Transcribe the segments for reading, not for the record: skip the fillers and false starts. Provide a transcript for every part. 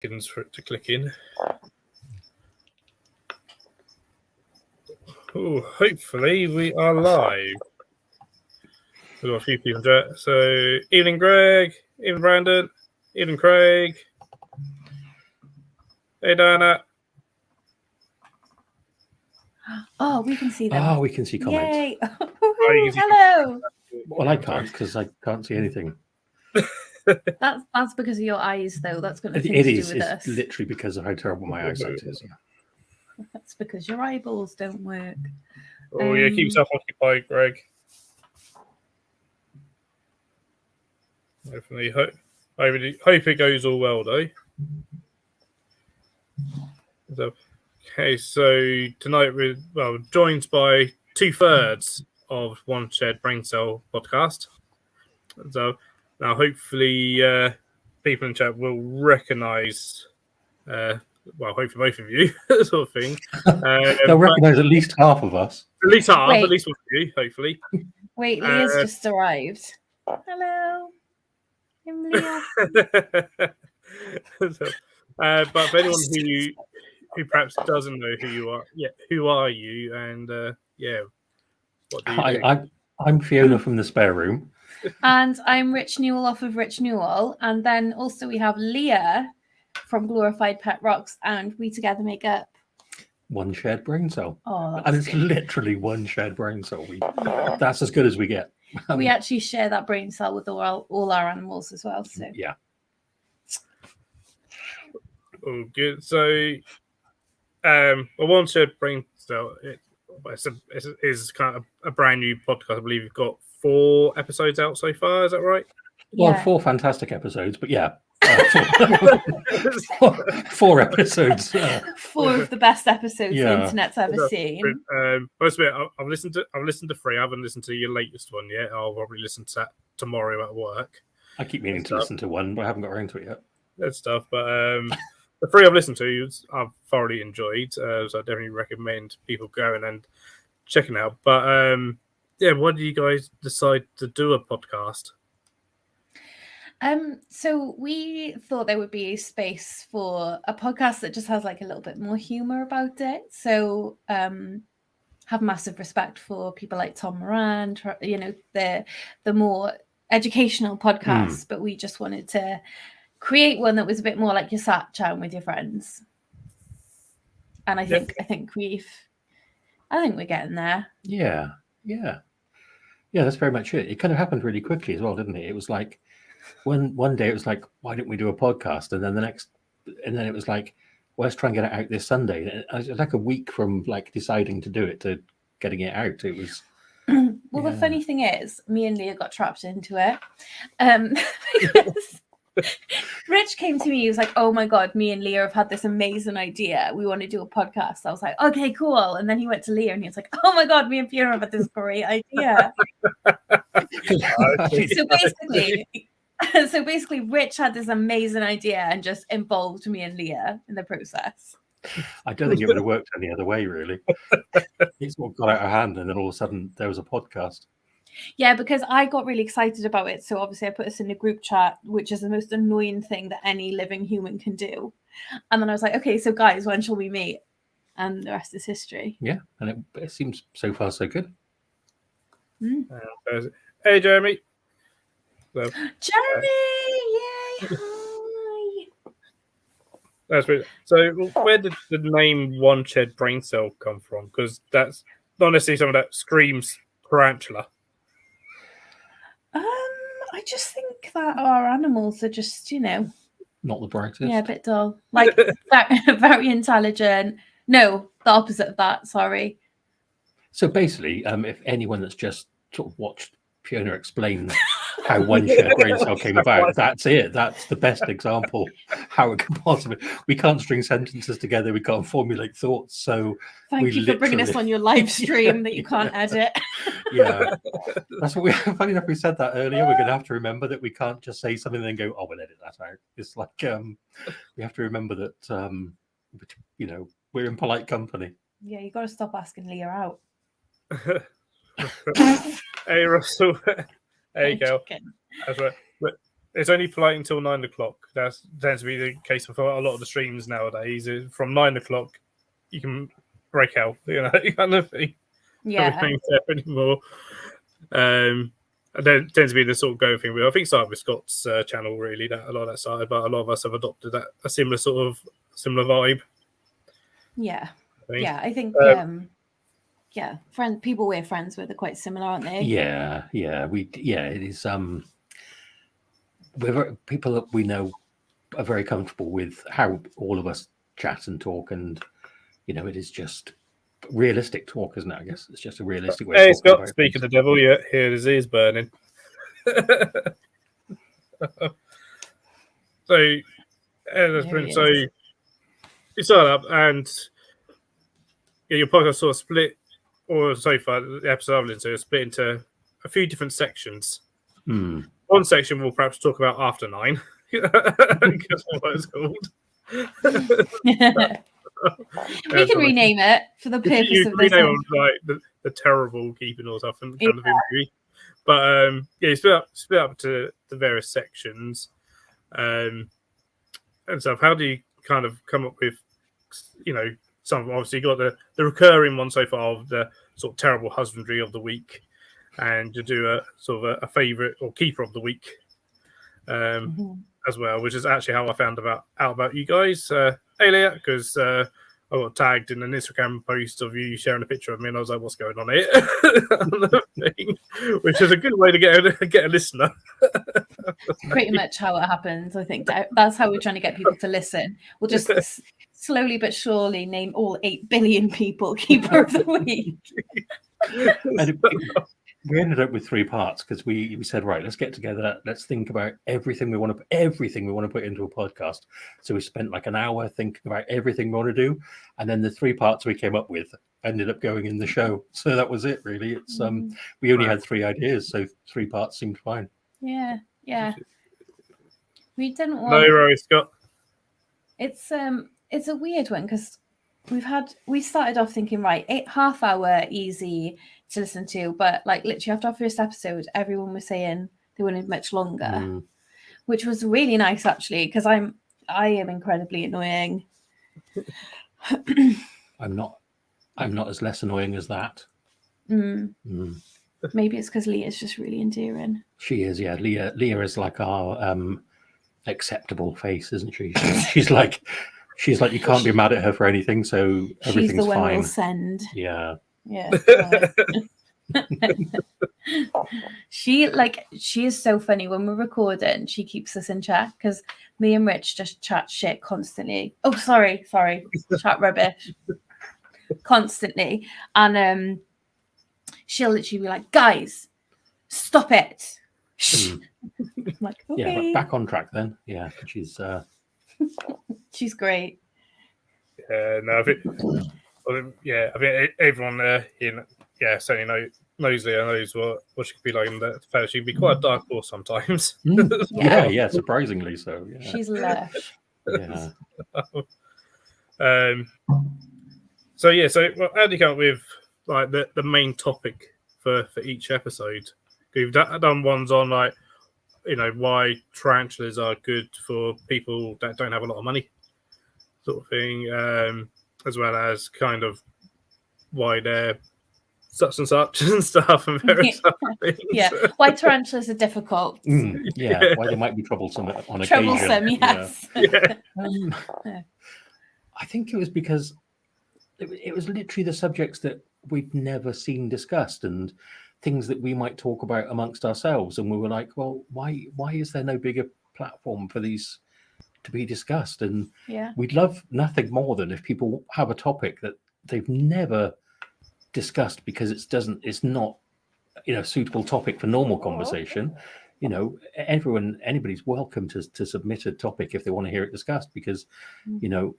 For it to click in. Oh, hopefully we are live. We've got a few people in chat. So, evening Greg, evening Brandon, evening Craig. Hey Diana. Oh, we can see them. Oh, we can see comments. Yay! Hello. Well, I can't because I can't see anything. That's because of your eyes, though. That's got nothing It to is. do with It's us. literally because of how terrible my eyesight is. That's because your eyeballs don't work. Oh yeah, keep yourself occupied, Greg. Definitely hope it goes all well though. Okay, so tonight we're joined by 2/3 of One Shared Braincell podcast. So now hopefully people in chat will recognise, hopefully both of you, sort of thing. They'll recognise at least half of us. At least half, at least one of you, hopefully. Wait, Leah's just arrived. Hello. I'm Leah. But for anyone who perhaps doesn't know who you are, who are you? And what do you do? I'm Fiona from the spare room. And I'm Rich Newell off of Rich Newell. And then also we have Leah from Glorified Pet Rocks, and we together make up One Shared Braincell. Oh, and it's literally One Shared Braincell. That's as good as we get. We actually share that brain cell with all our animals as well. So yeah. Oh, good. So, One Shared Braincell is kind of a brand new podcast. I believe you've got 4 episodes out so far. Is that right? Well, 4 fantastic episodes, but yeah. 4 episodes. 4 of the best episodes the internet's ever seen. Most of it, I've listened to 3. I haven't listened to your latest one yet. I'll probably listen to that tomorrow at work. I keep meaning to listen to one, but I haven't got around to it yet. That stuff, but the 3 I've listened to, I've thoroughly enjoyed. So I definitely recommend people going and checking out. But why did you guys decide to do a podcast? So we thought there would be a space for a podcast that just has like a little bit more humor about it. So have massive respect for people like Tom Moran, the more educational podcasts, but we just wanted to create one that was a bit more like you sat chatting with your friends. And I think we're getting there. Yeah, that's very much it. It kind of happened really quickly as well, didn't it? It was like one day it was like, why don't we do a podcast? And then then it was like, well, let's try and get it out this Sunday. And it was like a week from like deciding to do it to getting it out. It was the funny thing is, me and Leah got trapped into it. Because Rich came to me, he was like, oh my god, me and Leah have had this amazing idea, we want to do a podcast. I was like, okay, cool. And then he went to Leah and he was like, oh my god, me and Fiona have had this great idea. So basically Rich had this amazing idea and just involved me and Leah in the process. I don't think it would have worked any other way, really. It's what got out of hand, and then all of a sudden there was a podcast. Yeah, because I got really excited about it. So obviously I put us in a group chat, which is the most annoying thing that any living human can do. And then I was like, okay, so guys, when shall we meet? And the rest is history. Yeah, and it seems so far so good. Hey, Jeremy. Jeremy, yay! Hi. That's great. So, where did the name One Shared Braincell come from? Because that's not necessarily something that screams tarantula. I just think that our animals are just, not the brightest. Yeah, a bit dull. Like very intelligent. No, the opposite of that. Sorry. So basically, if anyone that's just sort of watched Fiona explain how One Shared Braincell came about, that's it. That's the best example how it can possibly. We can't string sentences together. We can't formulate thoughts. So thank you for bringing us on your live stream that you can't edit. Yeah, that's what we. Funny enough, we said that earlier. We're going to have to remember that we can't just say something and then go, "Oh, we'll edit that out." It's like we have to remember that we're in polite company. Yeah, you got to stop asking Leah out. Hey Russell, there you go. That's right. it's only polite until 9 o'clock. That tends to be the case for a lot of the streams nowadays. From 9 o'clock, you can break out, kind of thing. Yeah. Everything's there anymore. And there tends to be the sort of going thing. I think started with Scott's channel, really, that a lot of that started, but a lot of us have adopted a similar vibe. Yeah. I think people we're friends with are quite similar, aren't they? Yeah, it is. People that we know are very comfortable with how all of us chat and talk, and it is just realistic talk, isn't it? I guess it's just a realistic way. Hey, of talking Scott, about speak things. of the devil, here his ears burning. So you start up, and your podcast sort of split, or so far the episode I've listened to is split into a few different sections. One section we'll perhaps talk about after 9, because what it's called. We can rename it for the purpose of this. Rename like the terrible keeping or something kind of imagery. But you split up to the various sections, and stuff. How do you kind of come up with, some? Obviously, you got the recurring one so far of the sort of terrible husbandry of the week, and you do a sort of a favorite or keeper of the week, as well, which is actually how I found out about you guys, Elia, because I got tagged in an Instagram post of you sharing a picture of me, and I was like, "What's going on here?" Which is a good way to get a listener. Pretty much how it happens. I think that's how we're trying to get people to listen. We'll just slowly but surely name all 8 billion people Keeper of the Week. We ended up with 3 parts because we said, right, let's get together, let's think about everything we want to put into a podcast. So we spent like an hour thinking about everything we want to do, and then the 3 parts we came up with ended up going in the show. So that was it, really. It's we only had 3 ideas, so 3 parts seemed fine. Yeah. We didn't want. No worries, Scott. It's a weird one because we started off thinking, right, 8.5 hour easy to listen to, but like literally after our first episode, everyone was saying they wanted much longer, which was really nice actually, because I am incredibly annoying. I'm not as less annoying as that. Maybe it's because Leah's just really endearing. She is, yeah. Leah is like our acceptable face, isn't she? She's like you can't be mad at her for anything, so everything's She's the one fine. we'll send. Yeah. She is so funny when we're recording. She keeps us in check because me and Rich just chat shit constantly. Oh, sorry, chat rubbish constantly, and she'll literally be like, "Guys, stop it." I'm like, okay. Yeah, back on track then. Yeah, she's great. No, I think everyone certainly knows Leah, knows what she could be like in that fair. She can be quite a dark horse sometimes. Yeah, surprisingly so. Yeah. She's lush. Yeah. So how do you come up with like the main topic for each episode? You've done ones on like why tarantulas are good for people that don't have a lot of money, sort of thing, as well as kind of why they're such and such and stuff and various other things. Yeah, why tarantulas are difficult. Why they might be troublesome on occasion. Troublesome, yes. I think it was because it was literally the subjects that we'd never seen discussed and things that we might talk about amongst ourselves, and we were like, well, why is there no bigger platform for these to be discussed? And we'd love nothing more than if people have a topic that they've never discussed because it's not a suitable topic for normal conversation. Anybody's welcome to submit a topic if they want to hear it discussed, because there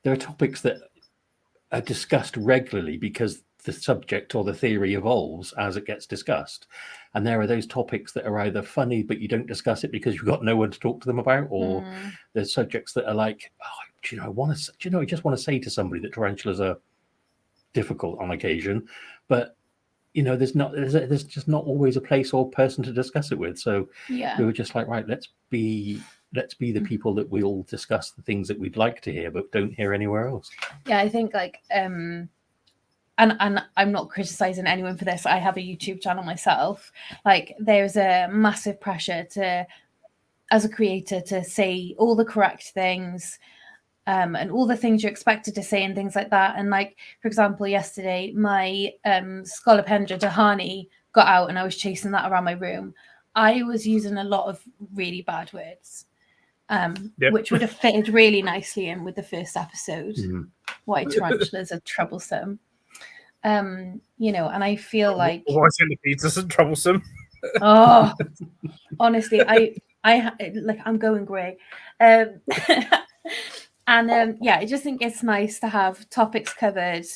are topics that are discussed regularly because the subject or the theory evolves as it gets discussed, and there are those topics that are either funny but you don't discuss it because you've got no one to talk to them about, or there's subjects that are like, I just want to say to somebody that tarantulas are difficult on occasion, but there's just not always a place or person to discuss it with. So Yeah. we were just like, right, let's be the people that we'll discuss the things that we'd like to hear but don't hear anywhere else. Yeah, I think like and I'm not criticizing anyone for this. I have a YouTube channel myself. Like there's a massive pressure to, as a creator, to say all the correct things, and all the things you're expected to say and things like that. And like, for example, yesterday my Scolopendra Dahani got out and I was chasing that around my room. I was using a lot of really bad words, which would have fitted really nicely in with the first episode. Why tarantulas are troublesome. And I feel like why centipedes isn't troublesome. Oh, honestly, I like I'm going grey. And I just think it's nice to have topics covered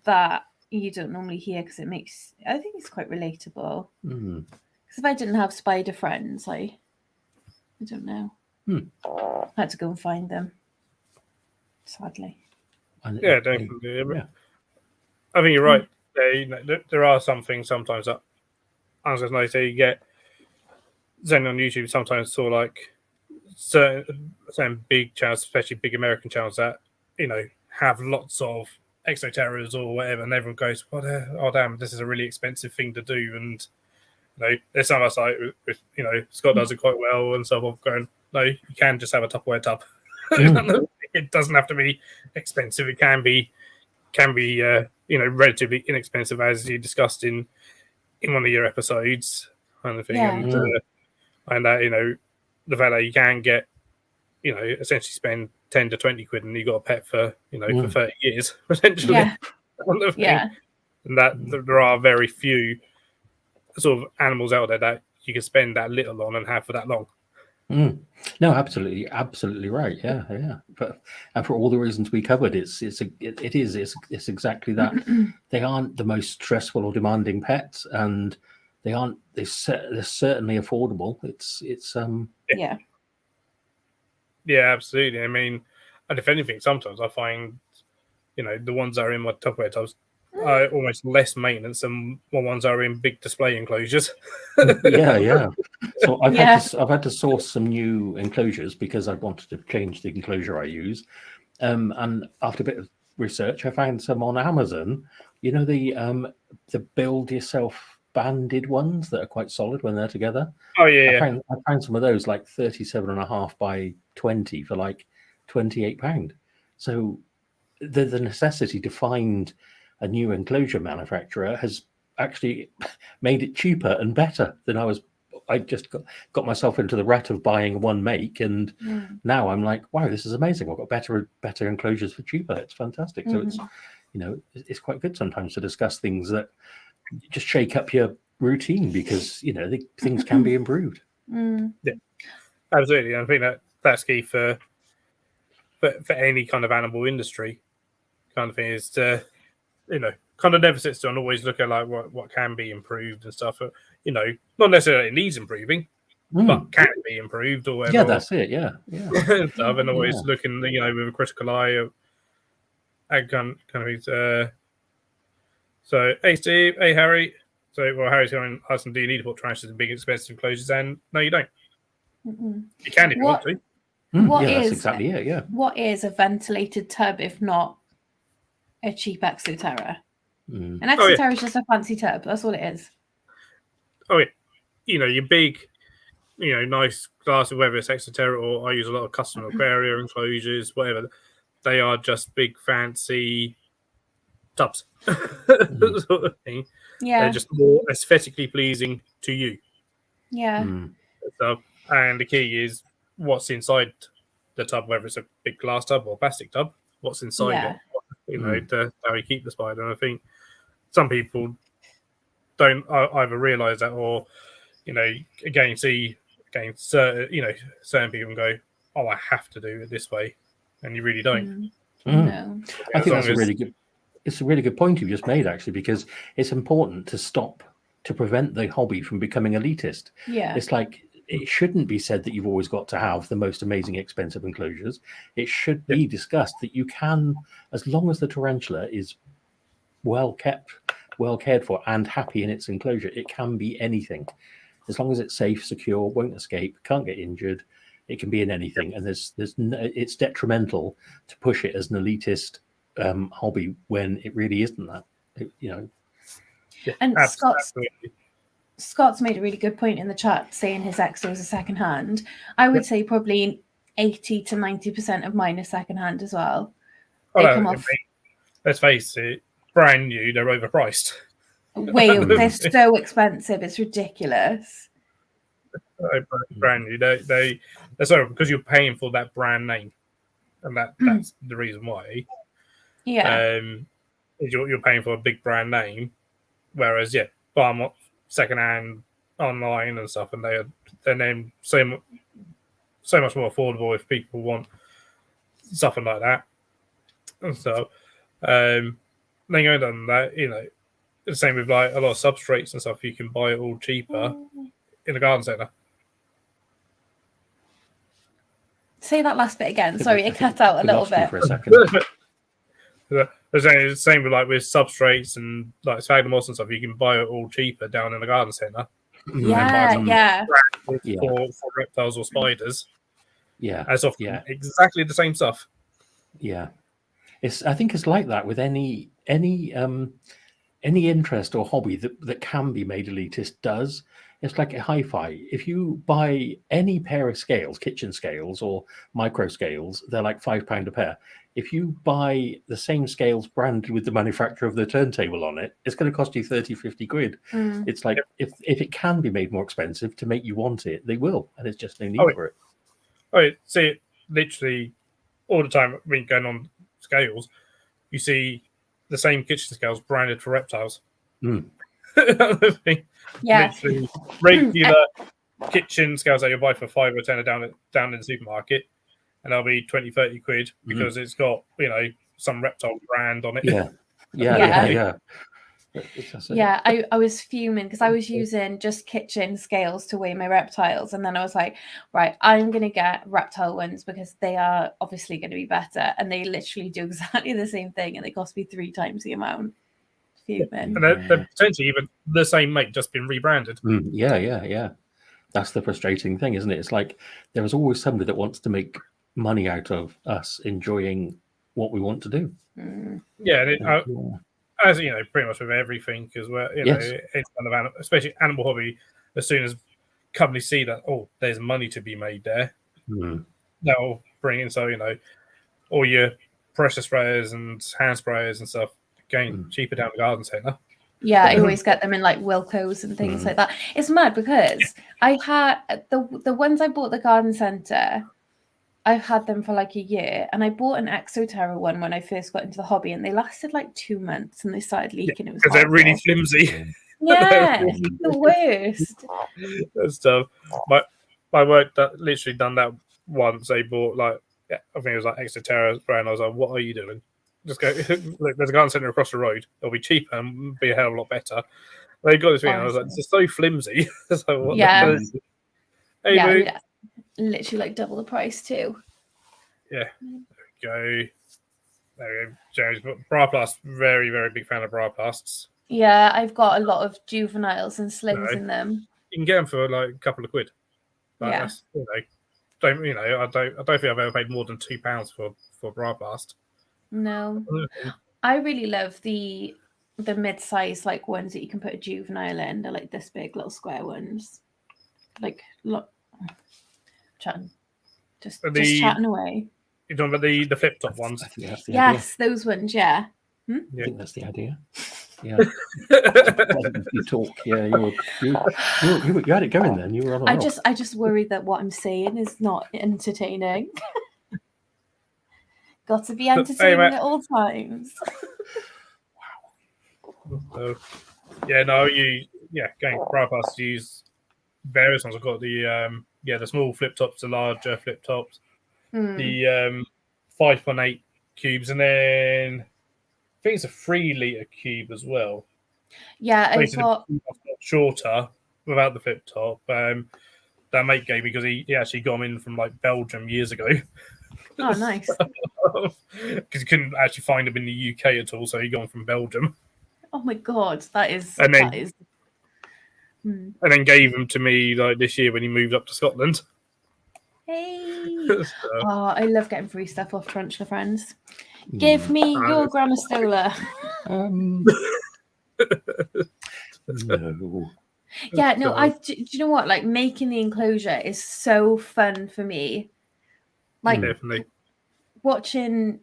that you don't normally hear, because I think it's quite relatable. Because if I didn't have spider friends, I don't know. I had to go and find them, sadly. Yeah, definitely. Yeah. I think you're right. There are some things sometimes that, as I say, you get Zen on YouTube. Sometimes saw like certain big channels, especially big American channels, that have lots of exoterrors or whatever, and everyone goes, "Oh damn, this is a really expensive thing to do." And there's some of us like, Scott does it quite well, and so I'm going, "No, you can just have a Tupperware tub. It doesn't have to be expensive. It can be relatively inexpensive, as you discussed in one of your episodes, kind of thing." Yeah. And that the fact that you can get essentially spend 10 to 20 quid and you got a pet for for 30 years potentially. And that there are very few sort of animals out there that you can spend that little on and have for that long. No, absolutely right. Yeah. But and for all the reasons we covered, it's exactly that. They aren't the most stressful or demanding pets, and they're certainly affordable. It's Yeah, absolutely. I mean, and if anything, sometimes I find the ones that are in my Tupperware tubs are almost less maintenance than the ones that are in big display enclosures. Yeah. So I've had to source some new enclosures because I wanted to change the enclosure I use. And after a bit of research, I found some on Amazon. The build yourself banded ones that are quite solid when they're together. Oh yeah. I found some of those like 37.5 by 20 for like £28. So the necessity to find a new enclosure manufacturer has actually made it cheaper and better than I just got myself into the rut of buying one make, and now I'm like, wow, this is amazing. I've got better enclosures for cheaper. It's fantastic. So it's it's quite good sometimes to discuss things that just shake up your routine, because things can be improved. Yeah, absolutely. I think that's key for any kind of animal industry kind of thing, is to kind of never sit still and always look at like what can be improved and stuff. Not necessarily it needs improving, but can it be improved or whatever. Yeah, that's it. Yeah. And stuff, and always looking with a critical eye at kind of things. So, hey Steve, hey Harry. So, Harry's going to ask them, do you need to put tarantulas in big expensive enclosures? And no, you don't. You can if you want to. That's exactly it. Yeah. What is a ventilated tub if not a cheap Exoterra? An Exoterra is just a fancy tub. That's all it is. Oh yeah, your big, nice glass, whether it's Exoterra or I use a lot of custom aquaria enclosures, whatever. They are just big fancy tubs, sort of thing. Yeah, they're just more aesthetically pleasing to you. Yeah. So, and the key is what's inside the tub, whether it's a big glass tub or plastic tub. What's inside it, to how you keep the spider. And I think some people don't either realise that, or certain people can go, "Oh, I have to do it this way," and you really don't. No, I think that's a really good point you've just made, actually, because it's important to prevent the hobby from becoming elitist. Yeah, it's like, it shouldn't be said that you've always got to have the most amazing expensive enclosures. It should be discussed that you can, as long as the tarantula is well kept, well cared for and happy in its enclosure, it can be anything. As long as it's safe, secure, won't escape, can't get injured, it can be in anything. And it's detrimental to push it as an elitist hobby when it really isn't that. And absolutely. Scott's made a really good point in the chat saying his Exos are secondhand. I would say probably 80 to 90% of mine are secondhand as well. They come off. Let's face it, brand new, they're overpriced. They're so expensive, it's ridiculous. Brand new, they're sorry, because you're paying for that brand name, and that's the reason why. Yeah. You're paying for a big brand name, whereas buy them secondhand online and stuff, and they're then so much more affordable if people want something like that. And so, then going on that, the same with like a lot of substrates and stuff. You can buy it all cheaper in a garden centre. Say that last bit again. Sorry, it cut out a little bit for a second. The same with substrates and like sphagnum moss and stuff. You can buy it all cheaper down in a garden centre. Yeah. For reptiles or spiders. Yeah, as often exactly the same stuff. Yeah, I think it's like that with any interest or hobby that can be made elitist does. It's like a hi-fi. If you buy any pair of scales, kitchen scales or micro scales, they're like £5 a pair. If you buy the same scales branded with the manufacturer of the turntable on it, it's going to cost you 30-50 quid. It's like if it can be made more expensive to make you want it, they will, and it's just no need for it. See it literally all the time. I mean, going on scales, you see the same kitchen scales branded for reptiles. Literally regular kitchen scales that you buy for £5 or £10 down in the supermarket, and they'll be 20-30 quid because it's got some reptile brand on it. Yeah. I was fuming because I was using just kitchen scales to weigh my reptiles, and then I was like, right, I'm going to get reptile ones because they are obviously going to be better, and they literally do exactly the same thing, and they cost me 3 times the amount. Fuming. And they're potentially even the same make, just been rebranded. Yeah. That's the frustrating thing, isn't it? It's like there is always somebody that wants to make money out of us enjoying what we want to do. As pretty much with everything as well. It's kind of especially animal hobby. As soon as companies see that, there's money to be made there, they'll bring in. All your pressure sprayers and hand sprayers and stuff going cheaper down the garden centre. Yeah, I always get them in like Wilco's and things like that. It's mad because I had the ones I bought at the garden centre. I've had them for like a year, and I bought an Exoterra one when I first got into the hobby, and they lasted like 2 months, and they started leaking. It was because they're really flimsy. Yeah, the worst. That stuff. My work literally done that once. They bought I think it was like Exoterra brand. I was like, what are you doing? Just go. Look, there's a garden centre across the road. It'll be cheaper and be a hell of a lot better. They got this thing. And I was like, it's so flimsy. So what the hell is it? Hey, literally like double the price too. Yeah. There we go. James, Braplast, very, very big fan of Braplasts. Yeah, I've got a lot of juveniles and slings in them. You can get them for like a couple of quid. That's, I don't think I've ever paid more than £2 for Braplast. No. I really love the mid-size like ones that you can put a juvenile in. They're like this big, little square ones. Like, look, chatting, just chatting away. You're talking about the flip top ones? Yes, idea. Those ones. Yeah. I think that's the idea. Yeah. You talk. Yeah, you had it going then. You were on. I just worry that what I'm saying is not entertaining. Got to be entertaining at all times. Wow. Going Braplast, use various ones. I've got the small flip tops, the larger flip tops, the 5.8 cubes, and then I think it's a 3 litre cube as well. Yeah, I thought shorter without the flip top. That mate gave me because he actually got them in from like Belgium years ago. Oh, nice. Because he couldn't actually find them in the UK at all, so he got them from Belgium. Oh my god, that is. And then- that is. And then gave them to me like this year when he moved up to Scotland. Hey. So, Oh, I love getting free stuff off Tarantula Friends. Give me your Gramastola. No. Yeah, no, do you know what? Like, making the enclosure is so fun for me. Like, definitely. watching,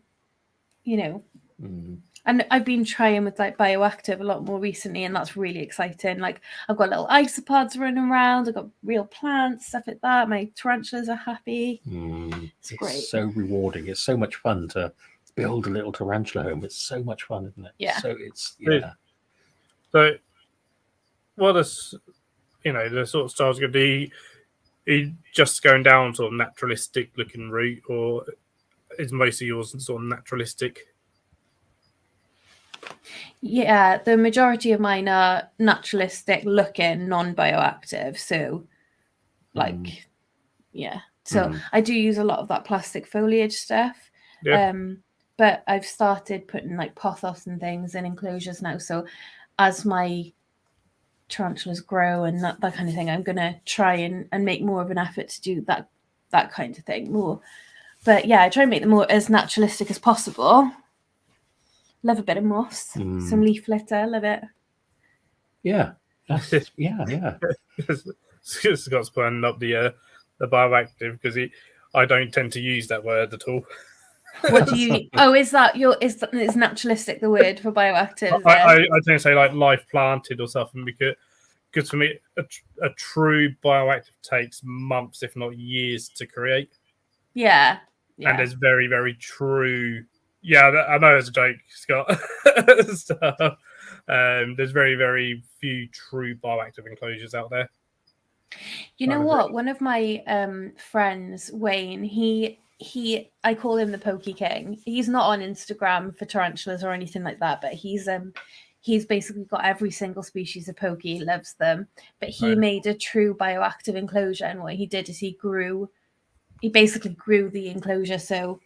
and I've been trying with like Bioactive a lot more recently, and that's really exciting. Like, I've got little isopods running around, I've got real plants, stuff like that. My tarantulas are happy. It's great. So rewarding. It's so much fun to build a little tarantula home. It's so much fun, isn't it? Yeah. So it's So, what is the sort of styles going to be? Are you just going down sort of naturalistic looking route, or is most of yours sort of naturalistic? Yeah, the majority of mine are naturalistic looking, non-bioactive. So, like, yeah. So I do use a lot of that plastic foliage stuff. Yeah. But I've started putting like pothos and things in enclosures now. So as my tarantulas grow and that kind of thing, I'm gonna try and make more of an effort to do that kind of thing more. But yeah, I try and make them more as naturalistic as possible. Love a bit of moss, some leaf litter, love it. Yeah. Yeah. Scott's putting up the bioactive because I don't tend to use that word at all. What do you? Oh, is naturalistic the word for bioactive? I tend to say like life planted or something because for me a true bioactive takes months, if not years, to create. Yeah. And there's very, very true. Yeah, I know it's a joke, Scott. So, there's very, very few true bioactive enclosures out there. You know what? One of my friends, Wayne, I call him the Pokey King. He's not on Instagram for tarantulas or anything like that, but he's basically got every single species of pokey. He loves them, but he made a true bioactive enclosure, and what he did is he basically grew the enclosure. So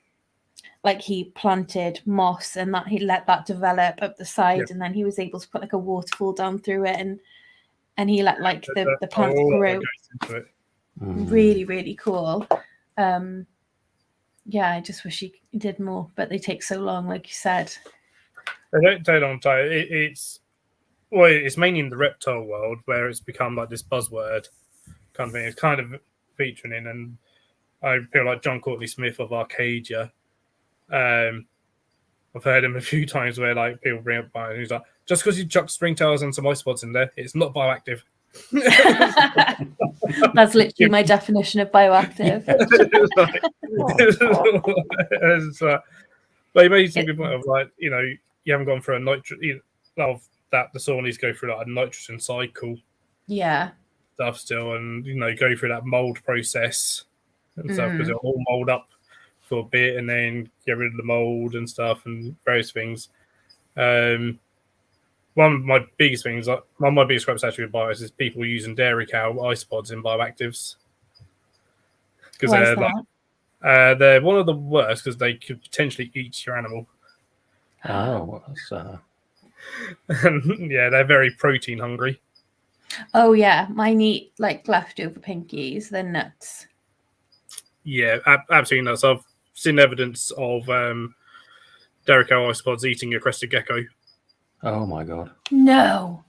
like he planted moss and that he let that develop up the side, and then he was able to put like a waterfall down through it, and he let like the plants grow. Really, really cool. Yeah, I just wish he did more, but they take so long, like you said. They don't take long time. It's mainly in the reptile world where it's become like this buzzword kind of thing. It's kind of featuring in, and I feel like John Courtney Smith of Arcadia. I've heard him a few times where like people bring up bio, and he's like, just because you chuck springtails and some isopods in there, it's not bioactive. That's literally my definition of bioactive. But he made some good point of like, you haven't gone through a nitrogen of that. The Sawneys go through like a nitrogen cycle, stuff still, and go through that mold process and stuff because it'll all mold up for a bit and then get rid of the mold and stuff and various things. One of my biggest things, one of my biggest gripes actually with bios is people using dairy cow isopods in bioactives because they're one of the worst because they could potentially eat your animal. Oh, And yeah, they're very protein hungry. Oh yeah, mine eat like leftover pinkies. They're nuts. Yeah, absolutely nuts. I've seen evidence of dairy cow isopods eating a crested gecko. Oh my god. No.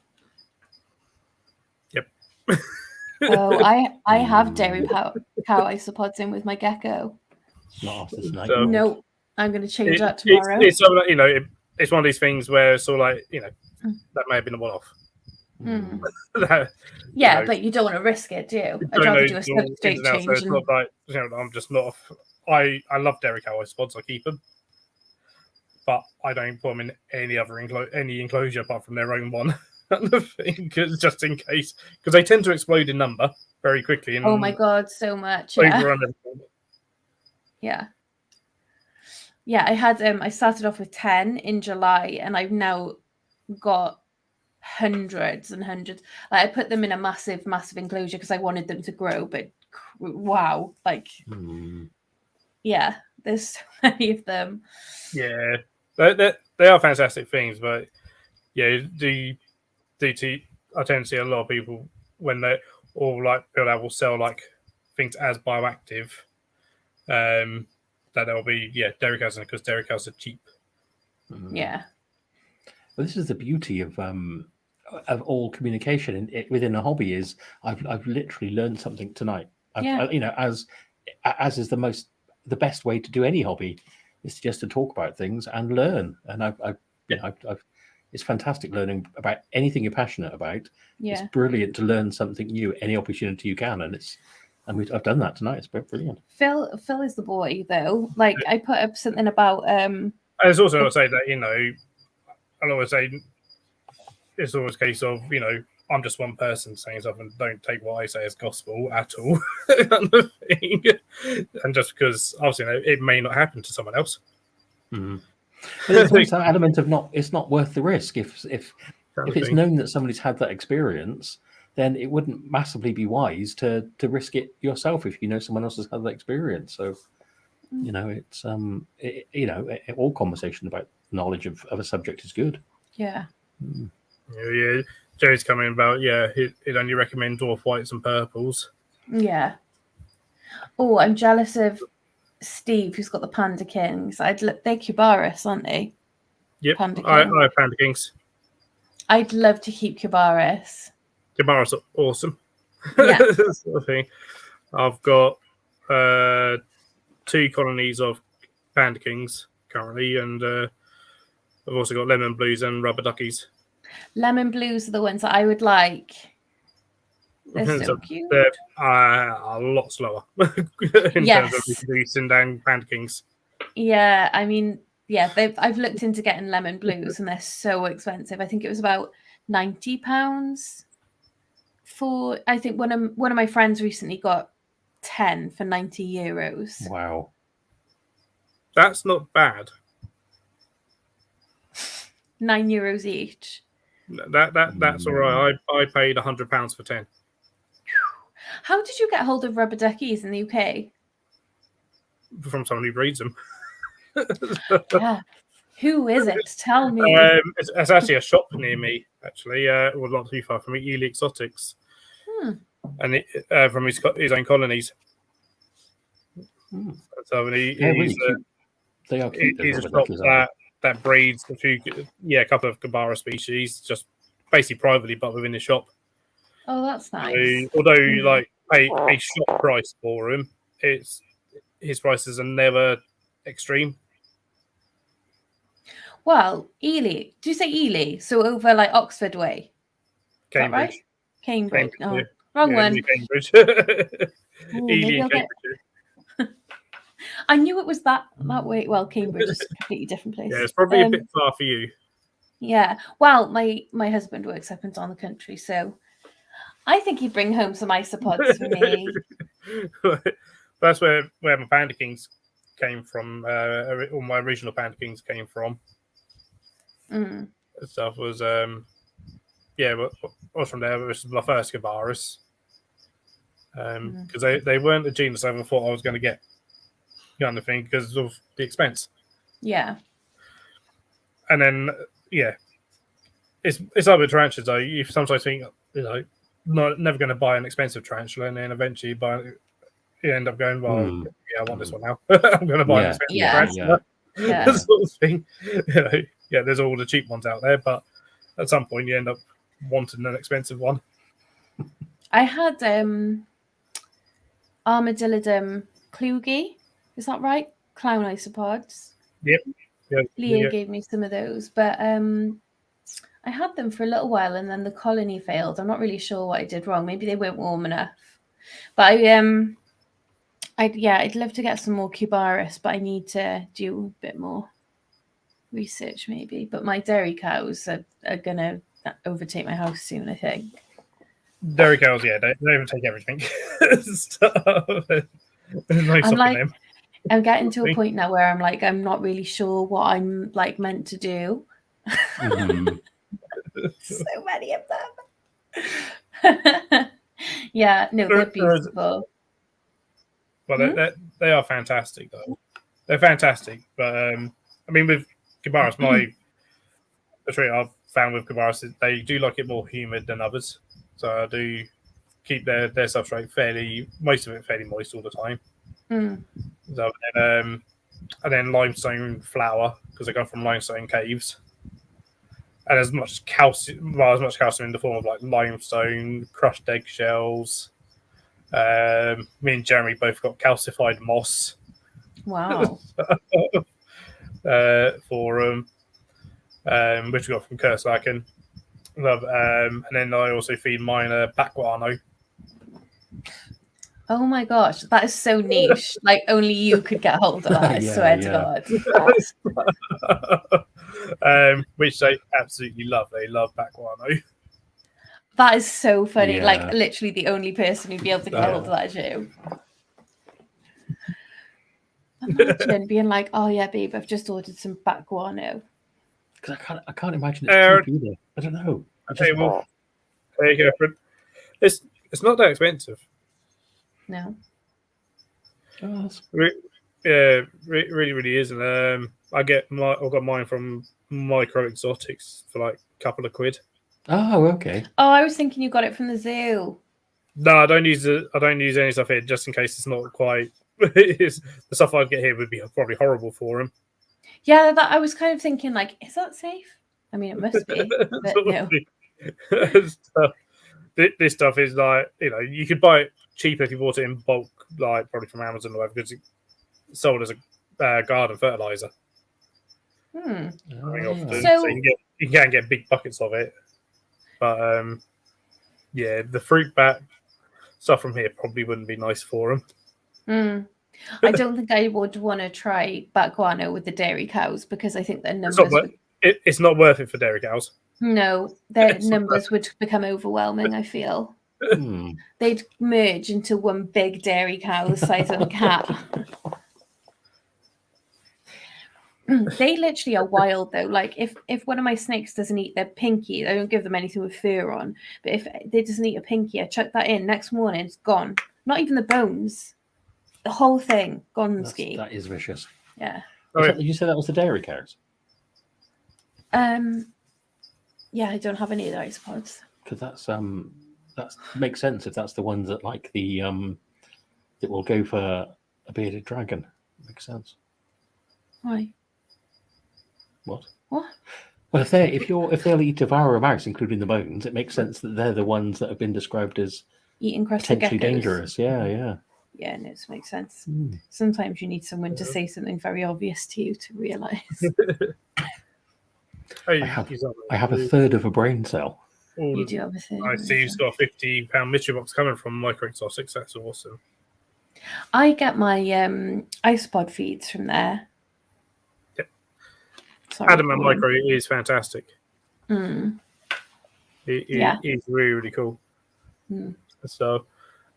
Yep. Oh, I have dairy cow isopods in with my gecko. Not after tonight. So, no, I'm going to change that tomorrow. It's it's one of these things where it's all like that may have been a one-off. Yeah, but you don't want to risk it, do you? I'd rather do a substrate change. So it's not like I'm just not. I love dairy cow isopods. I keep them, but I don't put them in any other enclosure apart from their own one. Just in case, because they tend to explode in number very quickly. And oh my god, so much! Yeah. Yeah, I had I started off with 10 in July, and I've now got hundreds and hundreds. Like, I put them in a massive enclosure because I wanted them to grow, but wow, like yeah, there's so many of them. Yeah, they are fantastic things, but yeah, I tend to see a lot of people when they all like people that will sell like things as bioactive, that there'll be dairy cows because dairy cows are cheap. Yeah. Well, this is the beauty of all communication within a hobby. Is I've literally learned something tonight. As is the best way to do any hobby is just to talk about things and learn. And I've it's fantastic learning about anything you're passionate about. Yeah. It's brilliant to learn something new any opportunity you can, and I've done that tonight. It's brilliant. Phil is the boy though. Like I put up something about I was also going to say that I'll always say it's always a case of I'm just one person saying something. Don't take what I say as gospel at all, kind of thing. And just because obviously it may not happen to someone else. Mm-hmm. But there's also an element of it's not worth the risk. If it's known that somebody's had that experience, then it wouldn't massively be wise to risk it yourself if you know someone else has had that experience. So, it's all conversation about knowledge of a subject is good. Yeah. Yeah. Jerry's coming about. Yeah, he'd only recommend dwarf whites and purples. Yeah. Oh, I'm jealous of Steve, who's got the Panda Kings. They're Cubaris, aren't they? Yep, Panda I have Panda Kings. I'd love to keep Cubaris. Cubaris are awesome. Yeah. Sort of thing. I've got 2 colonies of Panda Kings currently, and I've also got lemon blues and rubber duckies. Lemon blues are the ones that I would like. They're so cute. They're a lot slower in terms of reproducing than Panda Kings. Yeah, I mean, I've looked into getting lemon blues, and they're so expensive. I think it was about £90 for. I think one of my friends recently got 10 for €90. Wow, that's not bad. €9 each. That's all right. I paid £100 for 10. How did you get hold of rubber duckies in the UK? From someone who breeds them. Yeah. Who is it? Tell me. It's actually a shop near me, actually. Well, not too far from me, Ely Exotics. And from his own colonies. So they are cute. He's a shop that breeds a couple of Gabara species, just basically privately, but within the shop. Oh, that's nice. So, although you pay a shop price for him, his prices are never extreme. Well, Ely. Do you say Ely? So over Oxford way? Cambridge. Is that right? Cambridge. Oh, yeah. wrong one. Cambridge. Ely and Cambridge. I knew it was that way. Well, Cambridge is a completely different place. Yeah, it's probably a bit far for you. Yeah. Well, my husband works up and down the country, so I think he'd bring home some isopods for me. That's where my Panda Kings came from. All my original Panda Kings came from. Stuff was was from there. It was my first Cubaris. Because they weren't the genus I ever thought I was going to get, kind of thing, because of the expense. Yeah. And then it's like with tarantulas though. You sometimes think never going to buy an expensive tarantula, and then eventually you end up going, well, I want this one now. I'm going to buy an expensive tarantula. Yeah. That sort of thing. There's all the cheap ones out there, but at some point you end up wanting an expensive one. I had Armadillodum klugi. Is that right? Clown isopods. Yep. Leah gave me some of those, but I had them for a little while, and then the colony failed. I'm not really sure what I did wrong. Maybe they weren't warm enough. But I'd love to get some more Cubaris, but I need to do a bit more research maybe. But my dairy cows are gonna overtake my house soon, I think. Dairy cows, they overtake everything. I'm getting to a point now where I'm I'm not really sure what I'm meant to do. So many of them. Yeah, no, they're beautiful. Well, they are fantastic though. They're fantastic, but I mean, with Cubaris, I've found with Kamaris is they do like it more humid than others. So I do keep their substrate most of it fairly moist all the time. So, and then limestone flour, because they come from limestone caves. And as much calcium in the form of like limestone, crushed eggshells. Me and Jeremy both got calcified moss. Wow. For which we got from Kerslaken. And then I also feed mine back guano. Oh my gosh, that is so niche. Like only you could get hold of that. I swear to God. Which they absolutely love. They love back guano. That is so funny. Yeah. Like literally the only person who'd be able to get hold of that is you. Imagine being like, "Oh yeah, babe, I've just ordered some back guano." Because I can't imagine it's cheap either. I don't know. Okay, well, there you go, friend. It's not that expensive. No. Oh, really isn't. I've got mine from Micro Exotics for like a couple of quid. Oh, okay. Oh, I was thinking you got it from the zoo. No, I don't use any stuff here just in case it's not quite. The stuff I'd get here would be probably horrible for him. Yeah, I was kind of thinking, like, is that safe? I mean, it must be, but no. This stuff is like, you could buy it cheaper if you bought it in bulk, like probably from Amazon or whatever, because it's sold as a garden fertilizer. So you can get big buckets of it, but the fruit bat stuff from here probably wouldn't be nice for them. I don't think I would want to try back guano with the dairy cows because I think their numbers. It's not worth it for dairy cows. No, their numbers would become overwhelming. I feel they'd merge into one big dairy cow the size of a cat. They literally are wild though. Like if one of my snakes doesn't eat their pinky, I don't give them anything with fur on. But if they doesn't eat a pinky, I chuck that in. Next morning, it's gone. Not even the bones. The whole thing gone ski. That is vicious. Yeah. Did you say that was the dairy cows? Yeah, I don't have any of the isopods. Because that makes sense if that's the ones that like the that will go for a bearded dragon. Makes sense. Why? What? What? Well, if they'll devour a mouse, including the bones, it makes sense that they're the ones that have been described as eating crested potentially geckos. dangerous. Yeah. Yeah, no, it makes sense. Sometimes you need someone to say something very obvious to you to realise. I have a third of a brain cell. You do have a third. I see you've got a £50 mystery box coming from Micro Exotics. That's awesome. I get my isopod feeds from there. Yep. Sorry, Adam and Micro is fantastic. Mm. It's really, really cool. So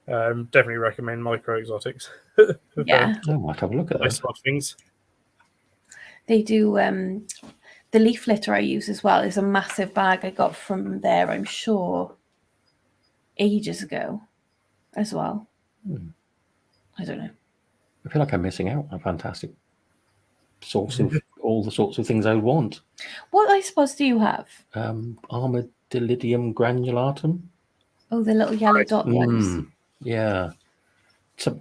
definitely recommend Micro Exotics. Yeah. I might have a look at those things. They do the leaf litter I use as well is a massive bag I got from there, I'm sure, ages ago as well. I don't know. I feel like I'm missing out on a fantastic source of all the sorts of things I would want. What isopods do you have? Armadillidium granulatum. Oh, the little yellow dot ones. Yeah. So,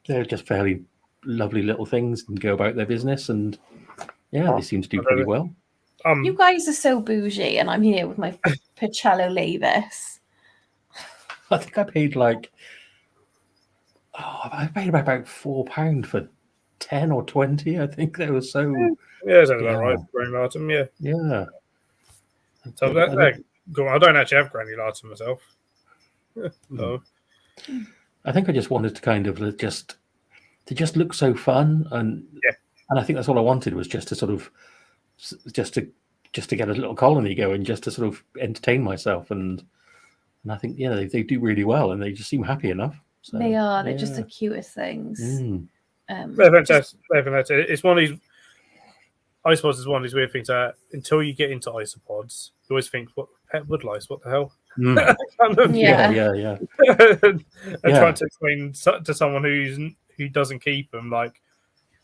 they're just fairly lovely little things and go about their business, and they seem to do pretty well. You guys are so bougie, and I'm here with my Pacello Lavis. I think I paid I paid about £4 for 10 or 20. I think they were so. Yeah, that's about right. Granulatum, yeah. So I don't actually have granulatum myself. So. I think I just wanted to kind of just look so fun, and I think that's all I wanted was just to sort of just to get a little colony going, just to sort of entertain myself, and I think they do really well, and they just seem happy enough. So, they are. They're just the cutest things. They're fantastic. It's one of these. Isopods is one of these weird things that until you get into isopods, you always think, "What pet woodlice? What the hell?" Yeah. And trying to explain to someone who doesn't keep them, like,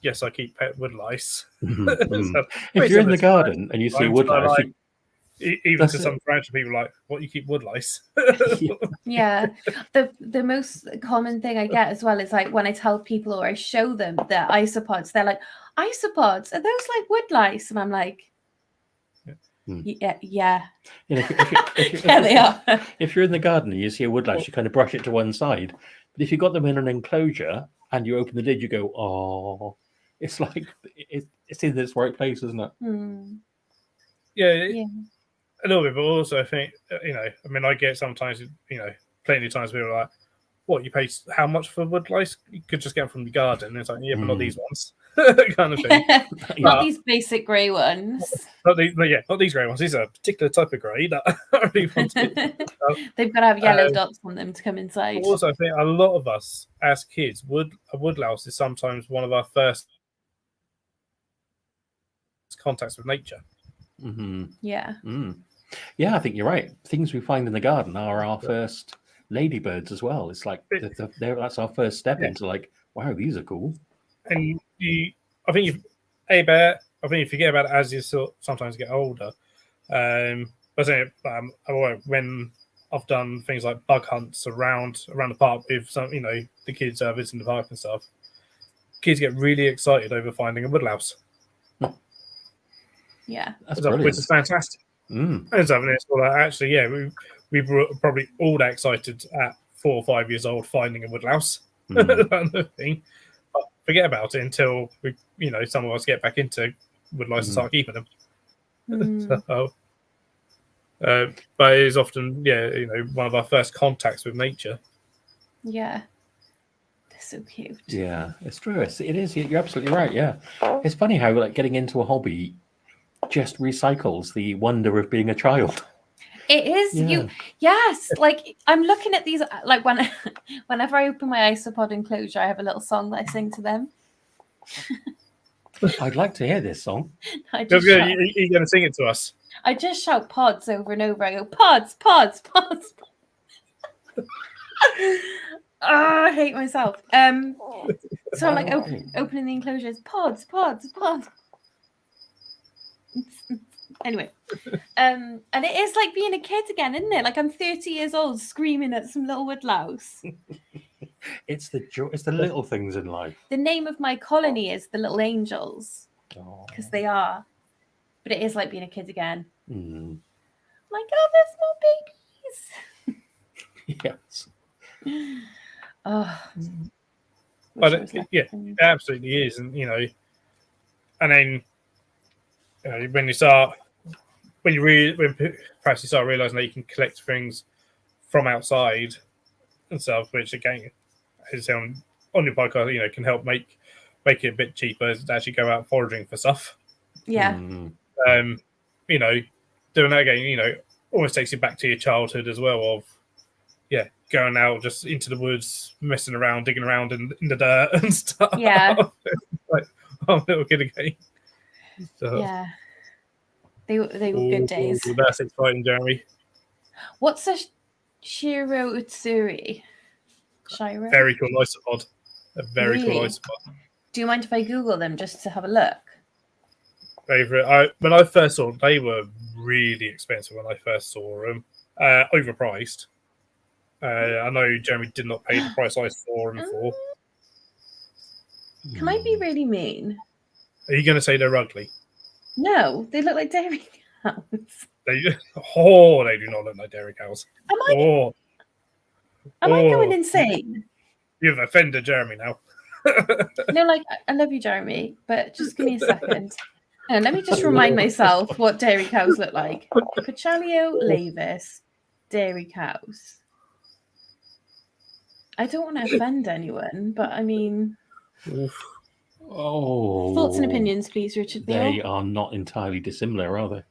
yes, I keep pet woodlice. If you're in the garden and you see woodlice, Even That's to it. some branch of people, like, what, you keep woodlice? Yeah. The most common thing I get as well is like when I tell people or I show them the isopods, they're like, isopods, are those like woodlice? And I'm like, yeah. Yeah, Yeah, they are. If you're in the garden and you see a woodlice, you kind of brush it to one side. But if you got them in an enclosure and you open the lid, you go, oh, it's like it's in its right place, isn't it? Yeah, Yeah. a little bit, but also I think, I mean, I get sometimes, plenty of times people are like, what, you pay how much for woodlice? You could just get them from the garden. And it's like, yeah, but not these ones, kind of thing. Not these basic grey ones. Not these grey ones. These are a particular type of grey that I really wanted. They've got to have yellow dots on them to come inside. Also, I think a lot of us as kids, a woodlouse is sometimes one of our first contacts with nature. Yeah. Yeah, I think you're right. Things we find in the garden are our first ladybirds as well. It's like that's our first step into like, wow, these are cool. And I think you forget about it as you sometimes get older. When I've done things like bug hunts around the park with some, the kids visiting the park and stuff, kids get really excited over finding a woodlouse. Yeah, that's brilliant. Which is fantastic. And it's actually, we were probably all that excited at 4 or 5 years old finding a woodlouse. Thing. But forget about it until we, some of us get back into woodlice and start keeping them. But it is often, one of our first contacts with nature. Yeah. They're so cute. Yeah, it's true. It is. You're absolutely right. Yeah. It's funny how like getting into a hobby just recycles the wonder of being a child. It is. Yes. Like I'm looking at these, like whenever I open my isopod enclosure, I have a little song that I sing to them. I'd like to hear this song. You're going to sing it to us. I just shout pods over and over. I go, pods, pods, pods. I hate myself. So I'm like opening the enclosures, pods, pods, pods. Anyway, and it is like being a kid again, isn't it? Like I'm 30 years old screaming at some little woodlouse. It's the little things in life. The name of my colony is the Little Angels because they are. But it is like being a kid again. Like, oh, there's more babies. Yes. But it absolutely is, and and then when perhaps you start realizing that you can collect things from outside and stuff, which again, as on your podcast, can help make it a bit cheaper to actually go out foraging for stuff. Yeah. Doing that again, almost takes you back to your childhood as well. Of going out just into the woods, messing around, digging around in the dirt and stuff. Yeah. Like, I'm a little kid again. So, yeah. They were good days. That's exciting, Jeremy. What's a Shiro Utsuri? Shiro? Very cool isopod. A very cool isopod. Do you mind if I Google them just to have a look? Favorite. When I first saw them, they were really expensive when I first saw them. Overpriced. I know Jeremy did not pay the price I saw them for. Can I be really mean? Are you going to say they're ugly? No, they look like dairy cows. They do not look like dairy cows. Am I going insane? You've offended Jeremy now. No, like, I love you, Jeremy, but just give me a second. And let me just remind myself what dairy cows look like. Cochalio laevis, dairy cows. I don't want to offend anyone, but I mean... Thoughts and opinions, please, Richard. They are not entirely dissimilar, are they?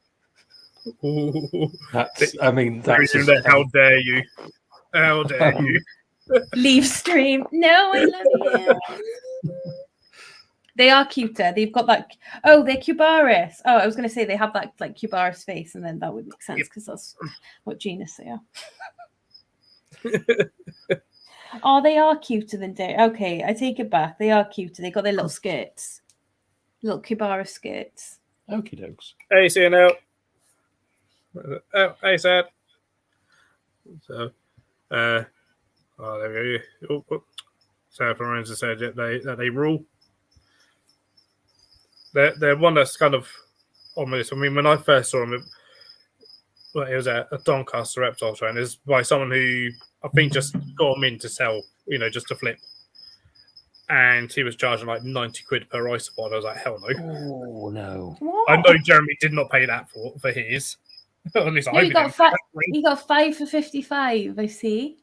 How dare you? How dare you? Leave stream. No, I love you. They are cuter. They've got that. Oh, they're cubaris. Oh, I was going to say they have that like cubaris face, and then that would make sense because that's what genus they are. Oh, they are cuter than dairy. Okay, I take it back. They are cuter. They got their little skirts, little cubaris skirts. Okie dokes. Hey, see you now. Oh, hey, Sad. So, there we go. Sarah Lorenzo said that they rule. They're one that's kind of on this. I mean, when I first saw them, it was a Doncaster reptile show, and it's by someone who I think just got them in to sell, just to flip. And he was charging like 90 quid per isopod. I was like, hell no. Oh no! What? I know Jeremy did not pay that for his. At least No, I you got hope you got 5 for 55. I see.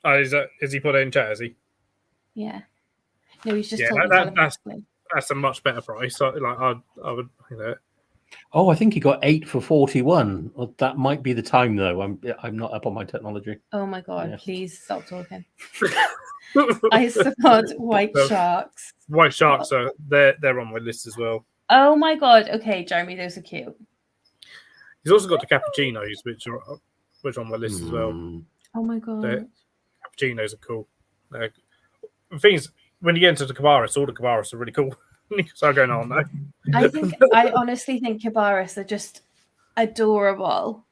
Is he put it in chat? Is he? Yeah. No, he's just Yeah, told me telepathically. that's a much better price. I would, Oh, I think he got 8 for 41. Well, that might be the time though. I'm not up on my technology. Oh my god! Yeah. Please stop talking. Isopod white sharks. White sharks are they're on my list as well. Oh my god! Okay, Jeremy, those are cute. He's also got the cappuccinos, which are on my list as well. Oh my god! Cappuccinos are cool. The thing is, when you get into the Cabaris, all the Cabaris are really cool. So I'm going on though. I honestly think Cabaris are just adorable.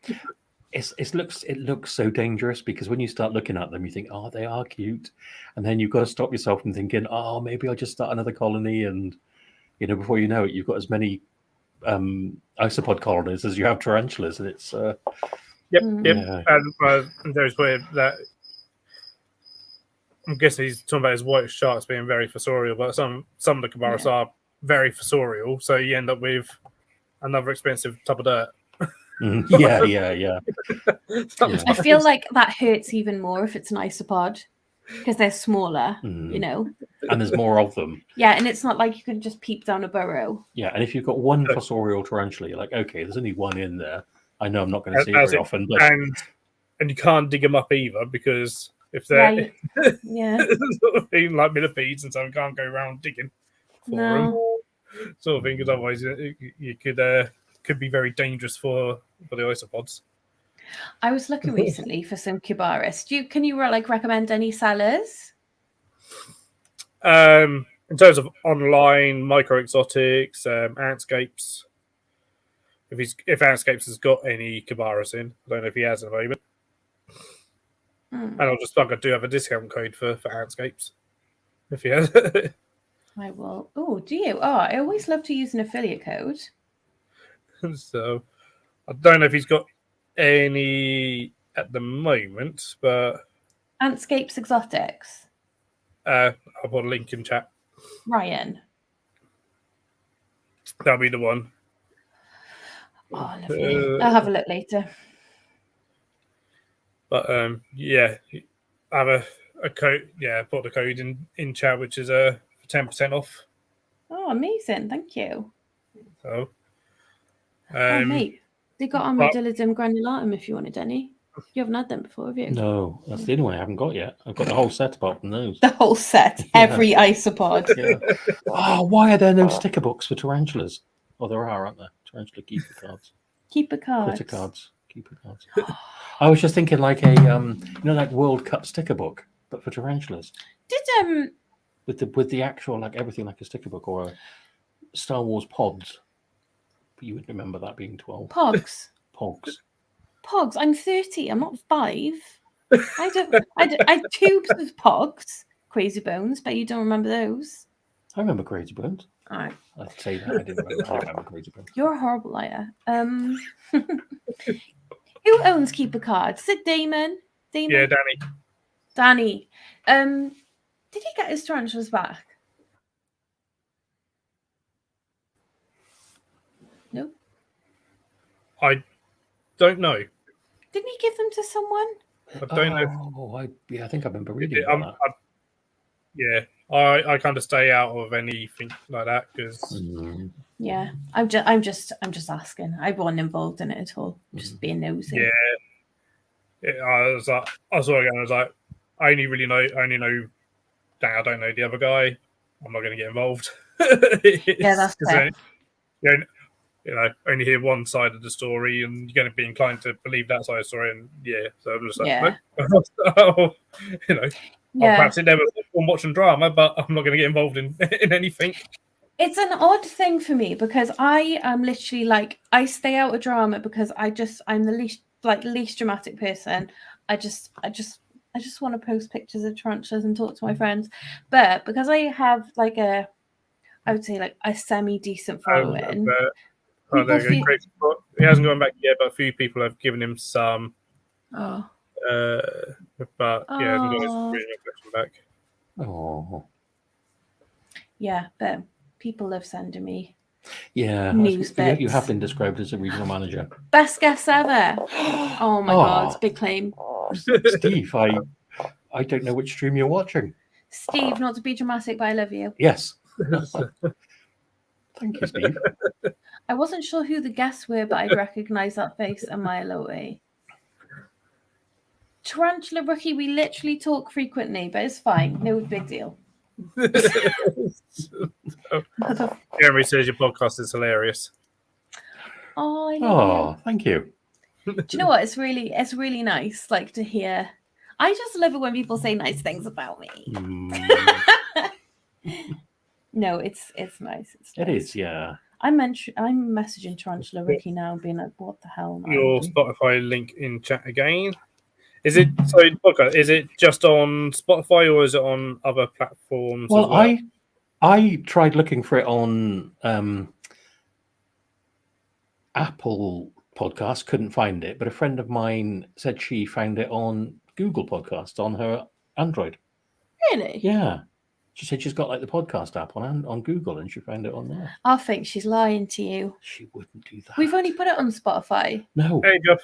It looks so dangerous because when you start looking at them, you think, oh, they are cute, and then you've got to stop yourself from thinking, oh, maybe I'll just start another colony, and before you know it, you've got as many isopod colonies as you have tarantulas, and it's Yep. Yeah. And there's where that I'm guessing he's talking about his white sharks being very fossorial, but some of the Cabaris are very fossorial, so you end up with another expensive tub of dirt. yeah. I feel like that hurts even more if it's an isopod because they're smaller, and there's more of them. Yeah, and it's not like you can just peep down a burrow. Yeah, and if you've got one fossorial tarantula, you're like, okay, there's only one in there. I know I'm not going to see it very often, but and you can't dig them up either because if they're like millipedes and so you can't go around digging for them, sort of thing. Because otherwise, you could be very dangerous for the isopods. I was looking recently for some Cabaris. Can you recommend any sellers? In terms of online micro exotics, Antscapes. If Antscapes has got any Cabaris in, I don't know if he has at the moment. And I do have a discount code for Antscapes. If he has. I will. Oh, do you? Oh, I always love to use an affiliate code. So I don't know if he's got any at the moment, but Antscapes Exotics. I'll put a link in chat. Ryan. That'll be the one. Oh, lovely. I'll have a look later. But yeah, I have a code. Yeah, I put the code in chat, which is 10% off. Oh, amazing! Thank you. So, mate, they got Armadillium granulatum if you wanted any. You haven't had them before, have you? No, that's the only one I haven't got yet. I've got the whole set apart from those. The whole set, every isopod. Yeah. Oh, why are there no sticker books for tarantulas? Oh, there are, aren't there? Tarantula keeper cards. Keeper cards. Critter cards. Keeper cards. I was just thinking like a like World Cup sticker book, but for tarantulas. Did with the actual like everything like a sticker book or a Star Wars pods. But you would remember that being 12. Pogs. Pogs. I'm 30. I'm not 5. I tubes of Pogs. Crazy Bones. Bet you don't remember those. I remember Crazy Bones. All right. I'd say that I didn't remember Crazy Bones. You're a horrible liar. Who owns Keeper cards? Is it Damon? Yeah, Danny. Did he get his tarantulas back? No. I don't know. Didn't he give them to someone? I don't know. Oh, I think I remember reading about that. I kind of stay out of anything like that because. Yeah, I'm just asking. I wasn't involved in it at all. Just being nosy. Yeah. I saw it again. I was like, I only know. I don't know the other guy. I'm not going to get involved. Yeah, that's fair. Only hear one side of the story, and you're going to be inclined to believe that side of the story. And so I'm just like, I'll perhaps sit there and watching drama, but I'm not going to get involved in anything. It's an odd thing for me because I am literally like, I stay out of drama because I'm the least dramatic person. I just want to post pictures of tarantulas and talk to my friends. But because I have like I would say like a semi-decent following. There you go. Great support. He hasn't gone back yet, but a few people have given him some. Oh. But yeah, hasn't got his original collection back. Oh. Yeah, but people love sending me. Yeah, news bits. You have been described as a regional manager. Best guess ever. Oh my God, big claim. Steve, I don't know which stream you're watching. Steve, not to be dramatic, but I love you. Yes. Thank you, Steve. I wasn't sure who the guests were, but I'd recognise that face a mile away. Tarantula Rookie, we literally talk frequently, but it's fine. No big deal. Jeremy says your podcast is hilarious. Oh, I love you. Thank you. Do you know what? It's really nice, like, to hear. I just love it when people say nice things about me. No, it's nice. It is, yeah. I'm messaging Tarantula Rookie now, being like, "What the hell, man?" Your Spotify link in chat again. Is it podcast? Is it just on Spotify or is it on other platforms? Well, as well? I tried looking for it on Apple Podcasts, couldn't find it, but a friend of mine said she found it on Google Podcasts on her Android. Really? Yeah. She said she's got like the podcast app on Google and she found it on there. I think she's lying to you. She wouldn't do that. We've only put it on Spotify. No. There you go.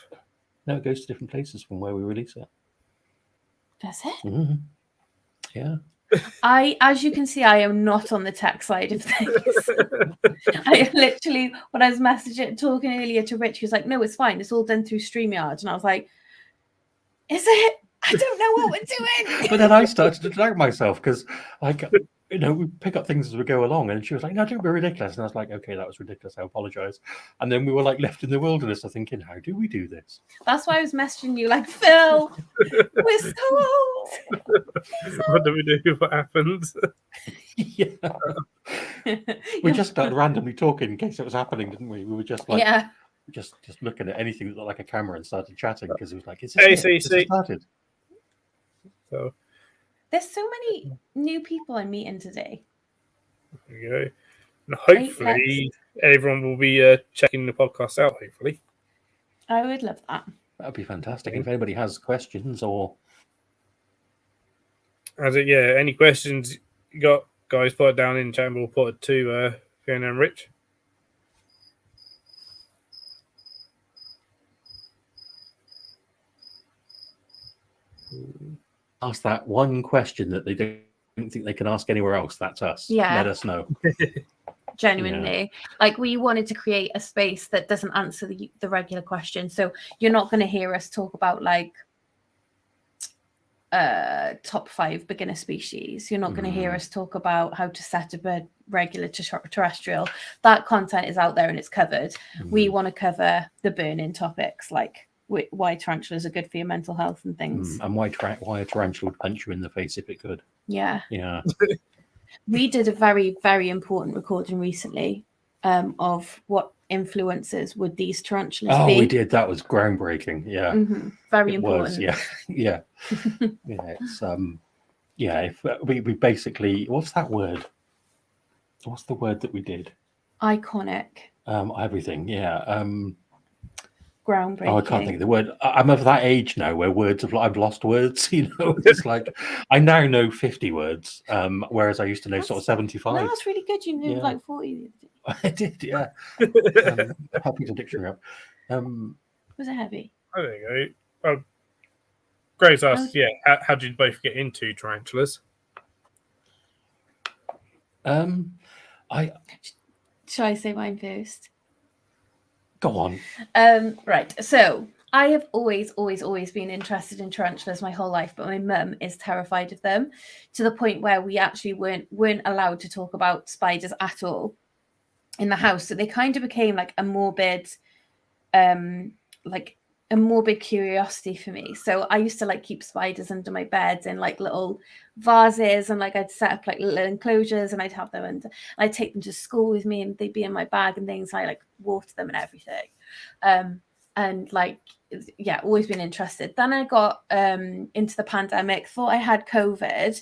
No, it goes to different places from where we release it. Does it? Mm-hmm. Yeah. As you can see, I am not on the tech side of things. I literally, when I was talking earlier to Rich, he was like, "No, it's fine. It's all done through StreamYard." And I was like, "Is it? I don't know what we're doing." But then I started to doubt myself because, like, we pick up things as we go along, and she was like, "No, don't be ridiculous." And I was like, "Okay, that was ridiculous. I apologize." And then we were like left in the wilderness, thinking, "How do we do this?" That's why I was messaging you, like, "Phil, we're so old. What do we do? What happens? Yeah. We just started randomly talking in case it was happening, didn't we? We were just like, just looking at anything that looked like a camera and started chatting because it was like, "Is this it? This started?" So there's so many new people I'm meeting today. there you go. And hopefully everyone will be checking the podcast out, hopefully. I would love that. That would be fantastic. If anybody has questions or... any questions you got, guys, put it down in chat and we'll put it to Fiona and Rich. Ask that one question that they don't think they can ask anywhere else. That's us. Yeah. Let us know. Genuinely. Like, we wanted to create a space that doesn't answer the regular question. So you're not going to hear us talk about like top 5 beginner species. You're not going to hear us talk about how to set up a regular terrestrial. That content is out there and it's covered. We want to cover the burning topics, like why tarantulas are good for your mental health and things. And why a tarantula would punch you in the face if it could. Yeah. We did a very, very important recording recently of what influences would these tarantulas be. We did. That was groundbreaking. Yeah. Very important. Yeah. It's if we basically, what's that word? What's the word that we did? Iconic. Everything. Groundbreaking. I can't think of the word. I'm of that age now where I've lost words. It's like I now know 50 words, whereas I used to know sort of 75. No, that's really good. You knew like 40. I did, yeah. Happy to dictionary up. Was it heavy? Oh, there you go. Grace asked, how did you both get into tarantulas? Shall I say mine first? Go on. Right. So I have always been interested in tarantulas my whole life, but my mum is terrified of them to the point where we actually weren't allowed to talk about spiders at all in the house. So they kind of became like a morbid, like a morbid curiosity for me. So I used to like keep spiders under my beds in like little vases, and like I'd set up like little enclosures, and I'd have them, and I'd take them to school with me, and they'd be in my bag and things. I like water them and everything. And like, yeah, always been interested. Then I got into the pandemic, thought I had COVID.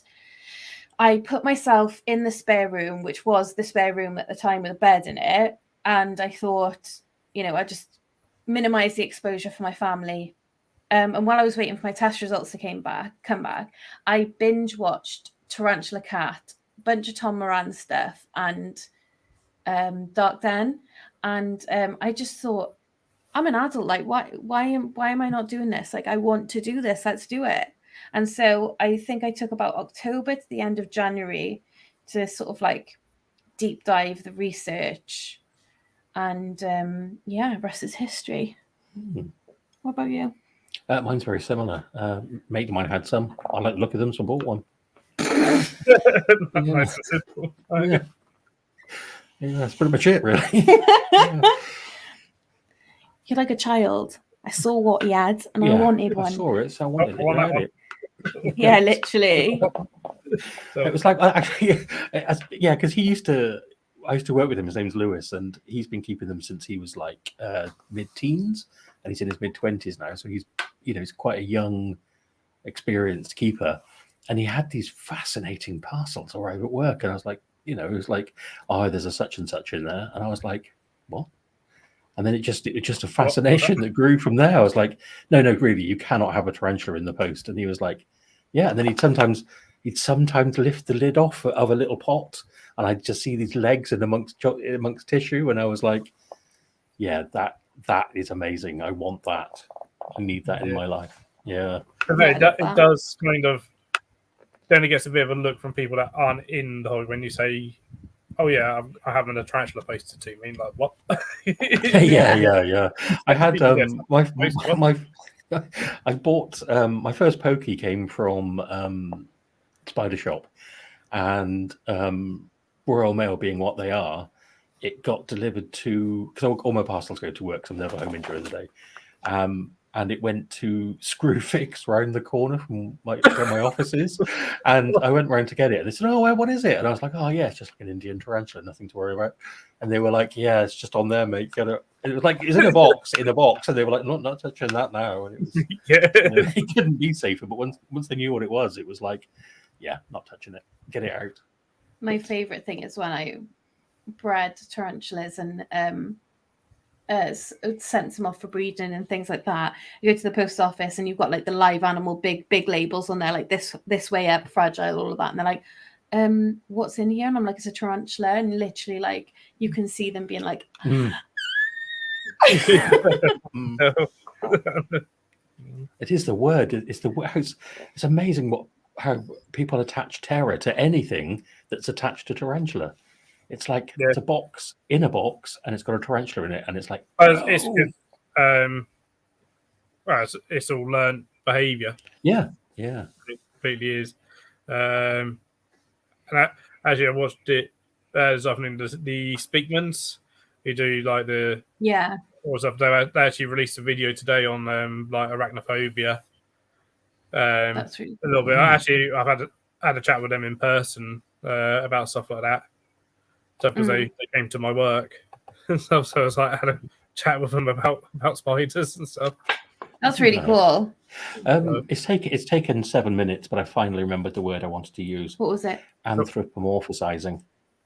I put myself in the spare room, which was the spare room at the time with a bed in it. And I thought, I just minimize the exposure for my family. And while I was waiting for my test results to come back, I binge watched Tarantula Cat, a bunch of Tom Moran stuff, and Dark Den. And I just thought, I'm an adult. Like, why am I not doing this? Like, I want to do this. Let's do it. And so I think I took about October to the end of January to sort of like deep dive the research. And rest is history. What about you? Mine's very similar. Mate of mine had some. I like the look of them, so I bought one. Nice and simple. Yeah, that's pretty much it, really. Yeah. You're like a child. I saw what he had, and I wanted one. I saw it, so I wanted it. I had it. Yeah, literally. So, It was like, actually, because I used to work with him. His name's Lewis, and he's been keeping them since he was like mid-teens, and he's in his mid-20s now. So he's quite a young, experienced keeper, and he had these fascinating parcels arrive at work, and I was like, it was like, oh, there's a such and such in there, and I was like, what? And then it was just a fascination that grew from there. I was like, no, really, you cannot have a tarantula in the post. And he was like, yeah. And then he'd sometimes lift the lid off of a little pot, and I'd just see these legs amongst tissue, and I was like, yeah, that is amazing. I want that. I need that in my life. Yeah. It does kind of. Then it gets a bit of a look from people that aren't in the hobby when you say, oh yeah, I'm having a tarantula posted to me. Like, what? yeah. I had I bought my first pokey came from Spider Shop, and Royal Mail being what they are, it got delivered to, because all my parcels go to work, because I'm never home during the day. And it went to Screwfix round the corner from where my office is. And I went round to get it. And they said, oh, what is it? And I was like, oh, yeah, it's just like an Indian tarantula, nothing to worry about. And they were like, yeah, it's just on there, mate. Get it. And it was like, it's in a box. And they were like, not touching that now. And it was, it couldn't be safer. But once they knew what it was like, yeah, not touching it. Get it out. My favorite thing is when I bred tarantulas and sent them off for breeding and things like that. You go to the post office and you've got like the live animal big labels on there, like this way up, fragile, all of that, and they're like, what's in here? And I'm like, it's a tarantula, and literally like you can see them being like It is the word. It's the word. It's amazing how people attach terror to anything that's attached to tarantula. It's like it's a box in a box, and it's got a tarantula in it, and it's like it's all learned behaviour. Yeah, it completely is. And I watched it this afternoon. The Speakmans who do like the or stuff. They actually released a video today on like arachnophobia. That's really cool. A little bit. I've had a chat with them in person about stuff like that. So because they came to my work and stuff, so I was like, I had a chat with them about spiders and stuff. That's really cool. It's taken 7 minutes, but I finally remembered the word I wanted to use. What was it? Anthropomorphizing.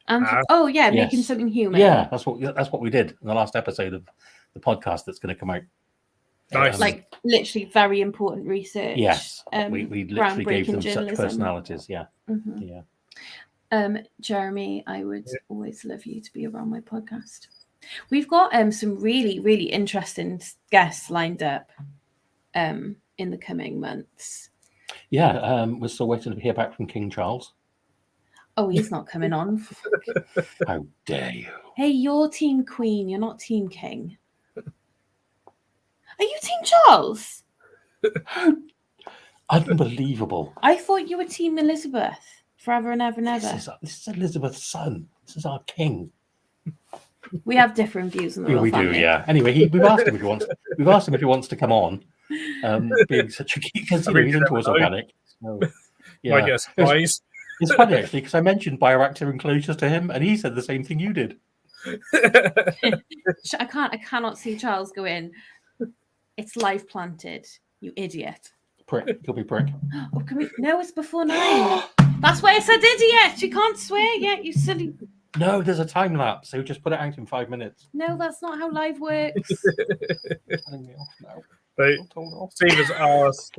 Making something human. Yeah, that's what we did in the last episode of the podcast that's going to come out. Nice. Like literally very important research. Yes, we literally gave them such personalities. Yeah, yeah. Jeremy, I would always love you to be around my podcast. We've got some really, really interesting guests lined up in the coming months. Yeah, we're still waiting to hear back from King Charles. Oh, he's not coming on. How dare you? Hey, you're Team Queen, you're not Team King. Are you Team Charles? Unbelievable. I thought you were Team Elizabeth. Forever and ever and ever. This is Elizabeth's son. This is our king. We have different views in the Yeah, royal we family. do, yeah. Anyway, we've asked him if he wants. We've asked him if he wants to come on. Being such a because I mean, he's you into never us know. organic. So, Might yeah, get a surprise. it's funny actually because I mentioned bioactive enclosures to him, and he said the same thing you did. I cannot see Charles go in. It's live planted, you idiot. Prick, you'll be prick. Oh, can we? No, it's before 9. That's why I said idiot. You can't swear yet, you silly. No, there's a time lapse. So just put it out in 5 minutes. No, that's not how live works. Telling me off now. So, I'm told off. Steve has asked,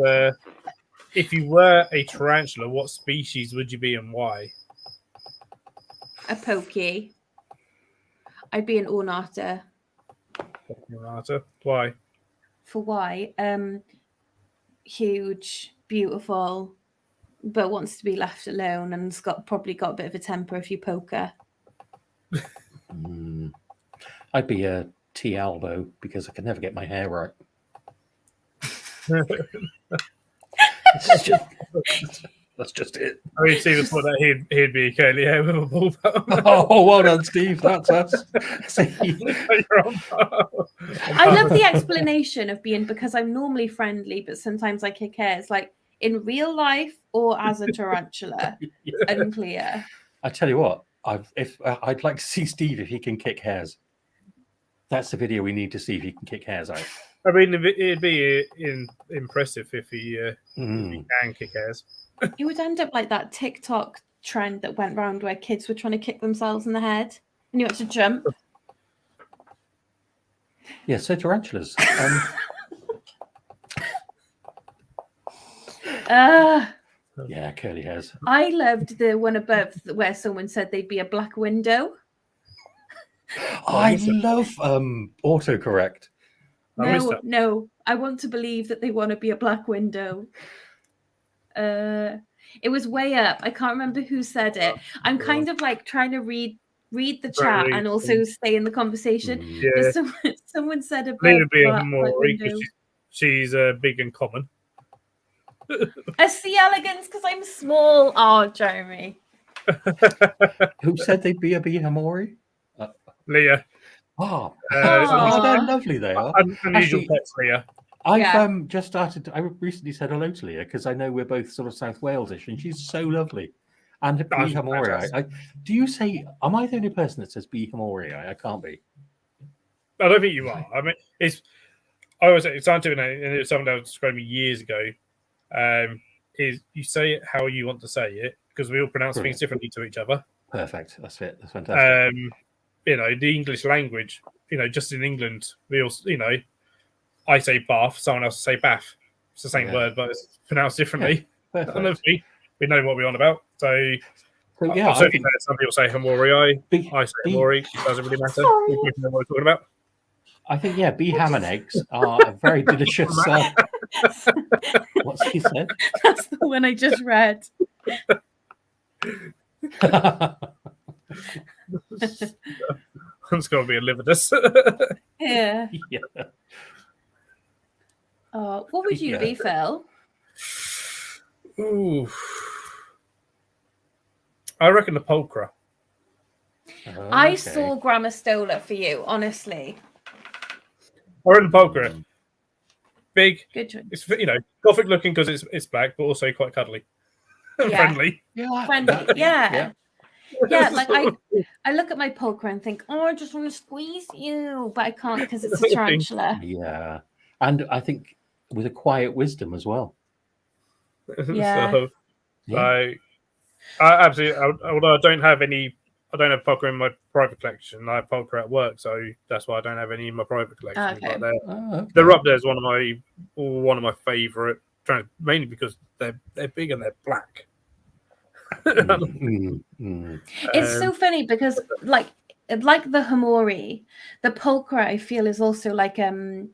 if you were a tarantula, what species would you be and why? A pokey. I'd be an ornata. Why? For why? Huge, beautiful, but wants to be left alone and's probably got a bit of a temper if you poke her. I'd be a T Albo because I can never get my hair right. That's just it. I mean, Steve thought that he'd be a curly hair with a ball bottom. Oh, well done, Steve. That's us. See? I love the explanation of being because I'm normally friendly, but sometimes I kick hairs. Like in real life or as a tarantula, unclear. I tell you what, I'd like to see Steve if he can kick hairs. That's the video we need to see if he can kick hairs out. I mean, it'd be impressive if he can kick hairs. It would end up like that TikTok trend that went round where kids were trying to kick themselves in the head and you had to jump. Yeah, so tarantulas. Yeah, curly hairs. I loved the one above where someone said they'd be a black window. I love autocorrect. No, I want to believe that they want to be a black window. It was way up. I can't remember who said it. I'm kind of like trying to read the chat and also stay in the conversation. Yeah. But someone said about Maybe be a black Hamori window. because she's big and common. A C. elegans because I'm small. Oh, Jeremy. Who said they'd be a bee Hamori? Leah. Oh, Aw. they're lovely. They are. Unusual Actually, pets, Leah. I've just started. I recently said hello to Leah because I know we're both sort of South Walesish, and she's so lovely. And bee Hamori. Do you say? Am I the only person that says bee Hamori? I can't be. I don't think you are. I mean, I always say it's scientific, and it was something that was described me years ago. Is you say it how you want to say it because we all pronounce things differently to each other. Perfect. That's it. That's fantastic. The English language, just in England, we all, I say bath, someone else say bath. It's the same word, but it's pronounced differently. Yeah, and we know what we're on about. So yeah, I've certainly heard some people say Hamori. I say Hamori. It doesn't really matter. We know what we're talking about. I think, bee ham and eggs are a very delicious. What's he said? That's the one I just read. It's going to be a lividus. Yeah. Yeah. What would you be, Phil? Ooh. I reckon the pulchra. I saw Grammastola for you, honestly. I reckon the pulchra. Big. Good choice. It's gothic looking because it's black, but also quite cuddly, and friendly. Yeah, friendly. Yeah, like I look at my pulchra and think, oh, I just want to squeeze you, but I can't because it's a tarantula. Yeah, and I think with a quiet wisdom as well. Yeah. I absolutely. Although I don't have pulchra in my private collection. I have pulchra at work, so that's why I don't have any in my private collection. Okay. But they're up there as one of my favourite, mainly because they're big and they're black. It's so funny because like the Hamori, the pulchra I feel is also like a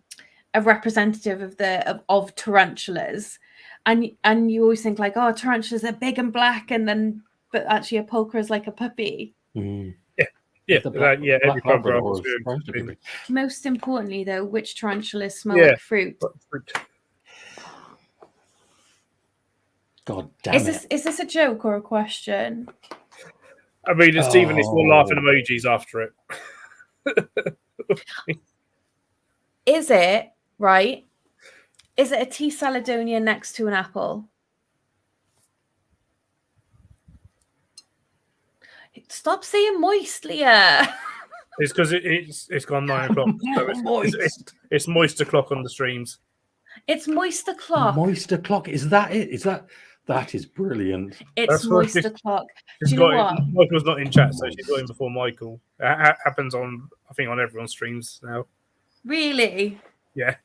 representative of tarantulas, and you always think like, oh, tarantulas are big and black, but actually a pulchra is like a puppy. Every program. Most importantly, though, which tarantulas smell like fruit? God damn it! Is this a joke or a question? I mean, it's even it's more laughing emojis after it. Is it right? Is it a tea Saladonia next to an apple? Stop saying moist, Leah. It's because it's gone 9 o'clock. So it's moist o'clock on the streams. It's moist o'clock. Moist o'clock. Is that it? That is brilliant. It's That's moist right. o'clock. Do you know what? Michael's not in chat, so she's got in before Michael. It happens on, I think, on everyone's streams now. Really? Yeah.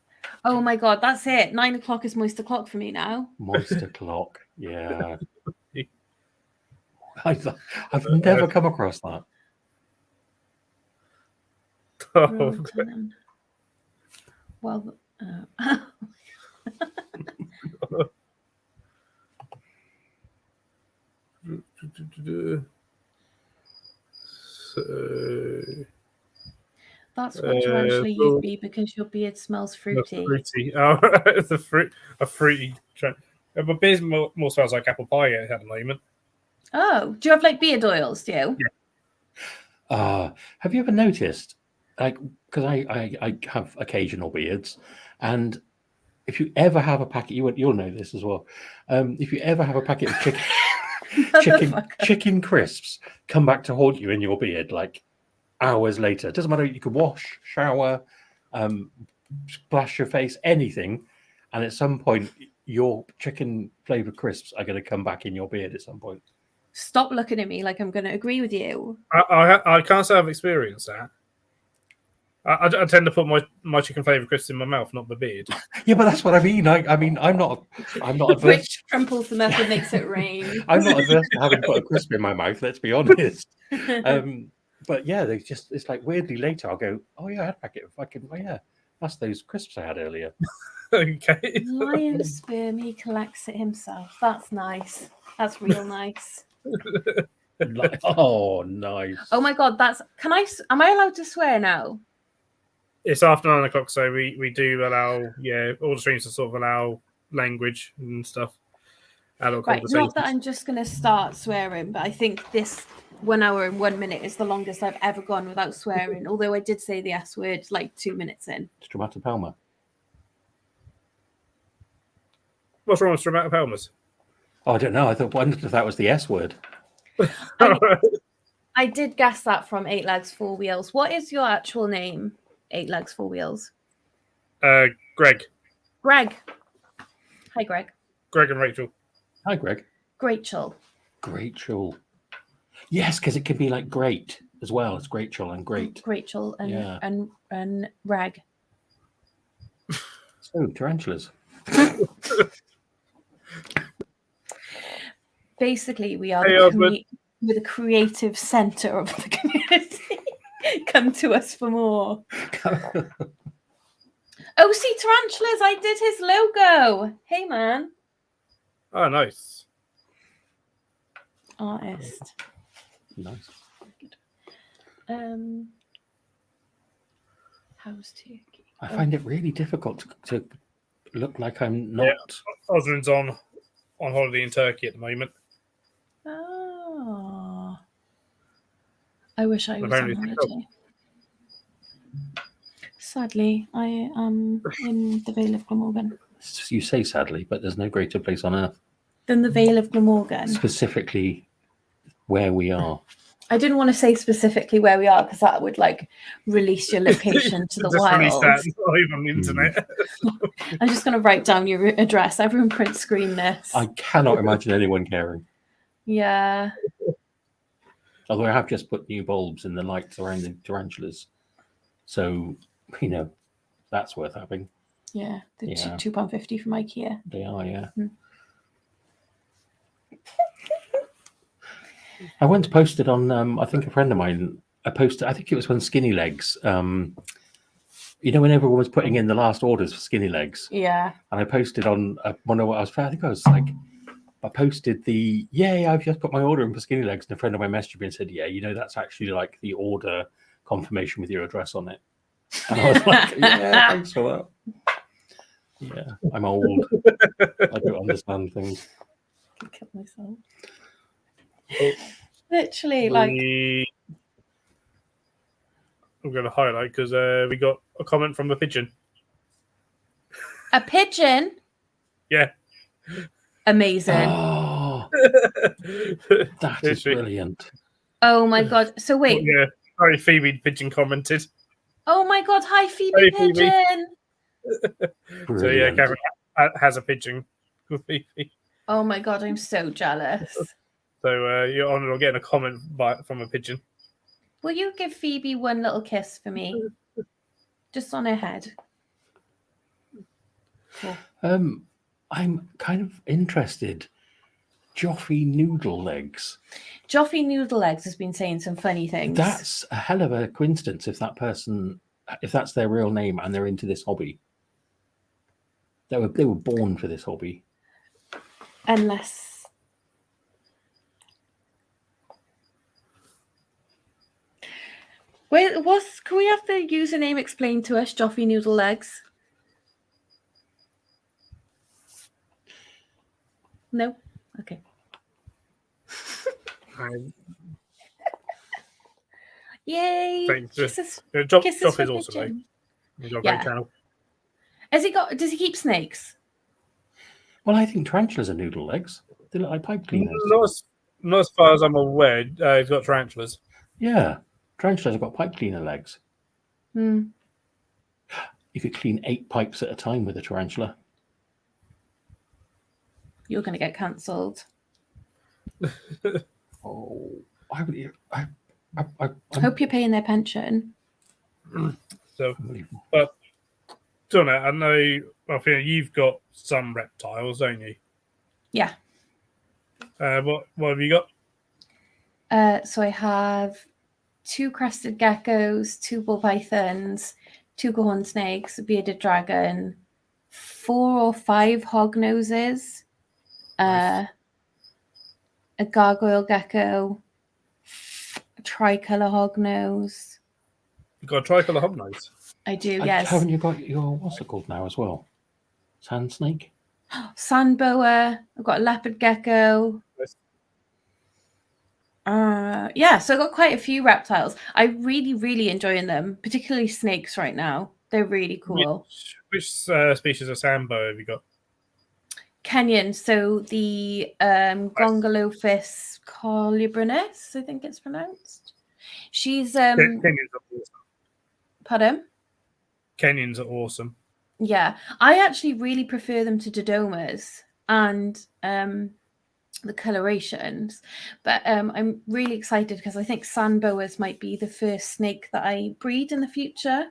Oh my god, that's it. 9 o'clock is moist o'clock for me now. Moist o'clock. Yeah. I've never come across that. Oh, well, so, that's what eventually you'd be because your beard smells fruity. Fruity. Oh, it's a fruity. But beard more smells like apple pie at the moment. Oh, do you have like beard oils? Do you? Yeah. Have you ever noticed, like, because I have occasional beards, and if you ever have a packet, you'll know this as well. If you ever have a packet of chicken crisps come back to haunt you in your beard, like hours later, it doesn't matter. You could wash, shower, splash your face, anything, and at some point, your chicken flavored crisps are going to come back in your beard at some point. Stop looking at me like I'm going to agree with you. I can't say I've experienced that. I tend to put my chicken flavour crisps in my mouth, not the beard. Yeah, but that's what I mean. I mean, I'm not adverse. Which crumples the mouth and makes it rain. I'm not adverse to having put a crisp in my mouth. Let's be honest. But yeah, it's like weirdly later I'll go, oh yeah, I had a packet of fucking, oh yeah, that's those crisps I had earlier. Okay. Lion spermy collects it himself. That's nice. That's real nice. Like, oh, nice. Oh my god, am I allowed to swear now? It's after 9 o'clock, so we do allow, all the streams to sort of allow language and stuff. Right, not that I'm just going to start swearing, but I think this 1 hour and 1 minute is the longest I've ever gone without swearing, although I did say the S word like 2 minutes in. Stromatopelma. What's wrong with Stromatopelmas? Oh, I don't know. I wondered if that was the S word. I did guess that from 8 Legs, 4 Wheels. What is your actual name, 8 Legs, 4 Wheels? Greg. Greg. Hi, Greg. Greg and Rachel. Hi, Greg. Grateful. Yes, because it can be like great as well. It's Grateful and great. Grateful and Reg. So, tarantulas. Basically, we are the creative centre of the community. Come to us for more. Oh, see, tarantulas! I did his logo. Hey, man. Oh, nice. Artist. Nice. How's Turkey? I find it really difficult to look like I'm not. Yeah, Osrin's on holiday in Turkey at the moment. Oh. I wish I was on holiday. Sadly, I am in the Vale of Glamorgan. You say sadly, but there's no greater place on earth than the Vale of Glamorgan. Specifically where we are. I didn't want to say specifically where we are because that would like release your location to the wild. Release that on the internet. I'm just going to write down your address. Everyone print screen this. I cannot imagine anyone caring. Yeah. Although I have just put new bulbs in the lights around the tarantulas. So, that's worth having. Yeah, the £2.50 from IKEA. They are, yeah. I once posted on, I think a friend of mine, I think it was when Skinny Legs, when everyone was putting in the last orders for Skinny Legs. Yeah. And I posted on one of what I posted I've just put my order in for Skinny Legs. And a friend of mine messaged me and said, that's actually like the order confirmation with your address on it. And I was like, yeah, thanks for that. Yeah, I'm old. I don't understand things. I kill myself. Literally, like I'm going to highlight because we got a comment from a pigeon. A pigeon? Yeah. Amazing. Oh, that is brilliant. Oh my god. So wait. Yeah. Sorry, Phoebe the pigeon commented. Oh my god. Hi, Phoebe Hey, Pigeon. Phoebe. So yeah, Karen has a pigeon with Phoebe. Oh my god, I'm so jealous. So you're honoured on getting a comment from a pigeon. Will you give Phoebe one little kiss for me? Just on her head. Cool. I'm kind of interested. Joffy Noodle Legs. Joffy Noodle Legs has been saying some funny things. That's a hell of a coincidence if that's their real name and they're into this hobby. They were born for this hobby. Unless... Wait, can we have the username explained to us, Joffy Noodle Legs? No? Okay. Yay! Thanks. Jesus. Joff Kisses is for awesome, mate. pigeon. He's got a Yeah. great channel. Does he keep snakes? Well, I think tarantulas are noodle legs. They look like pipe cleaners. Not as far as I'm aware. He's got tarantulas. Yeah, tarantulas have got pipe cleaner legs. Hmm. You could clean 8 pipes at a time with a tarantula. You're going to get cancelled. Oh, I hope you're paying their pension. So, but Donna, I know. I think you've got some reptiles, don't you? Yeah. What have you got? So I have 2 crested geckos, 2 ball pythons, 2 horn snakes, a bearded dragon, 4 or 5 hog noses, Nice. A gargoyle gecko, a tricolour hognose. You've got a tricolour hognose. I do, yes. Haven't you got your, what's it called now as well? Sand snake? Sand boa. I've got a leopard gecko. Nice. Yeah, so I've got quite a few reptiles. I'm really, really enjoying them, particularly snakes right now. They're really cool. Which species of sand boa have you got? Kenyan, so the Gongolophis colubrinus, I think it's pronounced. She's Kenyans are awesome. Pardon? Kenyans are awesome. Yeah, I actually really prefer them to Dodomas and the colorations, but I'm really excited because I think sand boas might be the first snake that I breed in the future,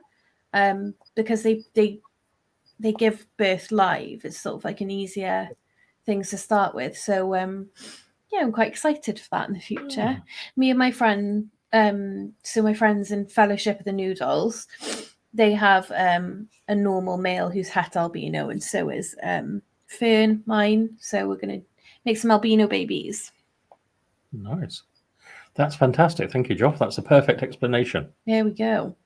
because they give birth live. It's sort of like an easier things to start with. So yeah, I'm quite excited for that in the future. Yeah. Me and my friend, so my friends in Fellowship of the Noodles, they have a normal male who's het albino, and so is Fern, mine. So we're going to make some albino babies. Nice. That's fantastic. Thank you, Joff. That's a perfect explanation. There we go.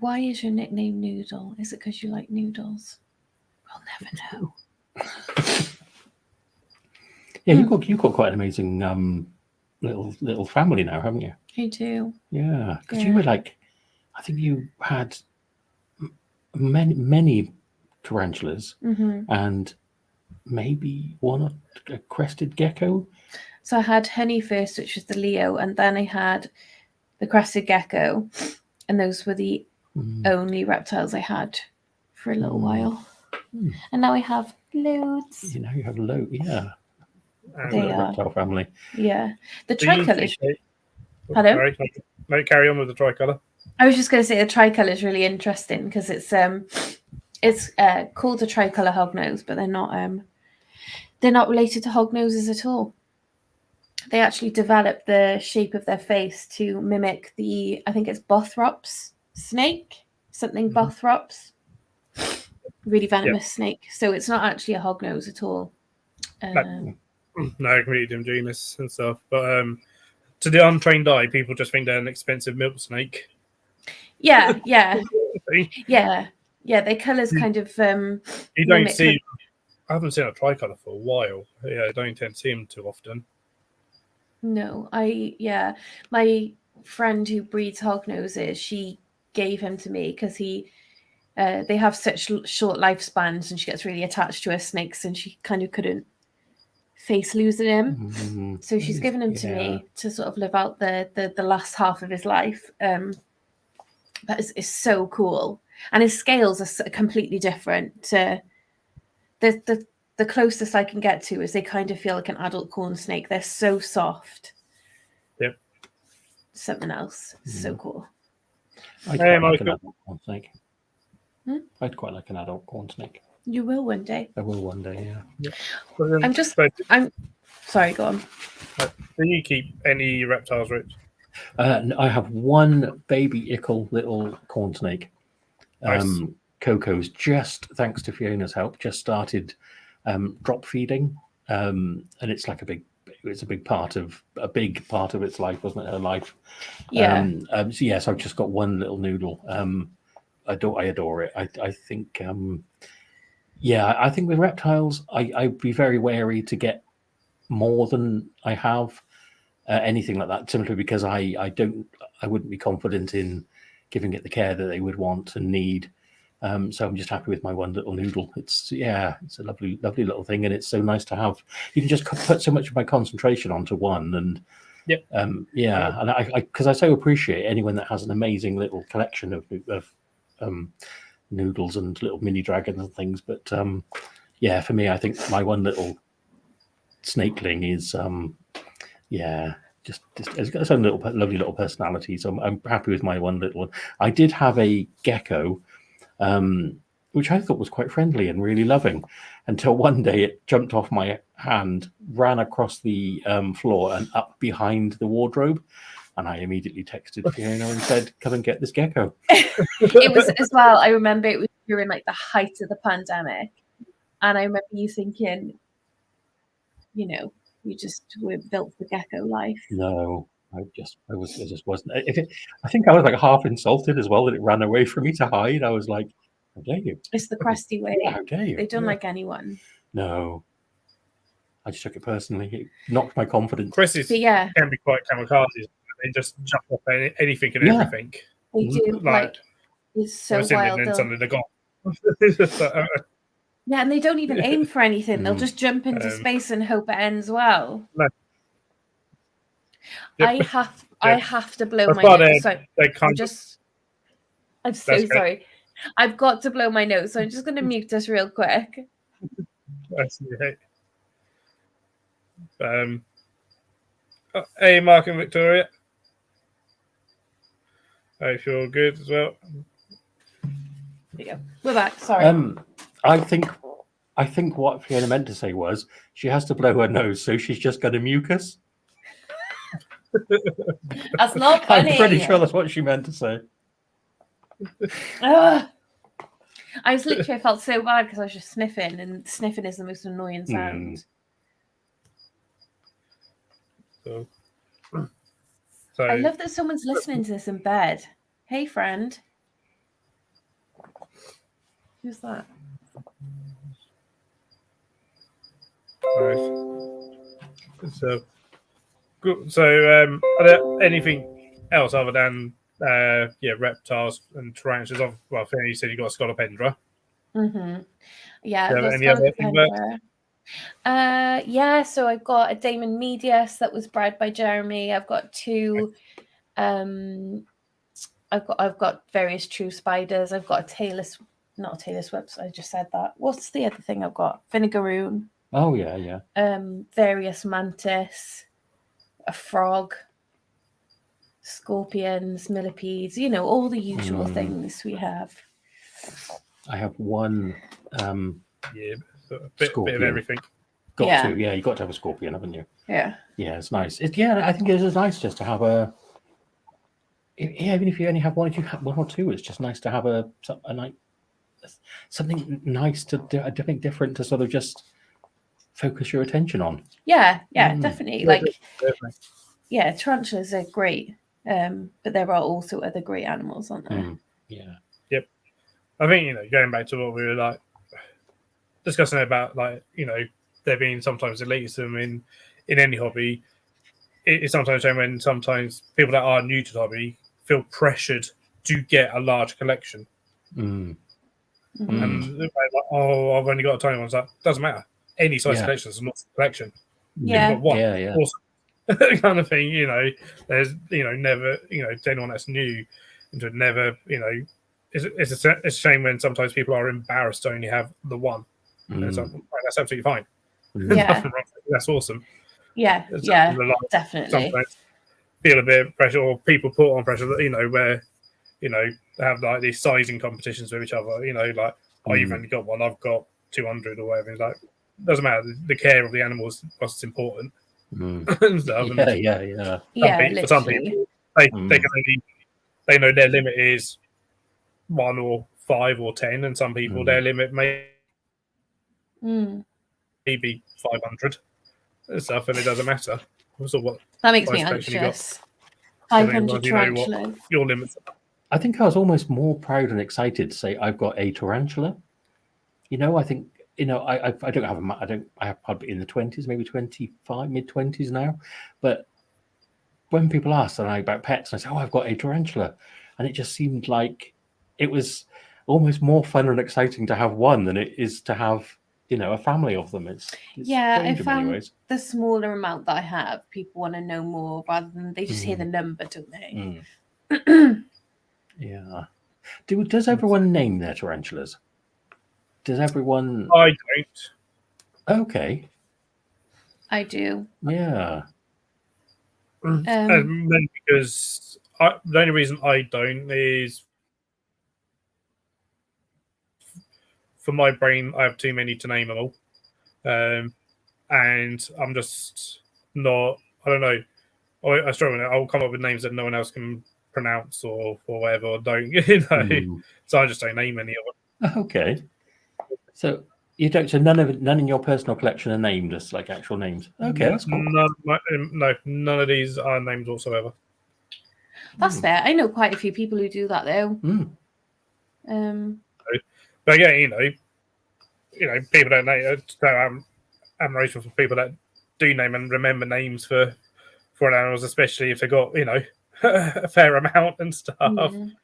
Why is your nickname Noodle? Is it because you like noodles? We'll never know. Yeah, you've got quite an amazing little family now, haven't you? I do. Yeah, because Yeah. you were like, I think you had many tarantulas and maybe a crested gecko. So I had Honey first, which was the Leo, and then I had the crested gecko, and those were the only reptiles I had for a little while. And now I have loads. You know, you have yeah. They are. Reptile family. Yeah. The tricolours. Pardon? Sorry, no, carry on with the tricolour. I was just going to say the tricolour is really interesting because it's called a tricolour hognose, but they're not related to hognoses at all. They actually developed the shape of their face to mimic I think it's Bothrops snake, something Bothrops. Really venomous snake. So it's not actually a hognose at all. No, completely different genus and stuff. But to the untrained eye, people just think they're an expensive milk snake. Yeah. Their colours kind of. You don't see. I haven't seen a tricolour for a while. Yeah, I don't tend to see them too often. No, my friend who breeds hognoses, she gave him to me because they have such short lifespans, and she gets really attached to her snakes, and she kind of couldn't face losing him. So she's given him to me to sort of live out the last half of his life. But it's so cool, and his scales are completely different. To the closest I can get to is they kind of feel like an adult corn snake. They're so soft. Yep. Something else. So cool. I'd quite like an adult corn snake. I'd quite like an adult corn snake. You will one day. I will one day, yeah. I'm sorry, go on. Do you keep any reptiles, Rich? I have one baby ickle little corn snake. Nice. Coco's just, thanks to Fiona's help, just started drop feeding, and it's like a big part of its life, wasn't it? Her life. Yeah. So yes, I've just got one little noodle. I adore it. I think I think with reptiles, I'd be very wary to get more than I have. Anything like that, simply because I wouldn't be confident in giving it the care that they would want and need. So I'm just happy with my one little noodle. It's a lovely little thing, and it's so nice to have. You can just put so much of my concentration onto one, and and because I so appreciate anyone that has an amazing little collection of noodles and little mini dragons and things. But for me, I think my one little snakeling is just it's got its own lovely little personality. So I'm happy with my one little one. I did have a gecko, which I thought was quite friendly and really loving, until one day it jumped off my hand, ran across the floor and up behind the wardrobe. And I immediately texted Fiona and said, "Come and get this gecko." It was as well. I remember it was during like the height of the pandemic, and I remember you thinking, you just were built for gecko life. No, it just wasn't. I think I was like half insulted as well that it ran away from me to hide. I was like, "How dare you?" It's the crusty way. Yeah, how dare you? They don't like anyone. No, I just took it personally. It knocked my confidence. Crises can be quite kamikazes. They just jump off anything and everything. They do. Like it's so wild. And then suddenly they're gone. Yeah, and they don't even aim for anything. They'll just jump into space and hope it ends well. No. Yep. I have to blow my nose. I'm so sorry. I've got to blow my nose, so I'm just going to mute us real quick. Hey, Mark and Victoria. I hope you're all good as well. There you go. We're back. Sorry. I think what Fiona meant to say was she has to blow her nose, so she's just got a mucus. That's not funny. I'm pretty sure that's what she meant to say. I felt so bad because I was just sniffing, and sniffing is the most annoying sound. So I love that someone's listening to this in bed. Hey, friend. Who's that? Nice. So, good. So, are there anything else other than reptiles and tarantulas? Well, you said you got a Scolopendra. Mm-hmm. Yeah. So any other things? So I've got a Damon Medius that was bred by Jeremy. I've got two. I've got various true spiders. I've got not a tailless whips. I just said that. What's the other thing I've got? Vinegaroon. Oh yeah. Various mantis, a frog, scorpions, millipedes. All the usual things we have. I have one. So a bit of everything. You got to have a scorpion, haven't you? Yeah. Yeah, it's nice. I think it is nice just to have a. Even if you only have one, if you have one or two, it's just nice to have something nice to do, something different to sort of just focus your attention on. Yeah, definitely. Tarantulas are great, but there are also other great animals, aren't there? Yeah. Yep. I think going back to what we were discussing about there being sometimes elitism in any hobby. it's sometimes a shame when sometimes people that are new to the hobby feel pressured to get a large collection. Mm. And they're like, oh, I've only got a tiny one. It's like, doesn't matter. Any size collection is not a collection. Yeah. If you've got one, Yeah. awesome. Kind of thing, there's, never, to anyone that's new, into never, it's a shame when sometimes people are embarrassed to only have the one. And it's like, right, that's absolutely fine. Yeah. That's awesome. Yeah. It's Yeah. like, Definitely. sometimes feel a bit of pressure, or people put on pressure, where, they have like these sizing competitions with each other, like, oh, you've only got one, I've got 200 or whatever. It's like, doesn't matter. The care of the animals what's important. And stuff. Yeah. For some people, they can only, they know their limit is 1 or 5 or 10, and some people their limit may be 500 and stuff, and it doesn't matter. So what That makes me size collection you got. anxious. 500 You know what tarantulas. your limits are. I think I was almost more proud and excited to say I've got a tarantula. I think I don't have I have probably in the 20s, maybe 25, mid-20s now. But when people ask about pets, I say, "Oh, I've got a tarantula," and it just seemed like it was almost more fun and exciting to have one than it is to have a family of them. It's Yeah, I strange in many found ways. the smaller amount that I have, people want to know more rather than they just hear the number, don't they? Yeah. Does everyone name their tarantulas? Does everyone? I don't. Okay. I do. Yeah. Mainly because the only reason I don't is for my brain, I have too many to name them all. And I'm just not, I don't know. I struggle with it. I'll come up with names that no one else can pronounce or whatever, or don't, So I just don't name any of them. Okay. So you don't. So none in your personal collection are named as like actual names. Okay, that's cool. None of these are names whatsoever. That's fair. I know quite a few people who do that though. But again, people don't know. Admiration for people that do name and remember names for animals, especially if they got a fair amount and stuff. And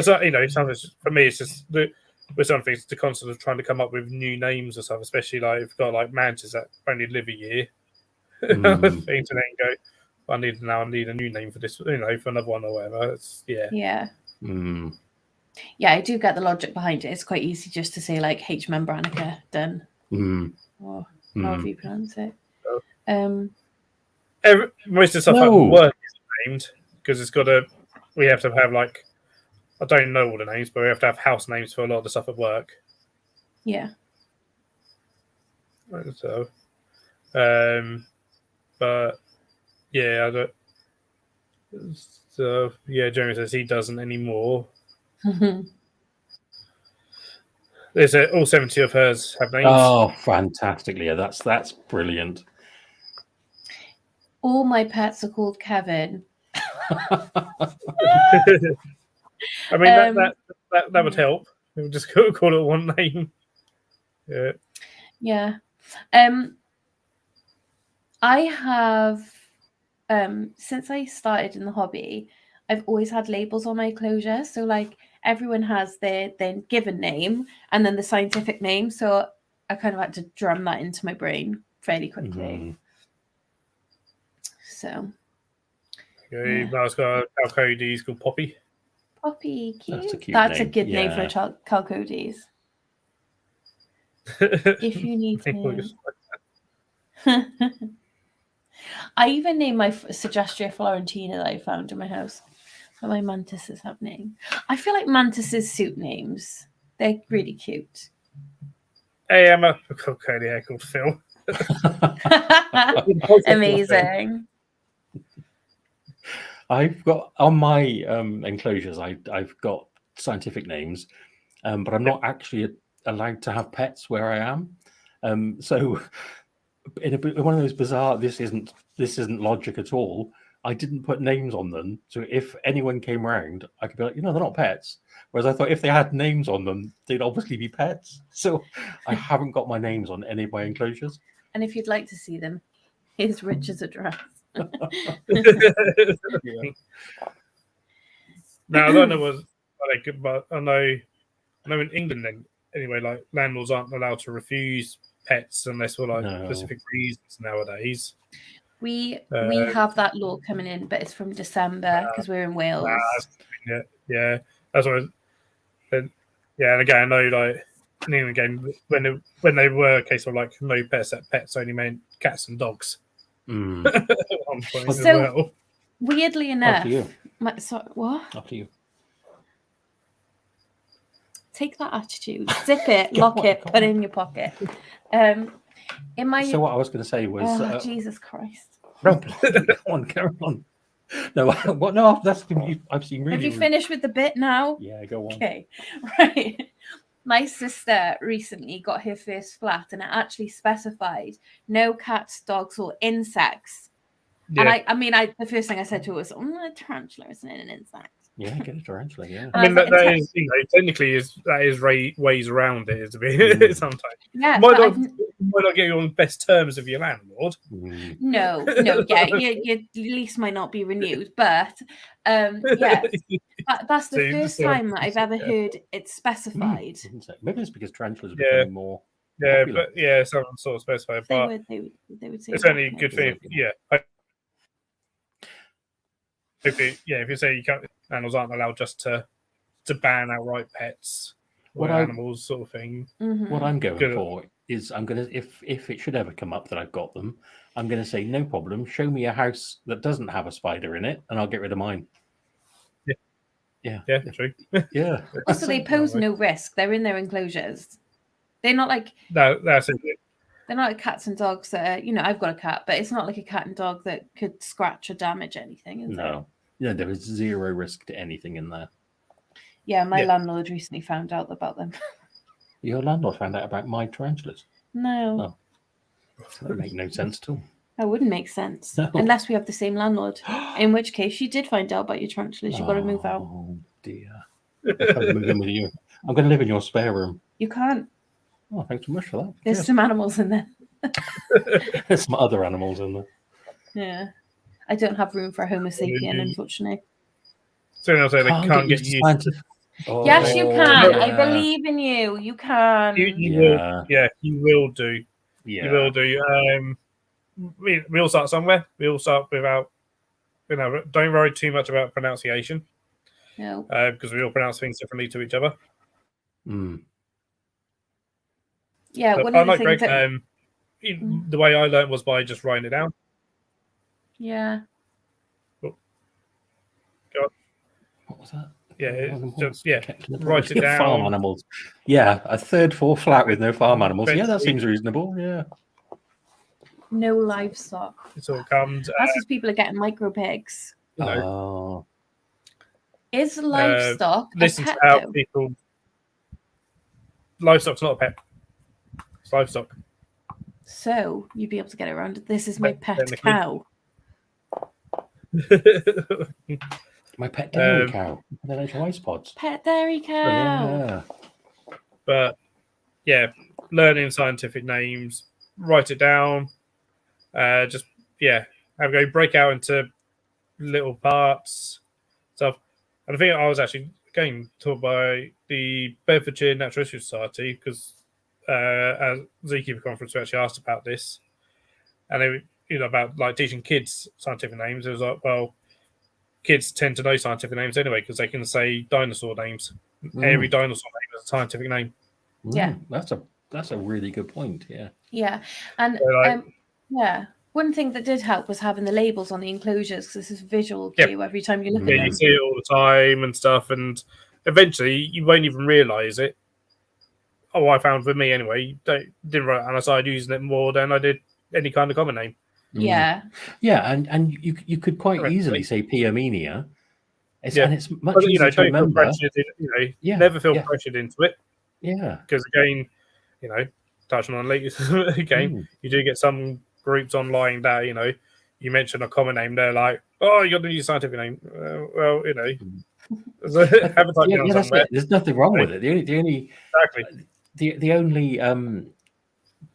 so sometimes for me it's just with some things to constantly trying to come up with new names or stuff, especially like if you've got like mantis that only live a year. Things and then go, I need a new name for this, for another one or whatever. Yeah, I do get the logic behind it. It's quite easy just to say like H. membranica, done. Or however you pronounce it. Most of the stuff at work is named because we have to have like, I don't know all the names, but we have to have house names for a lot of the stuff at work. Yeah. So, but yeah, I don't. So yeah, Jeremy says he doesn't anymore. There's all 70 of hers have names. Oh, fantastic, Leah! That's brilliant. All my pets are called Kevin. I mean that would help. We would just call it one name. Yeah. I have since I started in the hobby, I've always had labels on my enclosure. So like everyone has their given name and then the scientific name. So I kind of had to drum that into my brain fairly quickly. So okay, now it's got Calcodes called Poppy. Poppy, cute. That's a cute That's name. a good name for a Calcodes. If you need him. I even named my Segestria florentina that I found in my house. But my mantises have names. I feel like mantises suit names. They're really cute. Hey, I'm a curly hair called Phil. Amazing. I've got on my enclosures. I've got scientific names, but I'm not actually allowed to have pets where I am. So, in one of those bizarre, this isn't logic at all. I didn't put names on them, so if anyone came around, I could be like, they're not pets. Whereas I thought if they had names on them, they'd obviously be pets. So I haven't got my names on any of my enclosures. And if you'd like to see them, here's Richard's address. Yeah. Now I don't know what like, but I know in England then anyway, like landlords aren't allowed to refuse pets unless for like No. specific reasons nowadays. We have that law coming in, but it's from December because we're in Wales. Yeah, that's what. And again, I know like in England again when they were a case of like no pets, that pets only meant cats and dogs. Mm. At one point as So- well. Weirdly enough, After you. what? After you. Take that attitude, zip it, Go lock on, it, go put it on. in your pocket. In my So what I was going to say was, Jesus Christ. no, go on, carry on. No, what? No, that's been. I've seen really. Have you finished with the bit now? Yeah, go on. Okay, right. My sister recently got her first flat, and it actually specified no cats, dogs, or insects. Yeah. And I mean, the first thing I said to her was, "A tarantula isn't it an insect?" Yeah, get a tarantula. Yeah. I mean, was like, that is, technically that is ways around it to be sometimes. Yeah, Might but not get you on best terms with your landlord. Mm. no, yeah, your lease might not be renewed, but yeah, that's the first time that I've ever heard it specified. Maybe it's because tarantulas are Yeah. becoming more. Yeah, popular. but yeah, someone sort of specified. But They would say it's only a good thing. popular. If you say you can't, animals aren't allowed just to ban outright pets or What animals, sort of thing. Mhm. What I'm going Good. for is I'm gonna if it should ever come up that I've got them, I'm gonna say no problem. Show me a house that doesn't have a spider in it, and I'll get rid of mine. Yeah, true. Yeah. Also, they pose no risk. They're in their enclosures. They're not like That's it. they're not like cats and dogs that are, I've got a cat, but it's not like a cat and dog that could scratch or damage anything, is it? No, there is zero risk to anything in there. Yeah, my landlord recently found out about them. Your landlord found out about my tarantulas. No, So that make no sense at all. that wouldn't make sense No. unless we have the same landlord. In which case, she did find out about your tarantulas. You've got to move out. Oh dear. I'll come move in with you. I'm going to live in your spare room. You can't. Oh, thanks so much for that. There's Yes. some animals in there. There's some other animals in there. Yeah, I don't have room for a Homo sapien, unfortunately. So they'll say they can't get used used. scientific- Oh, Yes, you can. yeah. I believe in you. You can. You Yeah. will. Yeah, you will do. Yeah. You will do. We all start somewhere. We all start without. Don't worry too much about pronunciation No. because we all pronounce things differently to each other. Mm. Yeah, But one of the like things Greg, that... the way I learned was by just writing it down. Yeah. What was that? Yeah, Animals. write it down. Farm animals. Yeah, a third floor flat with no farm animals. Yeah, that seems reasonable. Yeah. No livestock. It all comes. That's because people are getting micro pigs. Oh. Is livestock a Listen pet, to how though? people. Livestock's not a pet. It's livestock. So you'd be able to get around it. This is my pet Technically. cow. My pet dairy cow. They're little ice pods. Pet dairy cow. Yeah. But yeah, learning scientific names, write it down. Have a go, break out into little parts, stuff. And I think I was actually getting taught by the Bedfordshire Natural History Society because at Zookeeper Conference we actually asked about this, and they about like teaching kids scientific names. It was like, well, kids tend to know scientific names anyway because they can say dinosaur names. Every dinosaur name is a scientific name. Yeah. That's a really good point. Yeah. Yeah. And So, one thing that did help was having the labels on the enclosures because this is visual cue every time you look at Yeah, them. you see it all the time and stuff, and eventually you won't even realise it. Oh, I found with me anyway, didn't write, and I started using it more than I did any kind of common name. Yeah. Yeah, and you could quite easily say Piamenia. And it's much But, easier to don't remember. feel pressured never feel pressured into it. Yeah. Because again, touching on later again, you do get some groups online that you mention a common name, they're like, oh, you got to use a scientific name. Advertising on somewhere. There's nothing wrong with it. Exactly. The only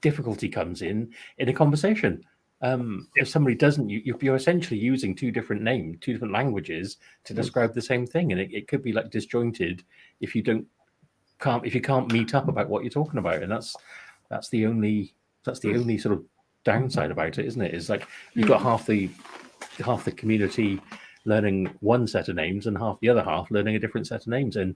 difficulty comes in a conversation. If somebody doesn't, you're essentially using two different languages to describe the same thing, and it could be like disjointed if you can't meet up about what you're talking about, and that's the only sort of downside about it, isn't it? It's like you've got half the community learning one set of names and half the other half learning a different set of names, and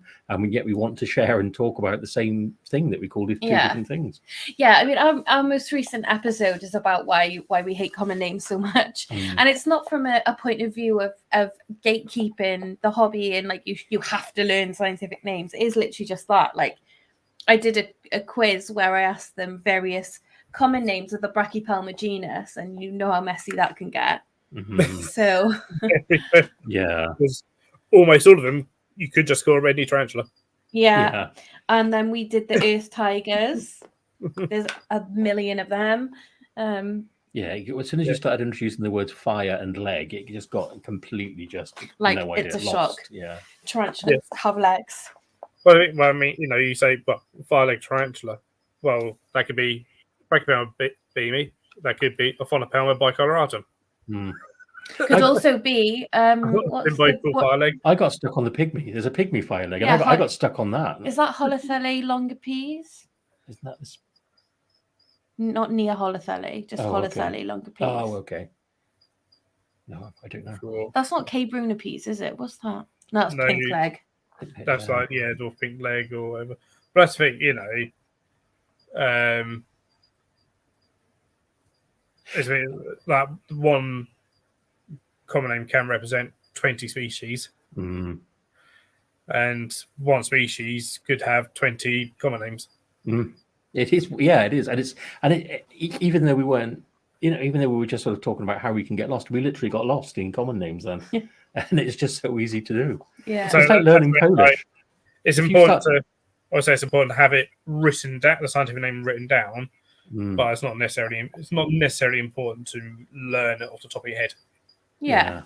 yet we want to share and talk about the same thing that we call two different things. Yeah, I mean, our most recent episode is about why we hate common names so much, and it's not from a point of view of gatekeeping the hobby and like you have to learn scientific names. It is literally just that. Like, I did a quiz where I asked them various common names of the Brachypelma genus, and you know how messy that can get. So yeah, because almost all of them you could just call a red knee tarantula. Yeah, and then we did the earth tigers. There's a million of them. Yeah, as soon as you started introducing the words fire and leg, it just got completely just like no idea, it's a lost. shock. Yeah, Tarantulas have legs. Well, I mean, you say, fire leg tarantula. Well, that could be Brachypelma beamy. That could be Aphonopelma bicoloratum. Could also be fire leg. I got stuck on the pygmy. There's a pygmy fire leg. Yeah, I got stuck on that. Is that Holothele longipes? Isn't that this? Not Neoholothele, just Holothele longipes. Oh, okay. No, I don't know. Sure. That's not K. brunipes, is it? What's that? No, that's pink leg. That's like dwarf pink leg or whatever. But that's the thing, like one common name can represent 20 species, and one species could have 20 common names. It is, it is, and even though we weren't, even though we were just sort of talking about how we can get lost, we literally got lost in common names then, and it's just so easy to do. Yeah, so it's like learning Polish. It's important to have it written down, the scientific name written down, but it's not necessarily important to learn it off the top of your head. Yeah.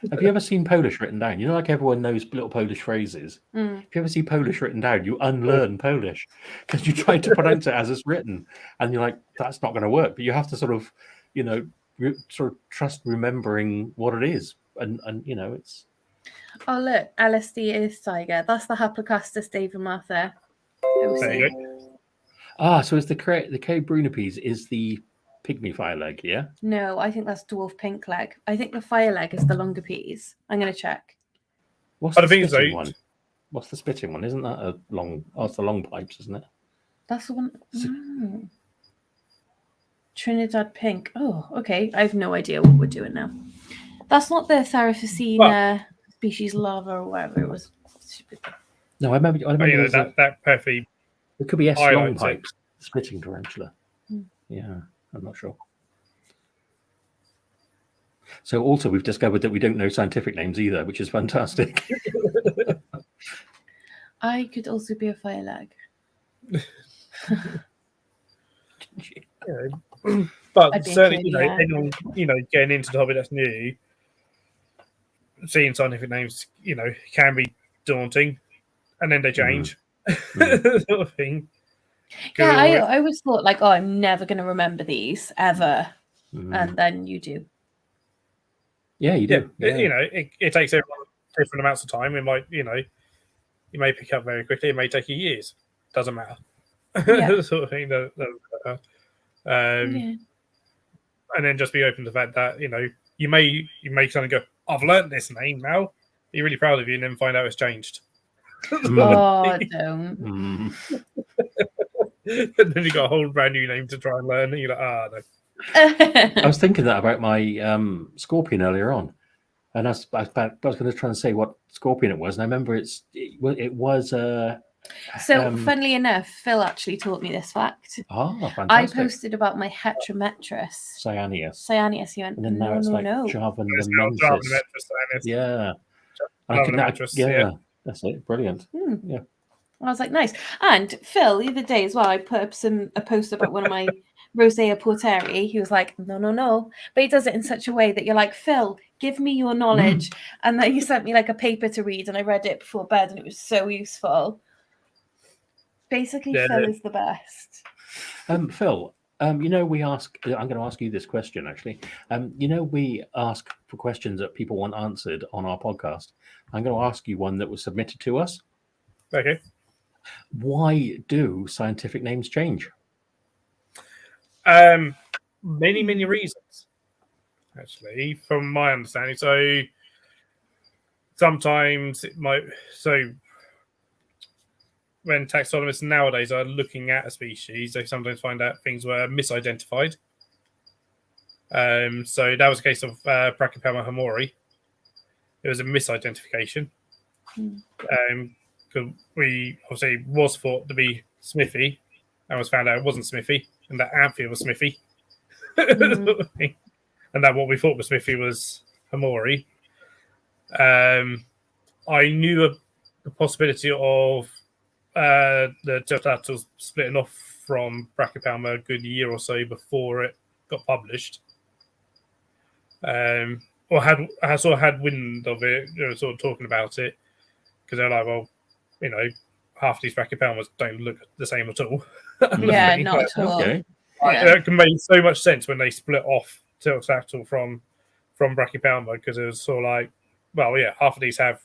Have you ever seen Polish written down? You know, like everyone knows little Polish phrases. If you ever see Polish written down, you unlearn Polish because you try to pronounce it as it's written, and you're like, that's not going to work. But you have to sort of, trust remembering what it is, and it's. Oh look, LSD is tiger. That's the Haplocastus Martha. There you go. So it's the K. brunipes is the pygmy fire leg, yeah? No, I think that's dwarf pink leg. I think the fire leg is the longipes. I'm going to check. What's the spitting one? What's the spitting one? Isn't that a long? Oh, it's the long pipes, isn't it? That's the one. No. Trinidad pink. Oh, okay. I have no idea what we're doing now. That's not the Theraphocine species larva or whatever it was. No, I remember that perfectly. It could be S long pipes, spitting tarantula. Yeah, I'm not sure. So also we've discovered that we don't know scientific names either, which is fantastic. I could also be a fire leg. But certainly, anyone, getting into the hobby that's new, seeing scientific names, can be daunting, and then they change, sort of thing. Yeah, I always thought like, I'm never going to remember these ever, and then you do. Yeah, you do. Yeah. It takes everyone different amounts of time. It might, you may pick up very quickly. It may take you years. Doesn't matter. Sort of thing. And then just be open to the fact that you may suddenly go, I've learned this name now. Be really proud of you, and then find out it's changed. Oh, don't. And then you got a whole brand new name to try and learn, and you're like, no. I was thinking that about my scorpion earlier on, and I was going to try and say what scorpion it was, and I remember it was. So, funnily enough, Phil actually taught me this fact. Oh, fantastic! I posted about my Heterometrus Cyaneus. You went, and then now it's like Javanamensis. Yeah, that's it. Brilliant. Yeah. I was like, nice. And Phil, the other day as well, I put up a post about one of my Rosea porteri. He was like, no. But he does it in such a way that you're like, Phil, give me your knowledge. And then he sent me like a paper to read, and I read it before bed, and it was so useful. Basically, Phil is the best. Phil, We ask. I'm going to ask you this question actually. We ask for questions that people want answered on our podcast. I'm going to ask you one that was submitted to us. Okay. Why do scientific names change? Many reasons, actually, from my understanding. So sometimes it might. So when taxonomists nowadays are looking at a species, they sometimes find out things were misidentified. So that was a case of Brachypelma hamori. It was a misidentification. We obviously was thought to be Smithy, and was found out it wasn't Smithy, and that Amphia was Smithy. And that what we thought was Smithy was hamori. I knew the possibility of the pterodactyls splitting off from Brachypelma a good year or so before it got published. Or had wind of it, sort of talking about it, because they're like, well, half these Brachypelmas don't look the same at all. Yeah, not at all. Okay. It can make so much sense when they split off pterodactyl from Brachypelma, because it was sort of like, well, yeah, half of these have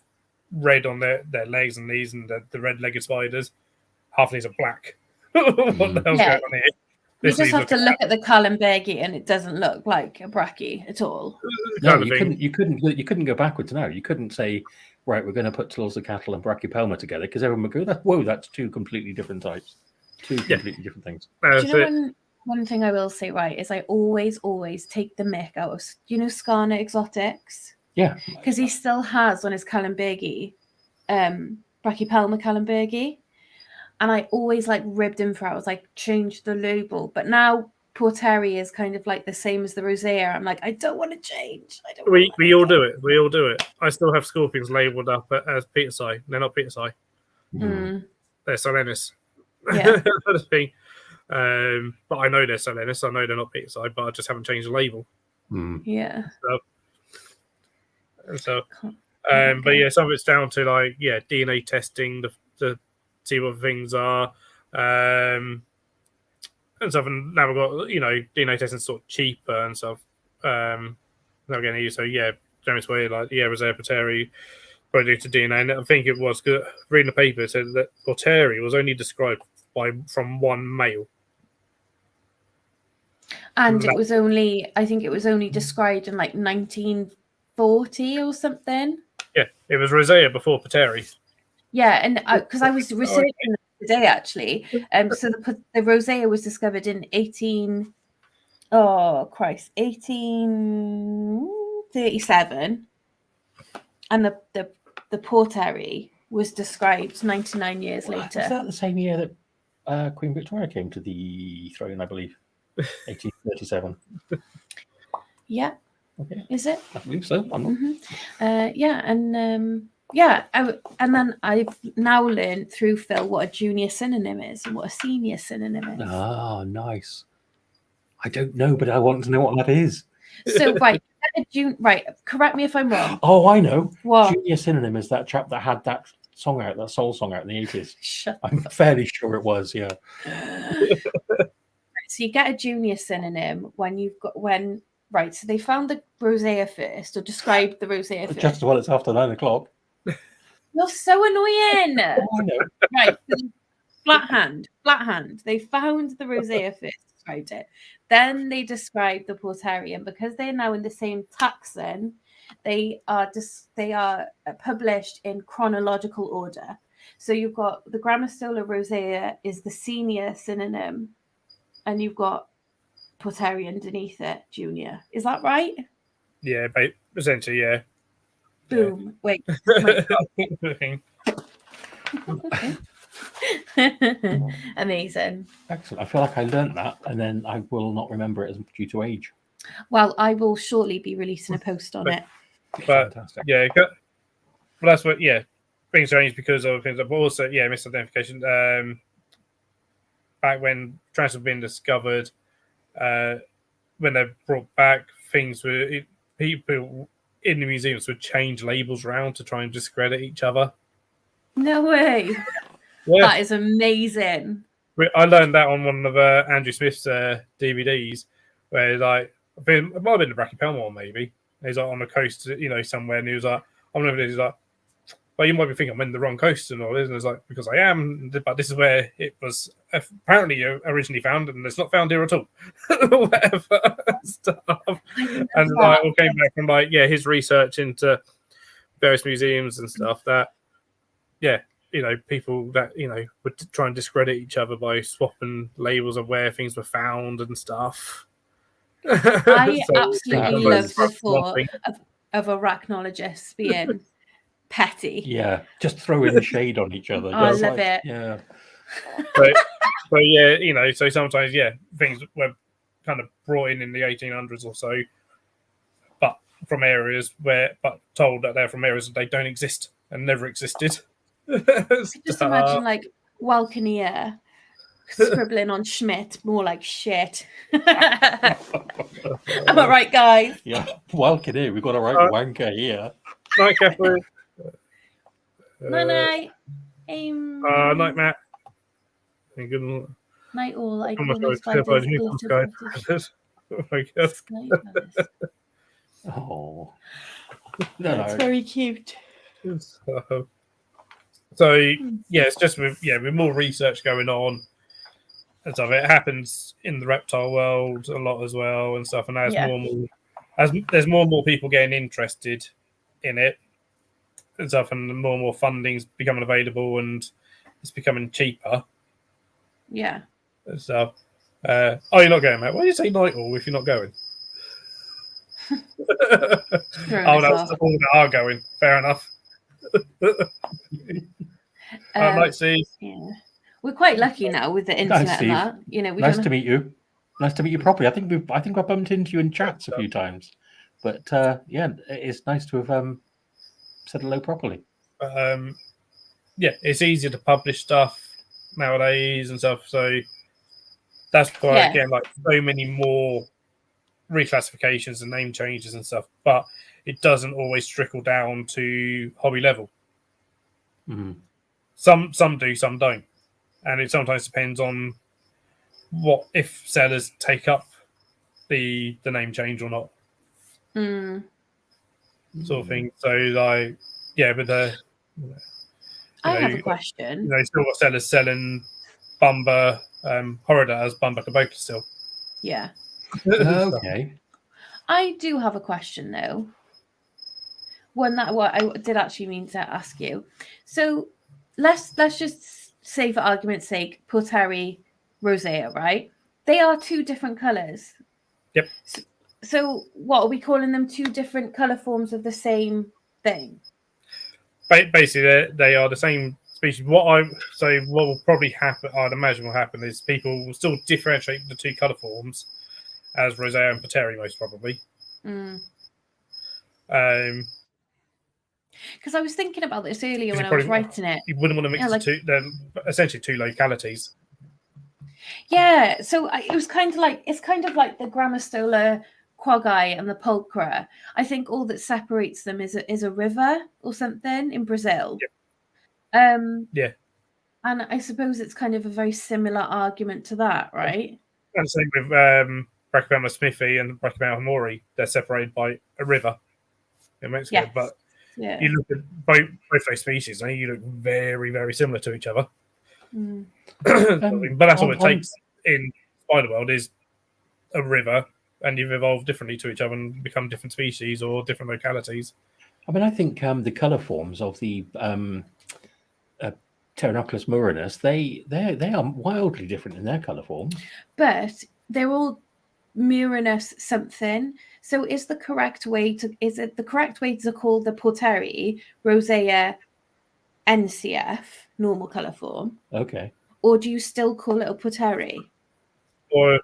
red on their legs and these, and the red-legged spiders. Half of these are black. What the hell's going on here? You just have to look at the Kallenbergi, and it doesn't look like a brachy at all. No, you couldn't go backwards now. You couldn't say, right, we're going to put Tlozacatl and Brachypelma together, because everyone would go, whoa, that's two completely different types, two completely different things. Do you know one thing I will say, right, is I always take the mick out of Skarna Exotics. Yeah, because he still has on his Kallenbergi, Brachypelma Kallenbergi, and I always ribbed him for it. I was like, change the label, but now Porteri is kind of like the same as the Rosea. I'm like, I don't want to change. We all do it. We all do it. I still have scorpions labelled up as Petersi. They're not Petersi. Mm. They're Solenis. Yeah. But I know they're Solenis. I know they're not Petersi, but I just haven't changed the label. Yeah. But yeah, some of it's down to DNA testing to see what things are, and stuff. And now we've got DNA testing sort of cheaper and stuff. Now we're getting used. So yeah, James Way Rosea Porteri probably due to DNA, and I think it was reading the paper it said that Porteri was only described from one male. And it was only described in 1940 or something. Yeah, it was Rosea before Porteri. Yeah, and because I was researching today actually, so the Rosea was discovered in 1837, and the Porteri was described 99 years later. Is that the same year that Queen Victoria came to the throne? I believe 1837. Yeah. Okay. Is it? I believe so. I'm not. And then I've now learned through Phil what a junior synonym is and what a senior synonym is. Ah, nice. I don't know, but I want to know what that is. So correct me if I'm wrong. Oh, I know. What? Junior synonym is that chap that had that song out, that soul song out in the 80s. Shut I'm fairly sure it was, yeah. So you get a junior synonym so they found the Rosea first, or described the Rosea first. Just as well it's after 9 o'clock. You're so annoying. Oh, I know. Right. Flat hand. They found the Rosea first, described it. Then they described the Porteri, and because they're now in the same taxon, they are published in chronological order. So you've got the Grammostola rosea is the senior synonym, and you've got Porteri underneath it, junior. Is that right? Yeah, essentially, yeah. Boom. Yeah. Wait. Amazing. Excellent. I feel like I learnt that, and then I will not remember it as due to age. Well, I will shortly be releasing a post on it. But fantastic. Yeah, well, that's what. Yeah, things change because of things, but also misidentification. Back when trans were being discovered, when they're brought back, people in the museums would change labels around to try and discredit each other. No way. Yeah. That is amazing. I learned that on one of Andrew Smith's DVDs, where like I think it might have been the Bracky Pelmore maybe. He's like on the coast, somewhere, and he was like, "I'm over there." He's like, "Well, you might be thinking I'm in the wrong coast and all this," and it's like, "Because I am, but this is where it was apparently originally found, and it's not found here at all." Whatever stuff, and like all came back from like his research into various museums and stuff that people that would try and discredit each other by swapping labels of where things were found and stuff. I So, absolutely love the thought of arachnologists being petty. Yeah, just throwing shade on each other. I love it. Yeah. So sometimes things were kind of brought in the 1800s or so, but from areas but told that they're from areas that they don't exist and never existed. Just imagine like Walkeneer scribbling on Schmidt, more like shit. Am I right, guys? Yeah, Walkeneer, we've got a right wanker here. Night, Catherine. Night. Night, Matt. Good night, all. I call my God. Oh, that's very cute. So it's just with more research going on and stuff. It happens in the reptile world a lot as well and stuff. And as there's more and more people getting interested in it and stuff, and more and more funding's becoming available, and it's becoming cheaper. Yeah. And stuff. You're not going, Matt? Why do you say night all if you're not going? That's all that are going. Fair enough. Night, Steve. Yeah. We're quite lucky now with the internet and that. Nice to meet you. Nice to meet you properly. I think I bumped into you in chats a few times, but it's nice to have said hello properly. It's easier to publish stuff nowadays and stuff. So that's why again, like so many more reclassifications and name changes and stuff, but it doesn't always trickle down to hobby level. Mm-hmm. Some do, some don't, and it sometimes depends on what if sellers take up the name change or not, sort of thing. So like, but I have a question. Still got sellers selling Bumba Horrida as Bumba Cabocla still. Yeah. Okay. I do have a question though. What I did actually mean to ask you. So let's just say for argument's sake, Porteri, Rosea, right? They are two different colours. Yep. So what are we calling them? Two different colour forms of the same thing? Basically, they are the same species. What will probably happen, I'd imagine will happen, is people will still differentiate the two colour forms as Rosea and Porteri, most probably. Because I was thinking about this earlier when I was writing it. You wouldn't want to mix the two. They're essentially two localities. Yeah, so it's kind of like the Grammostola quaggai and the pulchra. I think all that separates them is a river or something in Brazil. Yeah. And I suppose it's kind of a very similar argument to that, right? And same with Brachypelma smithy and Brachypelma mori. They're separated by a river in Mexico. Yes. But you look at both those species, and you look very, very similar to each other. But that's all it takes in spider world is a river, and you've evolved differently to each other and become different species or different localities. I mean, I think the colour forms of the Pteronoclus murinus, they are wildly different in their colour forms. But they're all murinus something. So is it the correct way to call the Porteri Rosea NCF, normal colour form? Okay. Or do you still call it a Porteri? Or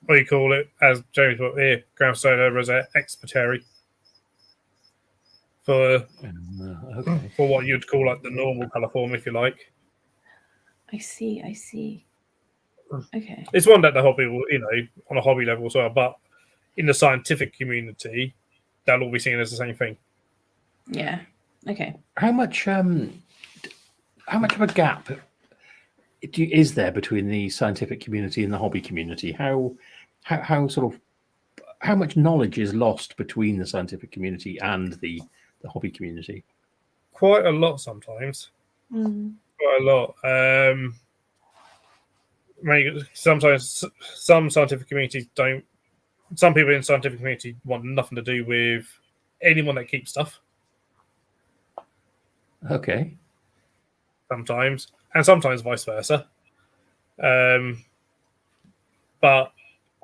you call it, as James put here, Grammostola Rosea ex Porteri. For what you'd call like the normal colour form, if you like. I see. Okay. It's one that the hobby will, on a hobby level as well, but in the scientific community, they'll all be seen as the same thing. Yeah. Okay. How much of a gap is there between the scientific community and the hobby community? How sort of how much knowledge is lost between the scientific community and the hobby community? Quite a lot sometimes. Quite a lot. Sometimes some scientific communities don't. Some people in the scientific community want nothing to do with anyone that keeps stuff. Okay. Sometimes, and sometimes vice versa. But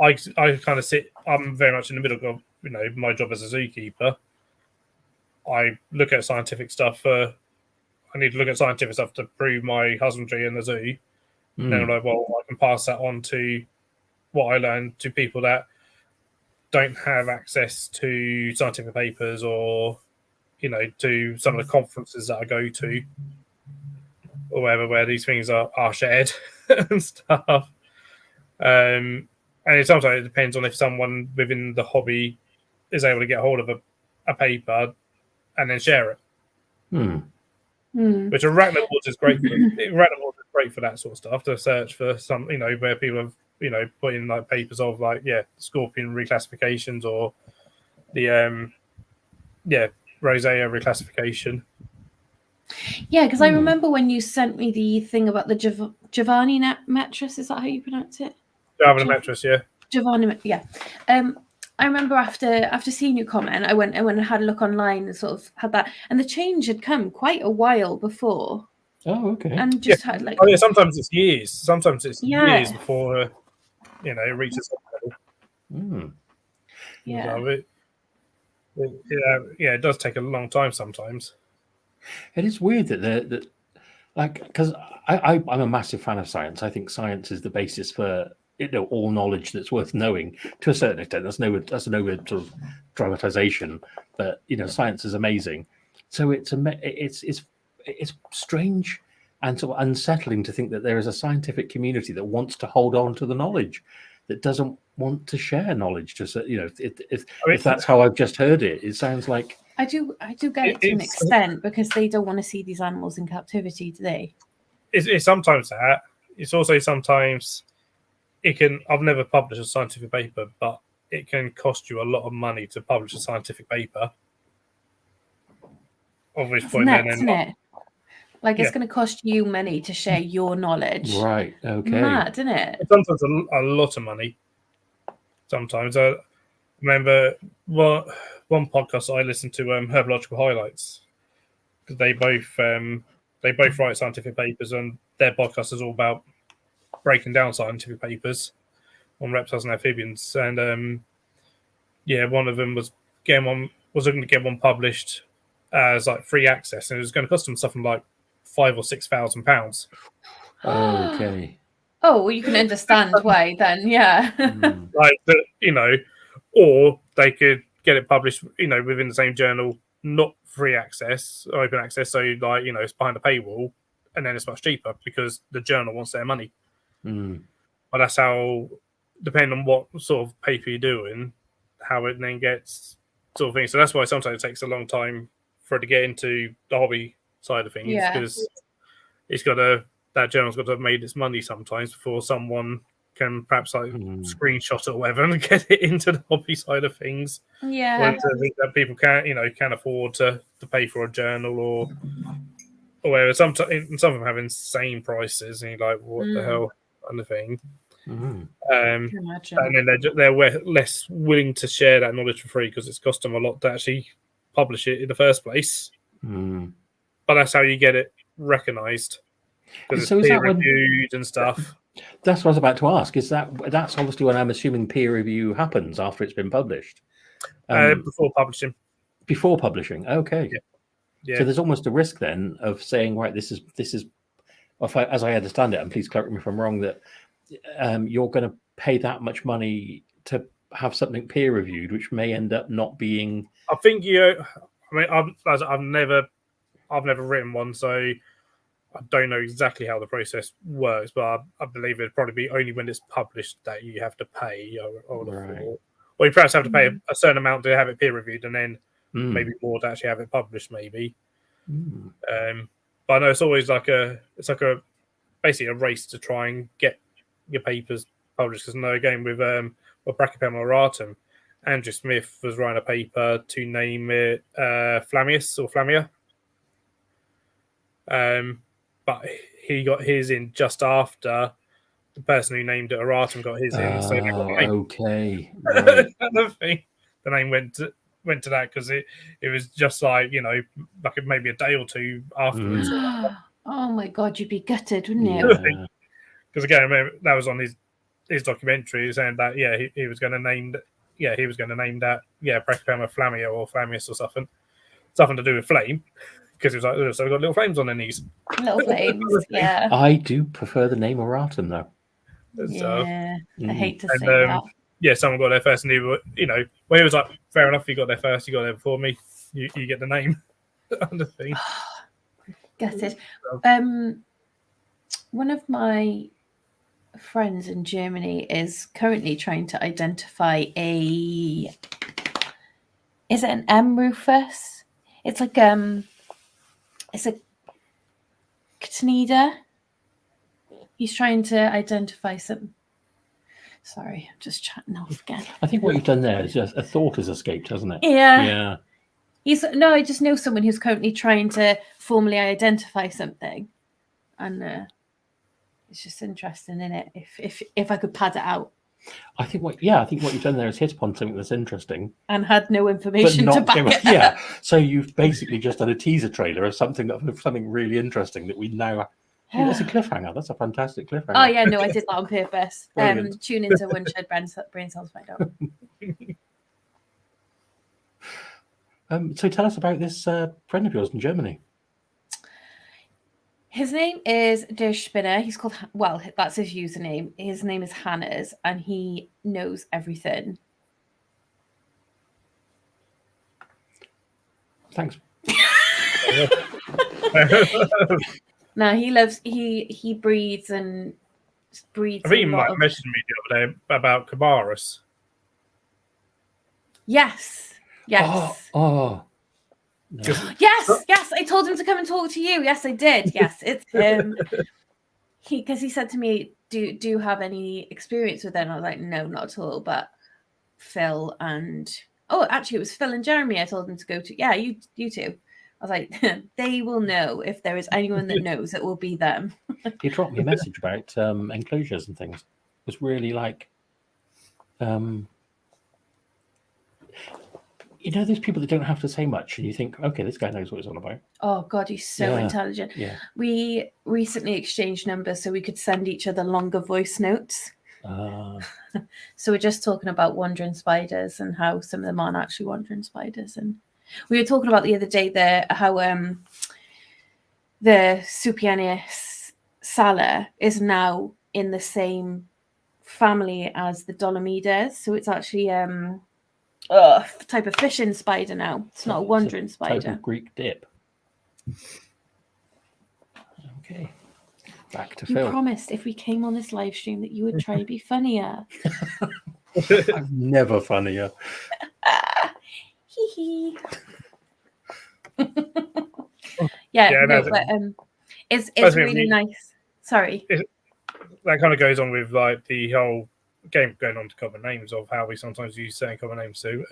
I kind of sit. I'm very much in the middle of my job as a zookeeper. I look at scientific stuff. I need to look at scientific stuff to prove my husbandry in the zoo. And then I'm like, well, I can pass that on to what I learned to people that don't have access to scientific papers or, to some of the conferences that I go to or wherever where these things are shared and stuff. And sometimes it depends on if someone within the hobby is able to get hold of a paper and then share it. Which Arachnoboards is great for. Arachnoboards is great for that sort of stuff, to search for some, where people have, put in like papers of scorpion reclassifications or the rosea reclassification. Yeah, because I remember when you sent me the thing about the Giovanni mattress. Is that how you pronounce it? Giovanni mattress, yeah. Giovanni, yeah. I remember after seeing your comment, I went and had a look online and sort of had that, and the change had come quite a while before. Oh, okay. And just had like, sometimes it's years. Sometimes it's years before it reaches that level. Yeah. So it does take a long time sometimes. It is weird that because I'm a massive fan of science. I think science is the basis for all knowledge that's worth knowing to a certain extent. That's no sort of dramatization, but science is amazing. So it's strange and sort of unsettling to think that there is a scientific community that wants to hold on to the knowledge, that doesn't want to share knowledge. If that's how I've just heard it, it sounds like I do get it to an extent, because they don't want to see these animals in captivity, do they? It's sometimes that. It's also sometimes it can. I've never published a scientific paper, but it can cost you a lot of money to publish a scientific paper. Obviously, isn't it? Like, it's going to cost you money to share your knowledge. Right. Okay. Mad, isn't it? Sometimes a lot of money. Sometimes I remember one podcast I listened to, Herbological Highlights, because they both write scientific papers, and their podcast is all about breaking down scientific papers on reptiles and amphibians. And one of them was looking to get one published as like free access, and it was going to cost them something like £5,000 or £6,000. Okay. Oh, well, you can understand why then, yeah. Or they could get it published, within the same journal, not free access, open access. So, it's behind a paywall, and then it's much cheaper because the journal wants their money. But that's how, depending on what sort of paper you're doing, how it then gets sort of thing. So that's why sometimes it takes a long time for it to get into the hobby side of things, because that journal's got to have made its money sometimes before someone can perhaps screenshot it or whatever and get it into the hobby side of things. Yeah. When I think that people can afford to pay for a journal or whatever. Some of them have insane prices, and you're like, what the hell, kind of thing. And then they're less willing to share that knowledge for free because it's cost them a lot to actually publish it in the first place. But that's how you get it recognised, because it's peer reviewed and stuff. That's what I was about to ask. That's obviously when I'm assuming peer review happens after it's been published? Before publishing. Before publishing, okay. Yeah. So there's almost a risk then of saying, right, this is, as I understand it, and please correct me if I'm wrong, that you're going to pay that much money to have something peer reviewed, which may end up not being. I think I've never written one, so I don't know exactly how the process works, but I believe it'd probably be only when it's published that you have to pay, or you perhaps have to pay a certain amount to have it peer reviewed, and then maybe more to actually have it published, maybe. But I know it's always like a basically a race to try and get your papers published. Because no, again with Brachypelma auratum, Andrew Smith was writing a paper to name it Flamius or Flamia. But he got his in just after the person who named it auratum got his in. So okay, right. The name went to that because it was just like, you know, like maybe a day or two afterwards. Oh my God, you'd be gutted, wouldn't you? Yeah. Because again, I remember that was on his documentary saying that he was going to name that Brachypelma Flamia or Flamius or something to do with flame, because he was like, so we've got little flames on their knees. Little flames, yeah. I do prefer the name auratum though. Yeah, I hate to say that. Yeah, someone got there first, and he was like, fair enough, you got there first, you got there before me, you get the name. Under thing. Gutted. One of my friends in Germany is currently trying to identify is it an M. rufus? It's like it's a ctenidae. He's trying to identify some. Sorry, I'm just chatting off again. I think what you've done there is just a thought has escaped, hasn't it? Yeah. I just know someone who's currently trying to formally identify something, and it's just interesting, isn't it? If I could pad it out. I think what you've done there is hit upon something that's interesting and had no information to back it up. Yeah, so you've basically just done a teaser trailer of something really interesting that we now. That's a cliffhanger. That's a fantastic cliffhanger. Oh yeah, no, I did that on purpose. Tune into One Shared Braincell to find out. So tell us about this friend of yours in Germany. His name is Der Spinner. He's called, well, that's his username. His name is Hannes, and he knows everything. Thanks. No, he breeds and breeds. I think you might have mentioned me the other day about Cabarrus. Yes. Oh. No. Yes, I told him to come and talk to you. Yes, I did. Yes, it's him. Because he said to me, do you have any experience with it? And I was like, no, not at all. But Phil and actually it was Phil and Jeremy I told him to go to. Yeah, you two. I was like, they will know. If there is anyone that knows, it will be them. He dropped me a message about enclosures and things. It was really like there's people that don't have to say much, and you think, okay, this guy knows what he's on about. Oh God, he's so intelligent. Yeah. We recently exchanged numbers so we could send each other longer voice notes. So we're just talking about wandering spiders and how some of them aren't actually wandering spiders. And we were talking about the other day how the Supianius sala is now in the same family as the Dolomides. So it's actually type of fishing spider now. It's not a wandering spider. Type of Greek dip. Okay. Back to Phil. You promised if we came on this live stream that you would try to be funnier. I'm never funnier. Hee hee. But it's really nice. Sorry. That kind of goes on with like the whole game going on to common names of how we sometimes use certain common names to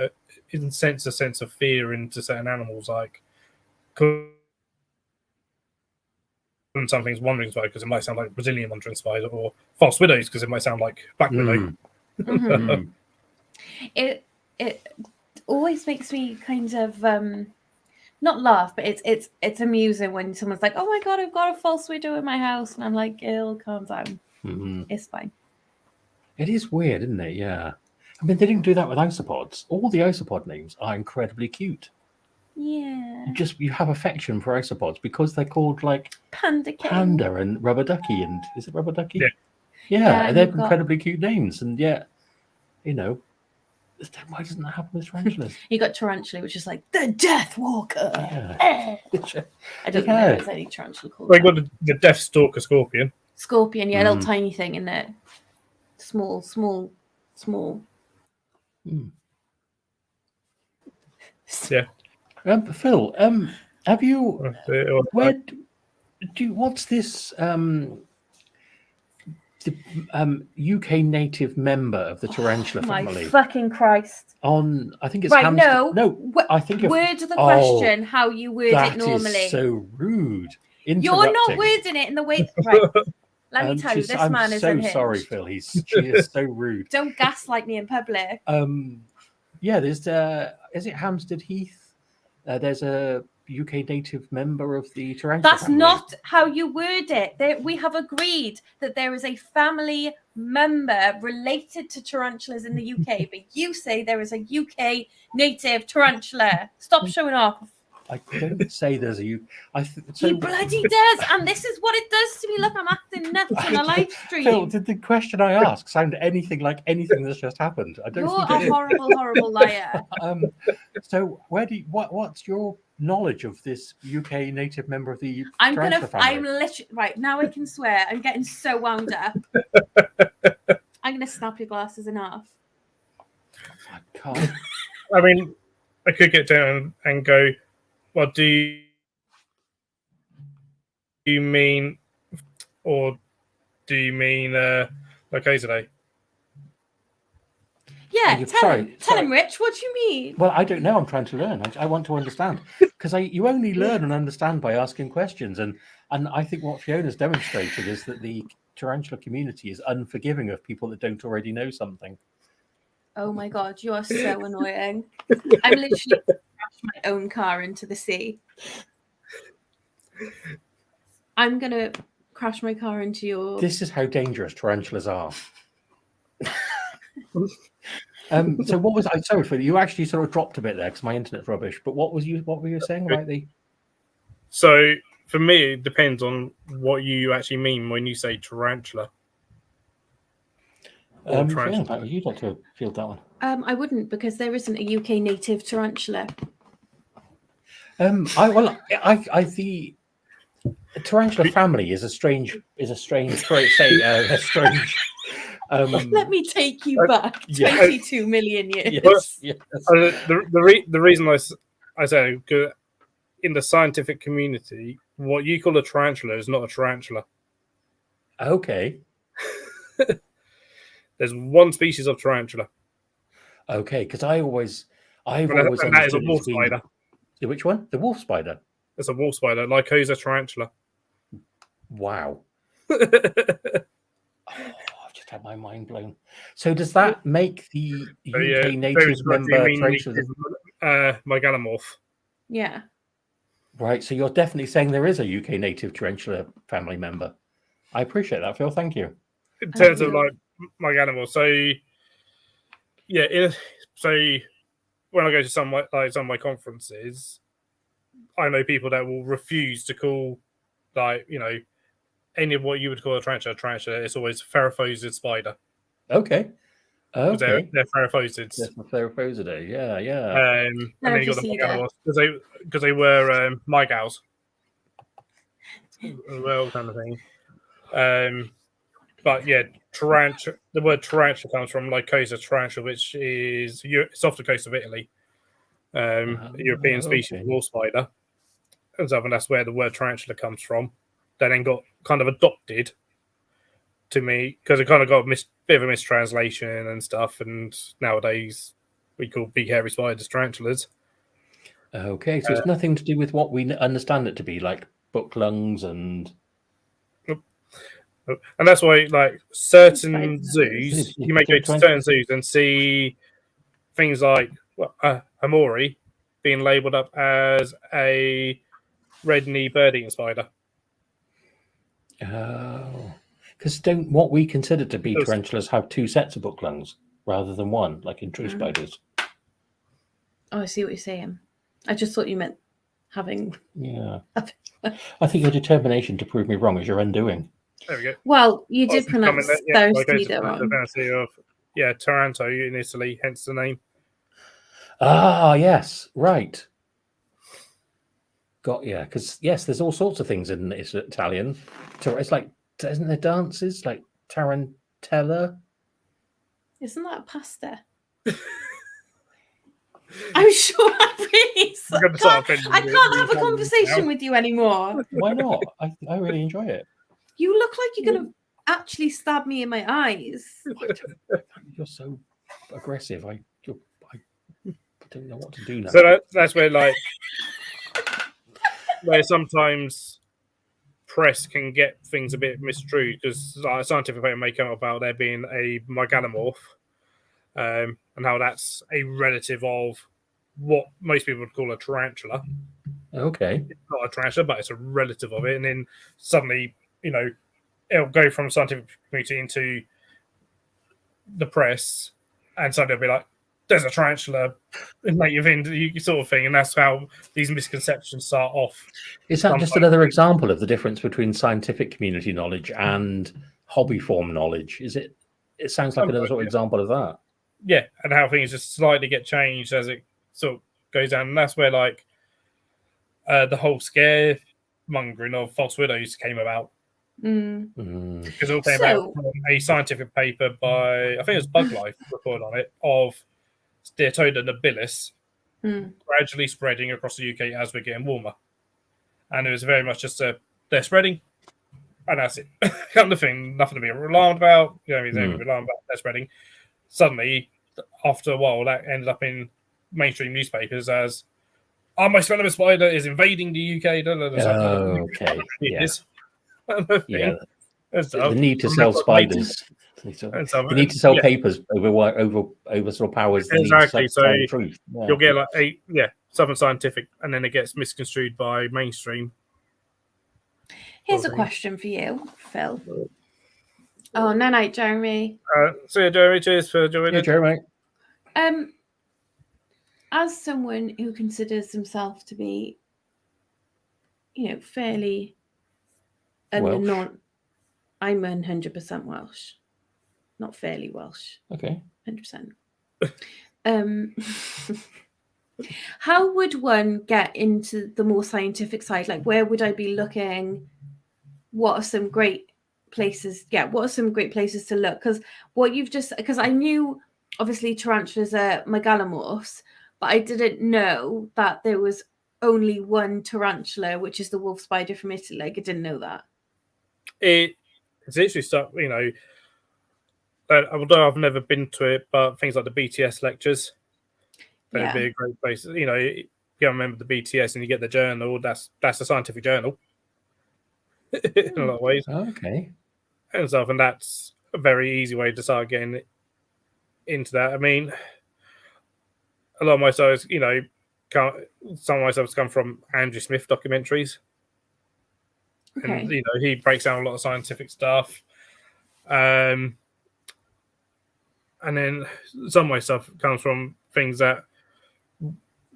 in a sense of fear into certain animals, like something's wandering spider because it might sound like Brazilian wandering spider, or false widows because it might sound like black widow. Mm-hmm. It always makes me kind of not laugh, but it's amusing when someone's like, oh my God, I've got a false widow in my house, and I'm like, it'll calm down. It's fine. It is weird, isn't it? Yeah. I mean, they didn't do that with isopods. All the isopod names are incredibly cute. Yeah. You have affection for isopods because they're called like Panda and Rubber Ducky, and is it Rubber Ducky? Yeah, they're incredibly cute names, and yet, why doesn't that happen with tarantulas? You got Tarantula, which is like the Death Walker. Yeah. I don't know if there's any tarantula called. They got the Death Stalker Scorpion. Scorpion, yeah, little tiny thing in there. Small. Yeah. Phil, have you? What's this UK native member of the tarantula My family. fucking Christ. I think it's Right, hamster. no. I think word the question how you word it normally. That is so rude. You're not wording it in the way. Right. Let me tell you, this man is unhinged. I'm so sorry, Phil. She is so rude. Don't gaslight me in public. Yeah, there's is it Hampstead Heath? There's a UK native member of the tarantula family. Not how you word it. We have agreed that there is a family member related to tarantulas in the UK, but you say there is a UK native tarantula. Stop showing off. I don't say there's a He bloody does, and this is what it does to me. Look, I'm acting nuts on a live stream. Phil, did the question I asked sound anything like anything that's just happened? I don't. You're a horrible, horrible liar. So what's your knowledge of this UK native member of the tarantula family? I'm literally right now. I can swear. I'm getting so wound up. I'm gonna snap your glasses in half. I can't. I mean, I could get down and go, well, do you mean, or do you mean like today? Yeah, tell him, Rich. What do you mean? Well, I don't know. I'm trying to learn. I want to understand, because you only learn and understand by asking questions. And I think what Fiona's demonstrated is that the tarantula community is unforgiving of people that don't already know something. Oh my God, you are so annoying. I'm literally crashed my own car into the sea. I'm going to crash my car into your... This is how dangerous tarantulas are. So what was I? Sorry, Phil, you actually sort of dropped a bit there because my internet's rubbish. But what were you saying about the... So for me, it depends on what you actually mean when you say tarantula. You'd like to field that one? I wouldn't, because there isn't a UK native tarantula. The tarantula family is a strange. Let me take you back 22 million years. Yes. The reason I say, in the scientific community, what you call a tarantula is not a tarantula. Okay. There's one species of tarantula. Okay, because I've always understood that is a wolf spider. Which one? The wolf spider. It's a wolf spider, Lycosa tarantula. Wow. I've just had my mind blown. So does that make the UK native member tarantula megalomorph? Yeah. Right. So you're definitely saying there is a UK native tarantula family member. I appreciate that, Phil. Thank you. In terms of like megalomorph, so yeah, so when I go to some of my conferences, I know people that will refuse to call, like, any of what you would call a tarantula. It's always Theraphosid spider. Okay. They're Theraphosids. They're Theraphosidae. Yeah. And then you got the megalomorphs because they were mygals as well, kind of thing. But yeah, tarantula. The word tarantula comes from Lycosa tarantula, which is it's off the coast of Italy. A European species of wolf spider, and so that's where the word tarantula comes from. They then got kind of adopted to me because it kind of got a bit of a mistranslation and stuff. And nowadays we call big hairy spiders tarantulas. Okay, so it's nothing to do with what we understand it to be, like book lungs and that's why, like, certain zoos, you may go to certain zoos and see things like Hamori being labelled up as a red knee bird-eating spider. Oh, because don't what we consider to be tarantulas have two sets of book lungs rather than one, like in true spiders. Oh, I see what you're saying. I just thought you meant having. Yeah. I think your determination to prove me wrong is your undoing. There we go. Well, you did pronounce Thursday wrong. Taranto in Italy, hence the name. Ah, yes, right. Because there's all sorts of things in Italian. It's like, isn't there dances like tarantella? Isn't that pasta? I'm sure I can't have a conversation with you anymore. Why not? I really enjoy it. You look like you're gonna actually stab me in my eyes. You're so aggressive. I don't know what to do now. So that's where where sometimes press can get things a bit misconstrued, because a scientific paper may come up about there being a megalomorph, and how that's a relative of what most people would call a tarantula. Okay. It's not a tarantula, but it's a relative of it. And then suddenly, it'll go from scientific community into the press, and suddenly it'll be like, there's a tarantula native in sort of thing. And that's how these misconceptions start off. Is that just another example of the difference between scientific community knowledge and hobby form knowledge? Is it? It sounds like another sort of example of that. Yeah, and how things just slightly get changed as it sort of goes down. And that's where the whole scaremongering of false widows came about. Because it all came out from a scientific paper by, I think it was Bug Life report on it, of Steatoda nobilis gradually spreading across the UK as we're getting warmer. And it was very much just they're spreading, and that's it. Kind of thing, nothing to be alarmed about. There's anything to be alarmed about, they're spreading. Suddenly, after a while, that ended up in mainstream newspapers as, "Oh, my venomous spider is invading the UK." Okay. Yeah. The need to sell spiders. The need to sell papers over sort of powers. Exactly. So truth. You'll get something scientific, and then it gets misconstrued by mainstream. Here's a question for you, Phil. Oh, no, night, Jeremy. See you, Jeremy. Cheers for joining. Yeah, Jeremy. As someone who considers himself to be, fairly Welsh. I'm 100% Welsh, not fairly Welsh. Okay. 100%. How would one get into the more scientific side? Like, where would I be looking? What are some great places? Yeah, what are some great places to look? Because I knew obviously tarantulas are megalomorphs, but I didn't know that there was only one tarantula, which is the wolf spider from Italy. Like, I didn't know that. It's literally stuff, although I've never been to it, but things like the BTS lectures, that'd be a great place. You remember the BTS and you get the journal, that's a scientific journal in a lot of ways. Okay. And stuff, and that's a very easy way to start getting into that. I mean, a lot of my studies, some of my stuff come from Andrew Smith documentaries. Okay. And he breaks down a lot of scientific stuff, and then some of my stuff comes from things that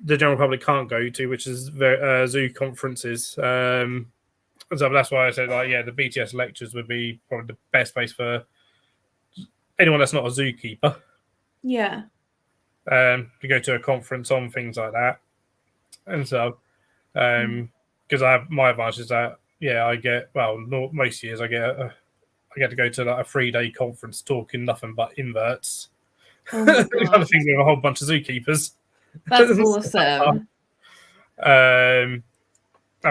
the general public can't go to, which is zoo conferences. So that's why I said, the BTS lectures would be probably the best place for anyone that's not a zookeeper. Yeah. To go to a conference on things like that, and so because my advantage is that. Yeah, I get most years I get to go to a 3-day conference talking nothing but inverts. Oh my God. Kind of thing with a whole bunch of zookeepers. That's awesome. And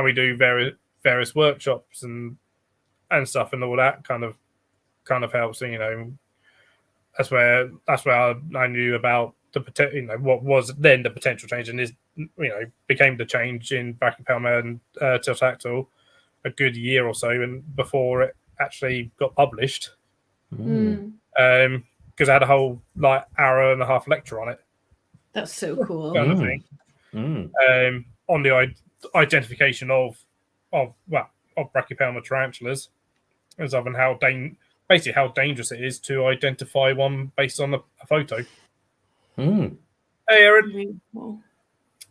we do various workshops and stuff, and all that kind of helps. That's where I knew about the potential. What was then the potential change, and became the change in brachypelma and pterodactyl a good year or so, and before it actually got published, because I had a whole hour and a half lecture on it. That's so cool. Kind of thing. On the identification of brachypelma tarantulas, and stuff, and how dangerous it is to identify one based on a photo. Hey, Aaron. Cool.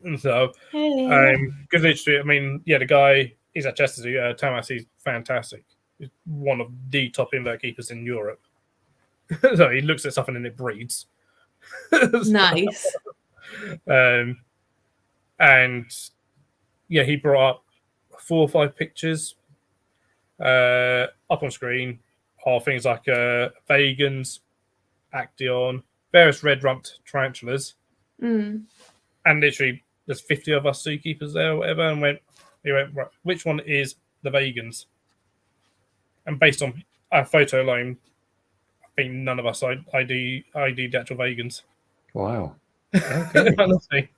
And so, because literally, the guy. He's at Chester Zoo. Thomas, he's fantastic. He's one of the top invert keepers in Europe. So he looks at something and it breeds. Nice. And he brought up 4 or 5 pictures up on screen of things like vagans, Acteon, various red-rumped tarantulas. And literally, there's 50 of us zookeepers there or whatever, and he went, right, which one is the vagans? And based on our photo alone, I think none of us ID the actual vegans. Wow. Okay. Honestly.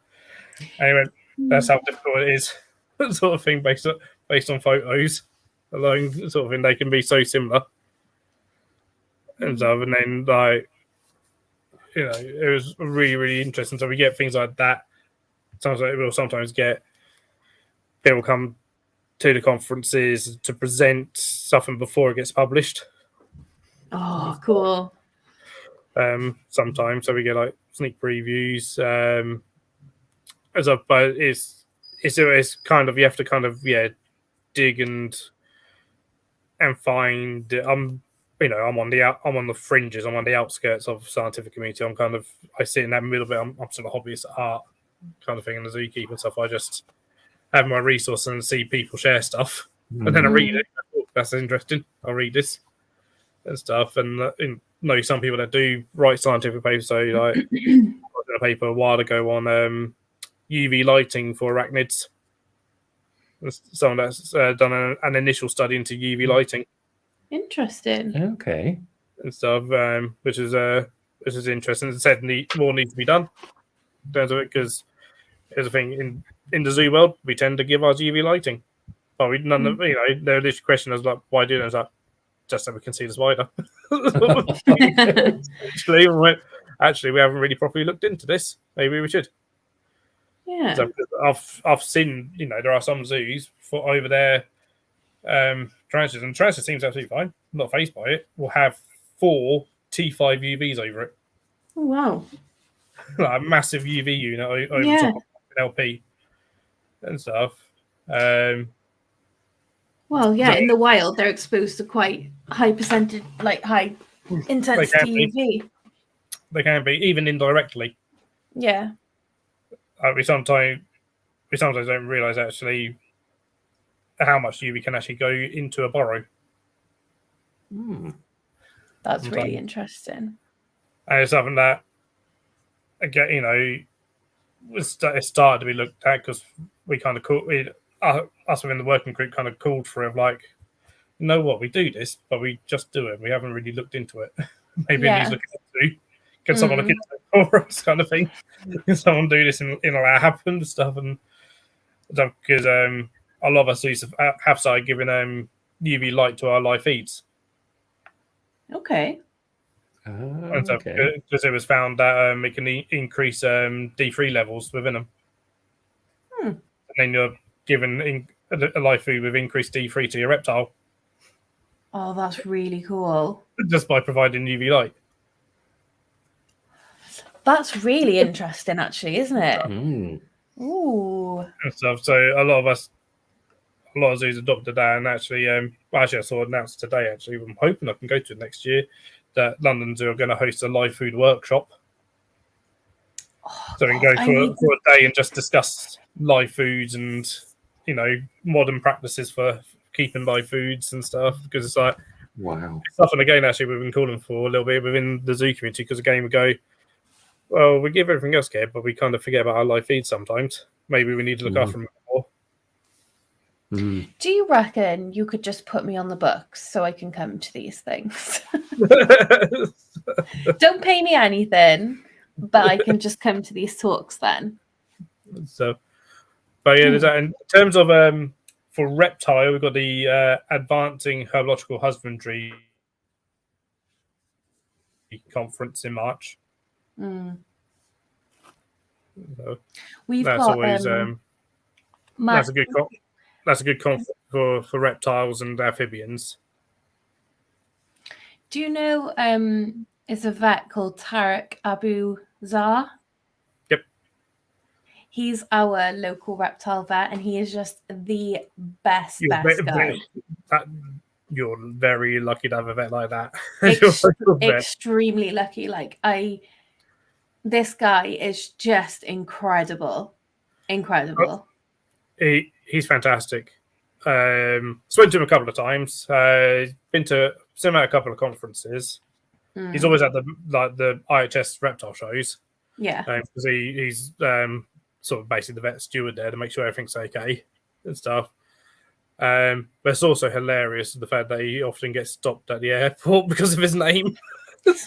Anyway, that's how difficult it is, sort of thing, based on photos alone, sort of thing. They can be so similar, and stuff. And then, like, it was really, really interesting. So we get things like that. Sometimes get people come to the conferences to present something before it gets published. Oh, cool. Sometimes, so we get like sneak previews. But it's kind of, you have to kind of dig and find. I'm on the fringes. I'm on the outskirts of scientific community. I sit in that middle bit. I'm sort of hobbyist at art kind of thing, and the zookeeper and stuff. I just have my resource and see people share stuff, and then I read it. Oh, that's interesting. I'll read this and stuff. And know some people that do write scientific papers. So like, I did a paper a while ago on UV lighting for arachnids. Someone that's done an initial study into UV lighting. Interesting. Okay. And stuff, which is interesting. As I said, more needs to be done in terms of it, because here's the thing: in the zoo world, we tend to give ours UV lighting, but we none of There this question is like, why do that? It's like, just so we can see the spider. Actually, we haven't really properly looked into this. Maybe we should. Yeah. So I've seen, there are some zoos for over there, tarantulas, and tarantula seems absolutely fine, not phased by it. Will have 4 T5 UVs over it. Oh, wow. Like a massive UV unit over top of an LP and stuff. Well, yeah, in the wild, they're exposed to quite high percentage, like high intensity UV. They can be, even indirectly. Yeah. We sometimes don't realise actually how much UV can actually go into a burrow. That's really interesting. And it's something that, again, it started to be looked at, because we kind of us within the working group kind of called for it, like, you know what, we do this, but we just do it. We haven't really looked into it. Maybe it needs looking into. Can someone look into it for us, kind of thing? Can someone do this in a lab and stuff? And because a lot of us have started giving UV light to our live feeds. Okay. Because it was found that it can increase D3 levels within them. And then you're given a live food with increased D3 to your reptile. Oh, that's really cool. Just by providing UV light. That's really interesting, actually, isn't it? Ooh. And stuff. So a lot of zoos adopted that, and actually, I saw it announced today. Actually, I'm hoping I can go to it next year. That London Zoo are going to host a live food workshop. So we can go for a day and just discuss live foods and modern practices for keeping live foods and stuff, because it's like, wow, stuff. And again, actually, we've been calling for a little bit within the zoo community, because again, we go, well, we give everything else care, but we kind of forget about our live feeds sometimes. Maybe we need to look after them more. Do you reckon you could just put me on the books so I can come to these things? Don't pay me anything, but I can just come to these talks then. So, but yeah, in terms of for reptile, we've got the Advancing Herbological Husbandry conference in March. So We've that's got always that's a good conference for reptiles and amphibians. Do you know it's a vet called Tarek Abu Zar? Yep. He's our local reptile vet, and he is just the best guy. You're very lucky to have a vet like that. Extremely lucky. This guy is just incredible. Incredible. He's fantastic. Spoken to him a couple of times. Been to a couple of conferences. He's always at the IHS reptile shows. Yeah. Because he's sort of basically the vet steward there to make sure everything's okay and stuff. But it's also hilarious the fact that he often gets stopped at the airport because of his name.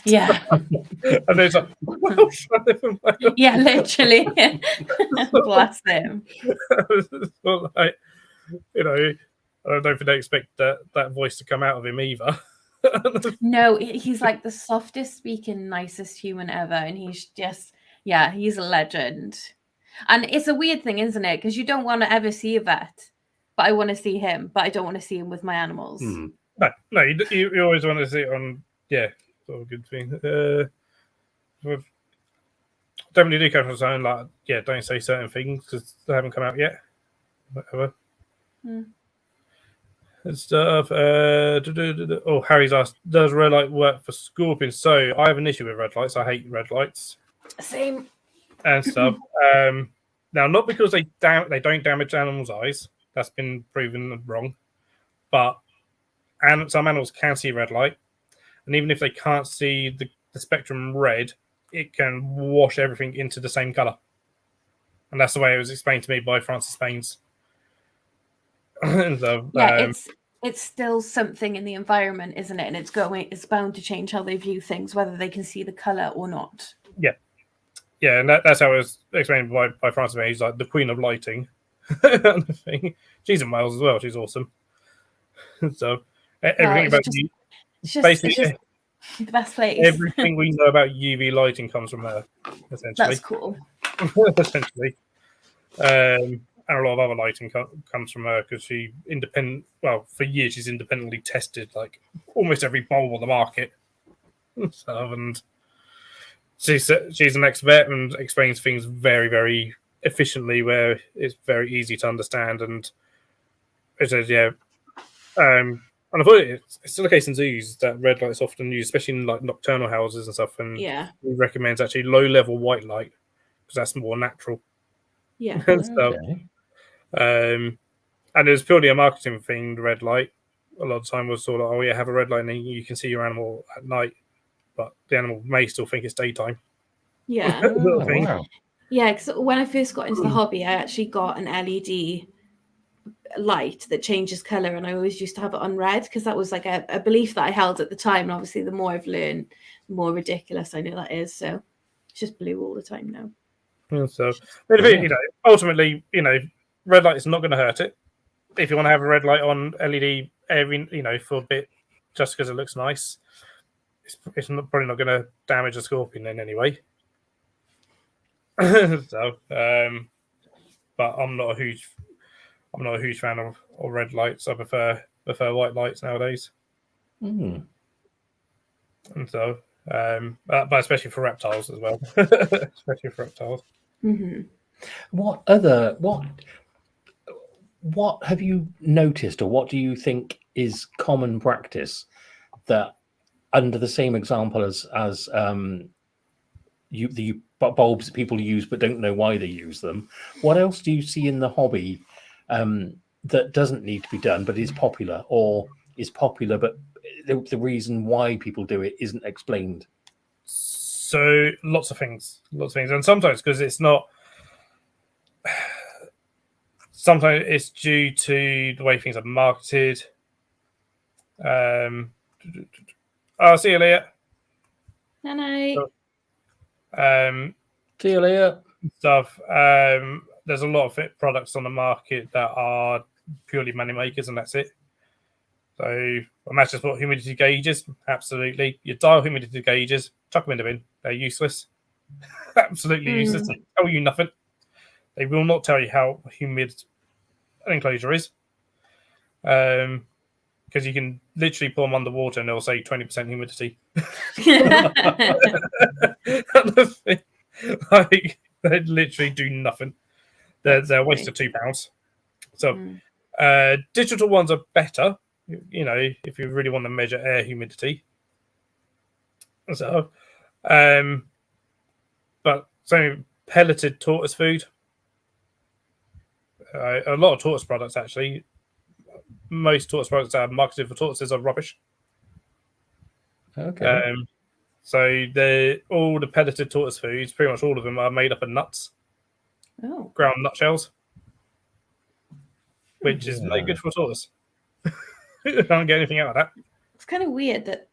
Yeah. And it's like, Welsh, I live in Wales. Yeah, literally. Bless him. Well, like, I don't think they expect that voice to come out of him either. No, he's like the softest speaking, nicest human ever. And he's just, yeah, he's a legend. And it's a weird thing, isn't it? Because you don't want to ever see a vet, but I want to see him, but I don't want to see him with my animals. No, you always want to see it on, sort of good thing. Don't really do come from something like, don't say certain things because they haven't come out yet. Whatever. And stuff. Harry's asked, does red light work for scorpions? So I have an issue with red lights. I hate red lights. Same. And stuff. Now, not because they don't damage animals' eyes. That's been proven wrong. But some animals can see red light. And even if they can't see the spectrum red, it can wash everything into the same colour. And that's the way it was explained to me by Francis Baines. So, it's still something in the environment, isn't it? And it's bound to change how they view things, whether they can see the colour or not. Yeah, and that's how it was explained by Francis Baines. He's like the queen of lighting. She's in Wales as well. She's awesome. So everything about you, basically, the best place. Everything we know about UV lighting comes from her, essentially. That's cool. Essentially. And a lot of other lighting comes from her because for years she's independently tested like almost every bulb on the market. And she's an ex-vet and explains things very, very efficiently where it's very easy to understand. And it says, and I thought it's still the case in zoos that red light is often used, especially in like nocturnal houses and stuff. And he recommends actually low-level white light because that's more natural. Yeah. And stuff. And it was purely a marketing thing. The red light, a lot of the time was sort of, have a red light and you can see your animal at night, but the animal may still think it's daytime. Yeah. Wow. Yeah, because when I first got into the hobby, I actually got an LED light that changes color, and I always used to have it on red because that was like a belief that I held at the time. And obviously, the more I've learned, the more ridiculous I know that is. So it's just blue all the time now. So, ultimately, red light is not going to hurt it. If you want to have a red light on LED, for a bit, just because it looks nice, it's probably not going to damage a scorpion in any way. So, but I'm not a huge fan of red lights. I prefer white lights nowadays. And so, but especially for reptiles as well. Especially for reptiles. Mm-hmm. What have you noticed, or what do you think is common practice that, under the same example as the bulbs that people use but don't know why they use them, what else do you see in the hobby that doesn't need to be done but is popular, or is popular but the reason why people do it isn't explained? So lots of things, and sometimes because it's not. Sometimes it's due to the way things are marketed. I'll see you later. Night. See you later. Stuff. There's a lot of products on the market that are purely money makers, and that's it. So, match just what humidity gauges. Absolutely, your dial humidity gauges. Chuck them in the bin. They're useless. Absolutely useless. They tell you nothing. They will not tell you how humid an enclosure is. Because you can literally pour them underwater and they'll say 20% humidity. Like, they literally do nothing. They're a waste of £2. So digital ones are better, if you really want to measure air humidity. So, but pelleted tortoise food. A lot of tortoise products, actually. Most tortoise products that are marketed for tortoises are rubbish. Okay. So all the pelleted tortoise foods, pretty much all of them, are made up of nuts. Oh. Ground nutshells. which is no Yeah. good for a tortoise. Can't get anything out of that. It's kind of weird that,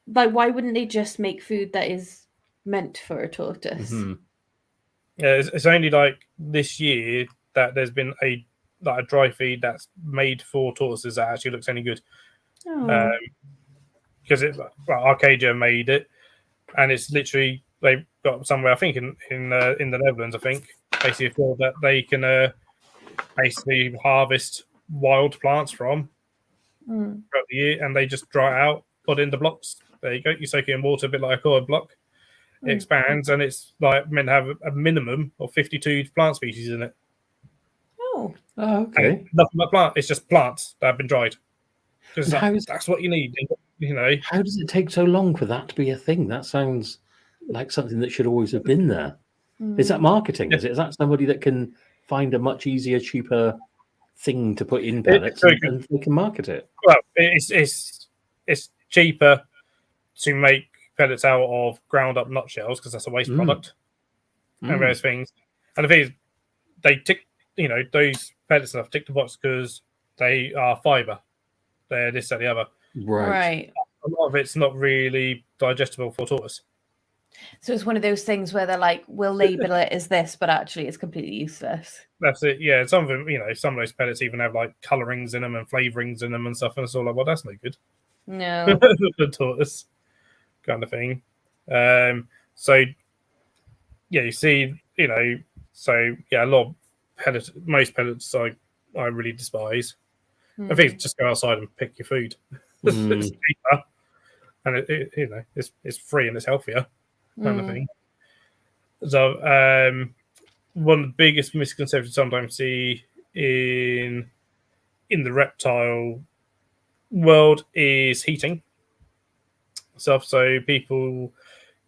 like, why wouldn't they just make food that is meant for a tortoise? Mhm. Yeah, it's only like this year that there's been a dry feed that's made for tortoises that actually looks any good. Oh. Because Arcadia made it, and it's literally they've got somewhere I think in the Netherlands, I think, basically feel that they can basically harvest wild plants from throughout the year, and they just dry it out, put it into blocks. There you go. You soak it in water, a bit like a cord block. It expands, and it's like meant to have a minimum of 52 plant species in it. Oh. Oh, okay. And nothing but plant. It's just plants that have been dried. Because that's what you need. You know. How does it take so long for that to be a thing? That sounds like something that should always have been there. Is that marketing? Yeah. Is that somebody that can find a much easier, cheaper thing to put in pellets and they can market it? Well, it's cheaper to make pellets out of ground up nutshells because that's a waste product and various things. And the thing is, they tick, those pellets stuff tick the box because they are fiber. They're this, that, the other. Right. A lot of it's not really digestible for tortoise. So it's one of those things where they're like, we'll label it as this, but actually it's completely useless. That's it. Yeah, some of them, some of those pellets even have like colorings in them and flavorings in them and stuff, and it's all like, well, that's no good. No. The tortoise kind of thing. So yeah, you see, so yeah, a lot of pellets, most pellets I really despise. I think just go outside and pick your food. It's cheaper, and it's free and it's healthier, kind of thing. So one of the biggest misconceptions sometimes see in the reptile world is heating stuff. So people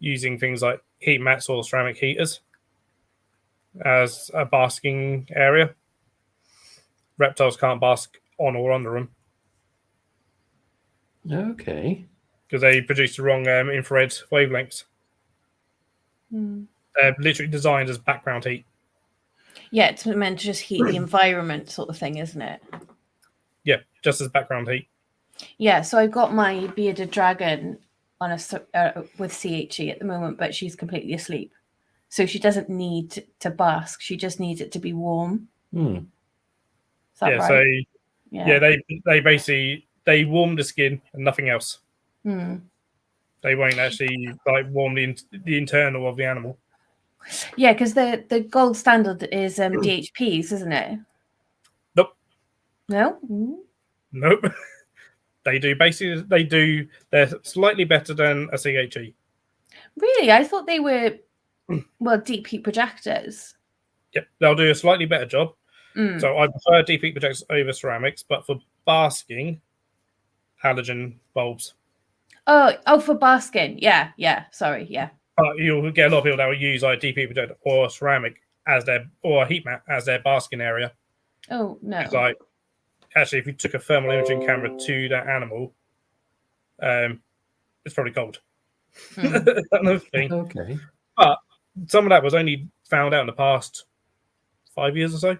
using things like heat mats or ceramic heaters as a basking area. Reptiles can't bask on or under them. Okay. Because they produce the wrong infrared wavelengths. They're literally designed as background heat. Yeah, it's meant to just heat the environment sort of thing, isn't it? Yeah, just as background heat. Yeah, so I've got my bearded dragon on with CHE at the moment, but she's completely asleep. So she doesn't need to bask. She just needs it to be warm. Is that right? So they basically they warm the skin and nothing else. They won't actually warm the internal of the animal. Yeah, because the gold standard is DHPs, isn't it? Nope. No. Nope. They're slightly better than a CHE. Really? I thought they were deep heat projectors. Yep, they'll do a slightly better job. So I prefer deep heat projectors over ceramics, but for basking, halogen bulbs. Oh, for basking. Yeah. Sorry, yeah. You'll get a lot of people that will use deep heat projector or ceramic or a heat mat as their basking area. Oh no. It's actually, if you took a thermal imaging camera to that animal, it's probably cold. Another thing. Okay. But some of that was only found out in the past 5 years or so.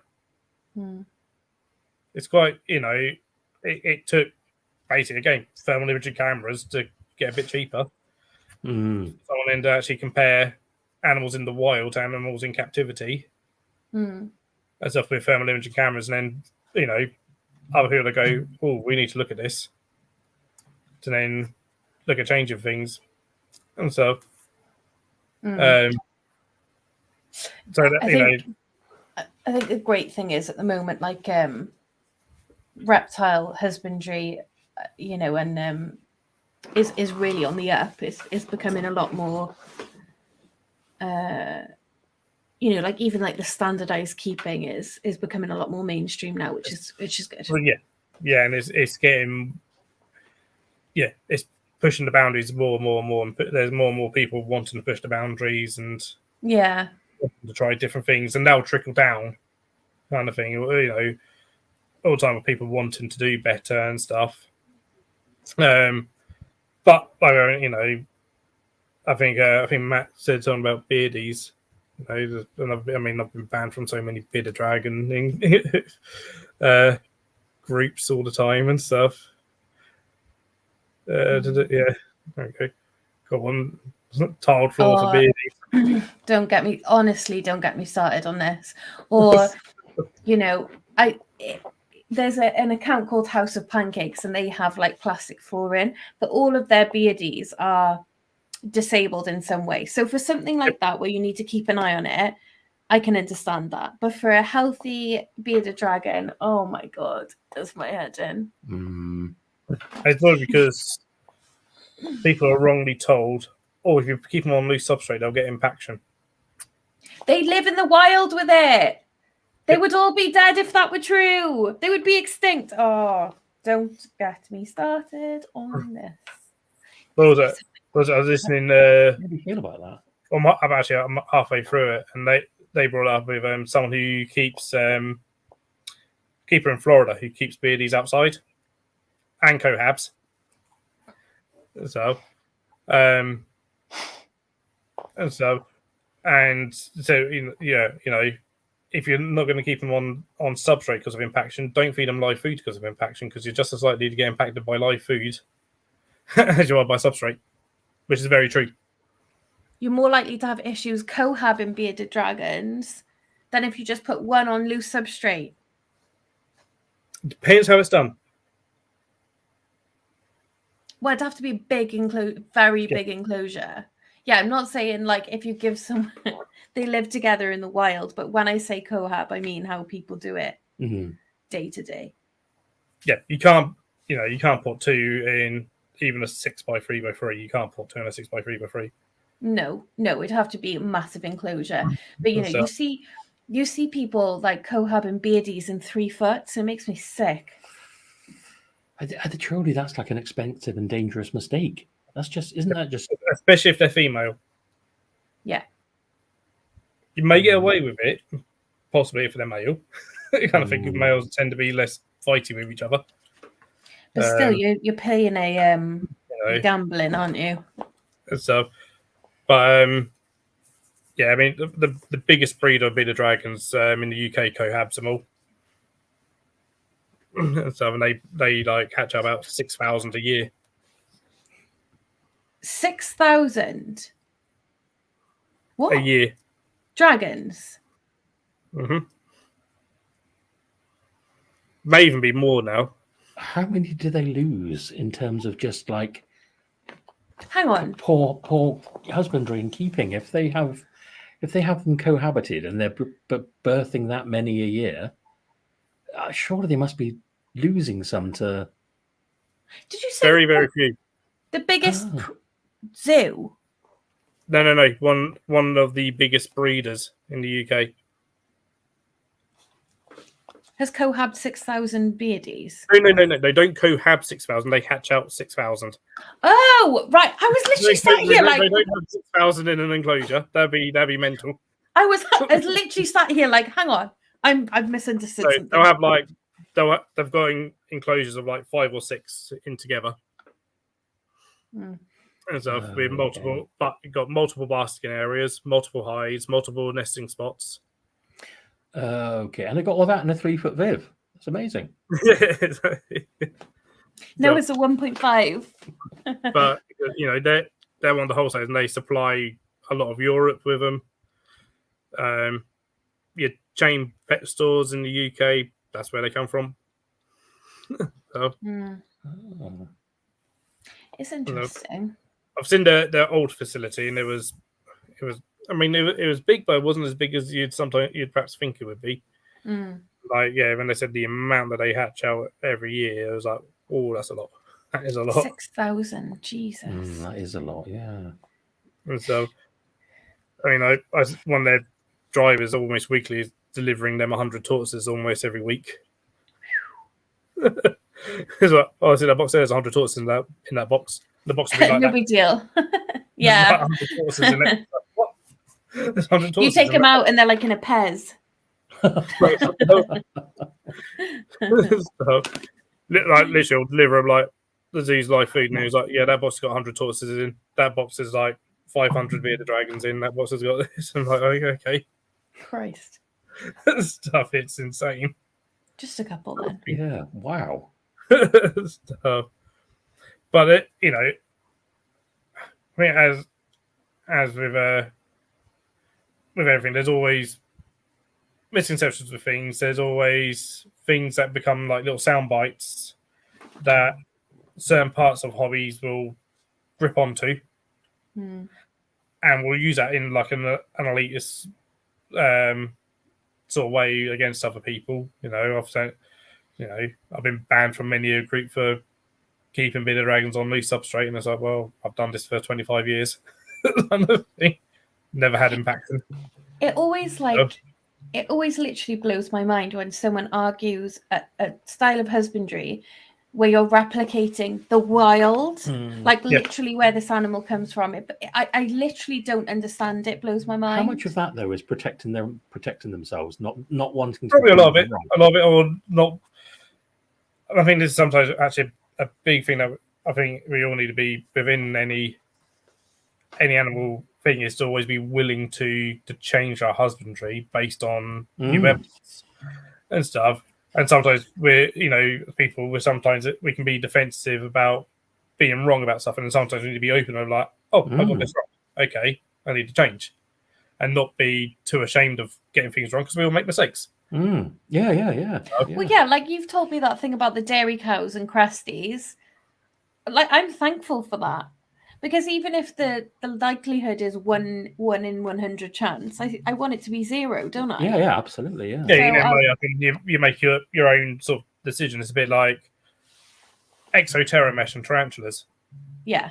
It's quite, it took basically, again, thermal imaging cameras to get a bit cheaper. Someone then to actually compare animals in the wild to animals in captivity. And stuff with thermal imaging cameras, and then, other people that go, oh, we need to look at this. To then look at changing things and stuff. So that, I think the great thing is at the moment, like reptile husbandry, and is really on the up. It's becoming a lot more, like even like the standardized keeping is becoming a lot more mainstream now, which is good. Well, yeah, and it's getting, it's pushing the boundaries more and more, and there's more and more people wanting to push the boundaries and to try different things, and that'll trickle down, kind of thing. All the time with people wanting to do better and stuff. But I think Matt said something about beardies. I've been banned from so many bearded dragon groups all the time and stuff. Yeah. Okay. Got one tiled floor for beardies. Don't get me started on this. Or, there's an account called House of Pancakes, and they have like plastic flooring, but all of their beardies are disabled in some way. So for something like that, where you need to keep an eye on it, I can understand that. But for a healthy bearded dragon, oh my God, does my head in. It's probably because people are wrongly told, if you keep them on loose substrate, they'll get impaction. They live in the wild with it. They would all be dead if that were true. They would be extinct. Oh, don't get me started on this. What was it? I was listening. How do you feel about that? I'm halfway through it, and they brought up with someone who keeps keeper in Florida who keeps beardies outside and cohabs. So, if you're not going to keep them on substrate because of impaction, don't feed them live food because of impaction, because you're just as likely to get impacted by live food as you are by substrate, which is very true. You're more likely to have issues cohabbing bearded dragons than if you just put one on loose substrate. Depends how it's done. Well, it'd have to be big big enclosure. Yeah, I'm not saying like if you give someone they live together in the wild, but when I say cohab, I mean how people do it day to day. Yeah, you can't put two in even a 6x3x3. You can't put two in a 6x3x3. No, it'd have to be a massive enclosure. But you see people like cohabbing beardies in 3 foot, so it makes me sick. Truly, that's like an expensive and dangerous mistake. Isn't that just... Especially if they're female. Yeah. You may get away with it, possibly if they're male. You kind of think males tend to be less fighty with each other. But still, you're paying a gambling, aren't you? So, but yeah, I mean the biggest breed of bearded dragons in the UK cohabs them all. So they like hatch out about 6,000 a year. 6,000? What? A year. Dragons? May even be more now. How many do they lose in terms of just like... Hang on. Poor husbandry and keeping. If they have them cohabited and they're birthing that many a year, surely they must be losing some to... Did you say very, very few? The biggest zoo? No. One of the biggest breeders in the UK has cohabbed 6,000 beardies. No. They don't cohab 6,000. They hatch out 6,000. Oh, right. I was literally sat here like... They don't have 6,000 in an enclosure. That'd be mental. I was literally sat here like, hang on. I've misunderstood something. They'll have like... They've got enclosures of like 5 or 6 in together. And so with multiple... But you've got multiple basking areas, multiple hides, multiple nesting spots. Okay, and they got all that in a 3-foot viv. That's amazing. No, it's a 1.5. But they're one of the wholesalers, and they supply a lot of Europe with them. Your chain pet stores in the UK, that's where they come from. It's interesting. I've seen their old facility, and it was big, but it wasn't as big as you'd perhaps think it would be. Like, when they said the amount that they hatch out every year, it was like, oh, that's a lot. That is a lot. 6,000, Jesus. That is a lot, yeah. And so, I mean, one of their drivers almost weekly is delivering them 100 tortoises almost every week. It's like, I see that box. There's 100 tortoises in that box. The box would be like no big deal. Yeah. 100 tortoises in it. What? There's 100 tortoises. You take them out, and they're like in a Pez. Like literally, I'll deliver them like the zoo's live food, and he was like, "Yeah, that box has got 100 tortoises in. That box is like 500 bearded dragons in. That box has got this." I'm like, "Okay." Christ. Stuff, it's insane. Just a couple then. Yeah. Wow. So, but it, I mean, as with everything, there's always misconceptions with things. There's always things that become like little sound bites that certain parts of hobbies will grip onto, Mm. and we'll use that in like an elitist sort of way against other people. I've said, I've been banned from many a group for keeping Bearded Dragons on loose substrate, and it's like, well, I've done this for 25 years. Never had impact. It always literally blows my mind when someone argues a style of husbandry where you're replicating the wild, literally where this animal comes from. I literally don't understand it. It blows my mind. How much of that though is protecting themselves, not wanting to? Probably a lot of it. A lot of it, or not. I think this is sometimes actually a big thing that I think we all need to be within any animal thing, is to always be willing to change our husbandry based on new evidence and stuff. And sometimes sometimes we can be defensive about being wrong about stuff, and sometimes we need to be open and like, I got this wrong. Okay, I need to change, and not be too ashamed of getting things wrong, because we all make mistakes. Yeah. Well, yeah, like you've told me that thing about the dairy cows and Cresties. Like, I'm thankful for that, because even if the likelihood is 1 in 100 chance, I want it to be 0, don't I? Yeah, absolutely. Yeah. Yeah, I think you make your own sort of decision. It's a bit like Exoterra mesh and tarantulas. Yeah.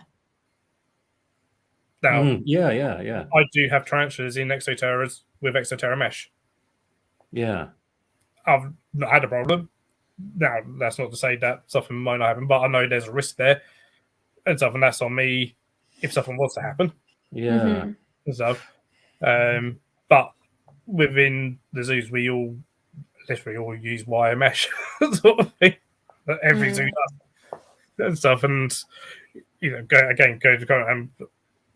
Now, yeah. I do have tarantulas in Exoterras with Exoterra mesh. Yeah. I've not had a problem. Now, that's not to say that something might not happen, but I know there's a risk there, and stuff, and that's on me if something was to happen. Yeah. And stuff. But within the zoos, we all literally all use wire mesh sort of thing. Every zoo does and stuff, and go to and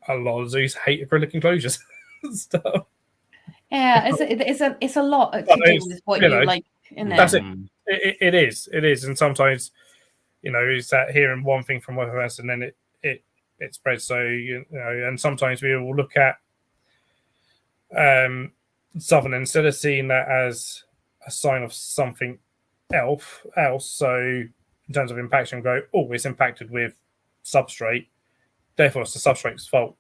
a lot of zoos hate acrylic enclosures and stuff. Yeah, it's a lot to do with what you like in That's it. It is, and sometimes is that hearing one thing from one person, and then it spreads. So and sometimes we will look at something, instead of seeing that as a sign of something else. So in terms of impaction, go, it's impacted with substrate, therefore it's the substrate's fault,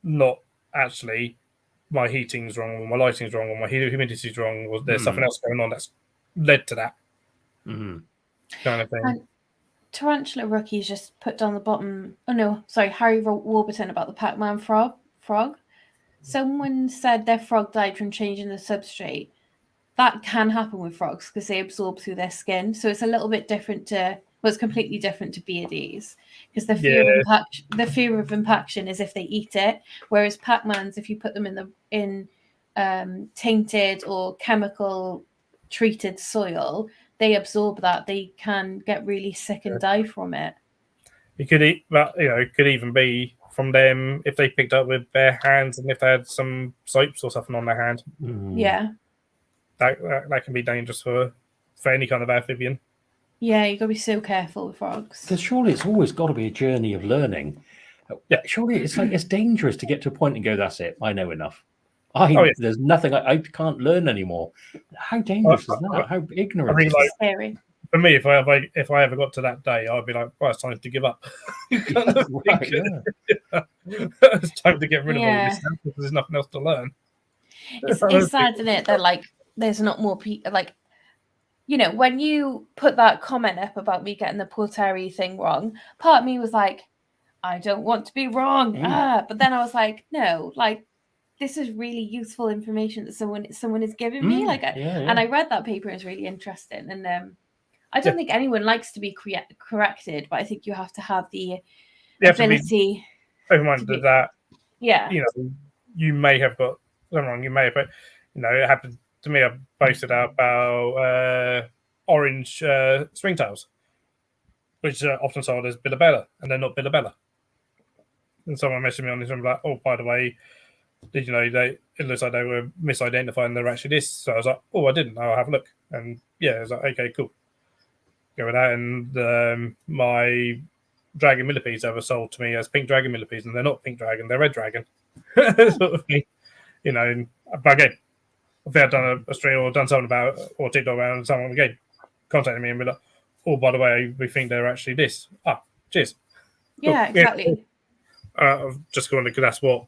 not actually my heating's wrong, or my lighting's wrong, or my humidity's wrong, or there's something else going on that's led to that kind of thing. And Tarantula Rookie's just put down the bottom. Oh no, sorry, Harry Warburton about the Pac-Man frog. Someone said their frog died from changing the substrate. That can happen with frogs because they absorb through their skin, so it's a little bit different to. Well, it's completely different to beardies, because the fear of impaction is if they eat it, whereas Pac-Mans, if you put them in tainted or chemical treated soil, they absorb that. They can get really sick and die from it. You could eat that. It could even be from them if they picked up with bare hands, and if they had some soaps or something on their hand. Yeah, that can be dangerous for any kind of amphibian. Yeah, you got to be so careful with frogs. Because surely it's always got to be a journey of learning. Yeah. Surely it's dangerous to get to a point and go, that's it, I know enough. There's nothing, I can't learn anymore. How dangerous is that? How ignorant is that? Scary. For me, if I ever got to that day, I'd be like, it's time to give up. It's time to get rid of all this stuff because there's nothing else to learn. It's sad, isn't it, that there's not more people when you put that comment up about me getting the Porteri thing wrong, part of me was like, I don't want to be wrong. But then I was like, no, this is really useful information that someone is giving me. And I read that paper, it's really interesting. And I don't think anyone likes to be corrected, but I think you have to have the ability. Open-minded that. Yeah. You may have got something wrong. You may have, it happened to me. I posted out about orange springtails, which are often sold as Billabella, and they're not Billabella. And someone messaged me on this and like, by the way, did you know it looks like they were misidentifying they're actually this? So I was like, I didn't. I'll have a look. And yeah, I was like, okay, cool. Go with that. And my dragon millipedes that were sold to me as pink dragon millipedes, and they're not pink dragon, they're red dragon. Sort of thing. You know, but again, if they had done a stream or done something about or TikTok about, and someone again contacted me and be like, oh, by the way, we think they're actually this. Ah, cheers. Yeah, Cool. exactly. I've just gone because that's what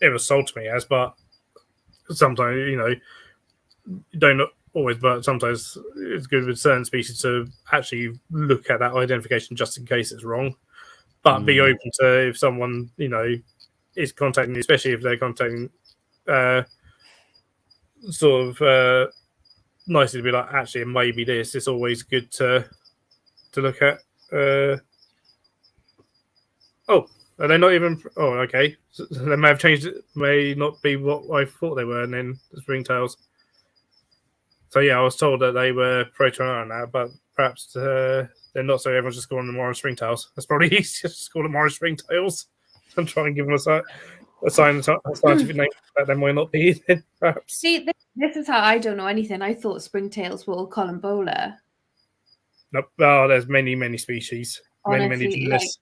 it was sold to me as, but sometimes, you know, you don't always, but sometimes it's good with certain species to actually look at that identification just in case it's wrong. But be open to if someone, you know, is contacting you, especially if they're contacting sort of nicely to be like, actually, it may be this. It's always good to look at. Oh, are they not even? Oh, okay. So they may have changed. It may not be what I thought they were. And then the springtails. So yeah, I was told that they were proton now, but perhaps they're not. So everyone's just calling them orange springtails. That's probably easier to call them orange springtails and try and give them a scientific name that they might not be. Then perhaps. See, this is how I don't know anything. I thought springtails were all columbola. No, oh, there's many species, many Honestly, genus.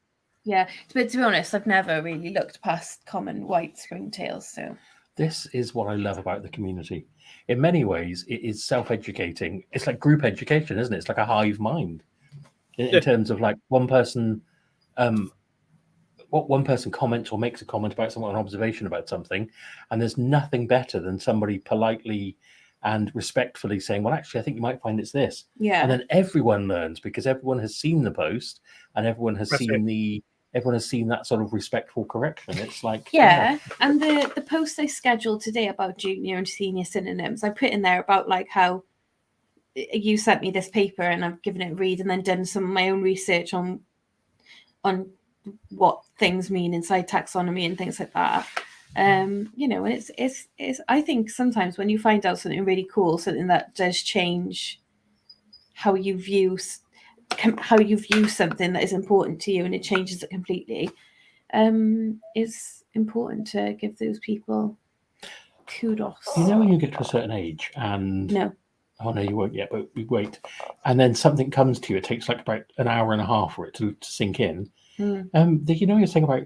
Yeah, but to be honest, I've never really looked past common white springtails. So This is what I love about the community. In many ways, it is self-educating. It's like group education, isn't it? It's like a hive mind in terms of like one person, what one person comments or makes a comment about someone, an observation about something, and there's nothing better than somebody politely and respectfully saying, well, actually, I think you might find it's this. yeah, And then everyone learns because everyone has seen the post and everyone has seen that sort of respectful correction. It's like yeah. And the post I scheduled today about junior and senior synonyms, I put in there about like how you sent me this paper and I've given it a read and then done some of my own research on what things mean inside taxonomy and things like that. You know, and it's I think sometimes when you find out something really cool, something that does change how you view something that is important to you and it changes it completely, it's important to give those people kudos. You know, when you get to a certain age and oh no, you won't yet, but we wait, and then something comes to you. It takes like about an hour and a half for it to sink in. You know, you're saying about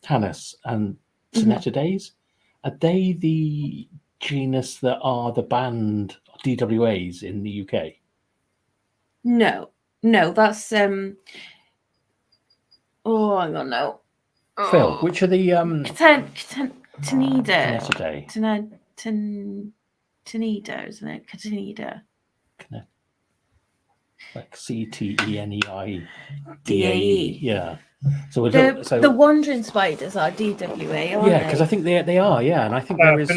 Tanis and Synetidae. Are they the genus that are the banned DWAs in the UK? No, that's oh, hang on, no. Phil, which are the Ctenida, Ctenida, isn't it? Ctenida. Like CTENEIDAE. DAE. Yeah. So the wandering spiders are DWA, aren't yeah, because I think they are, yeah, and I think there is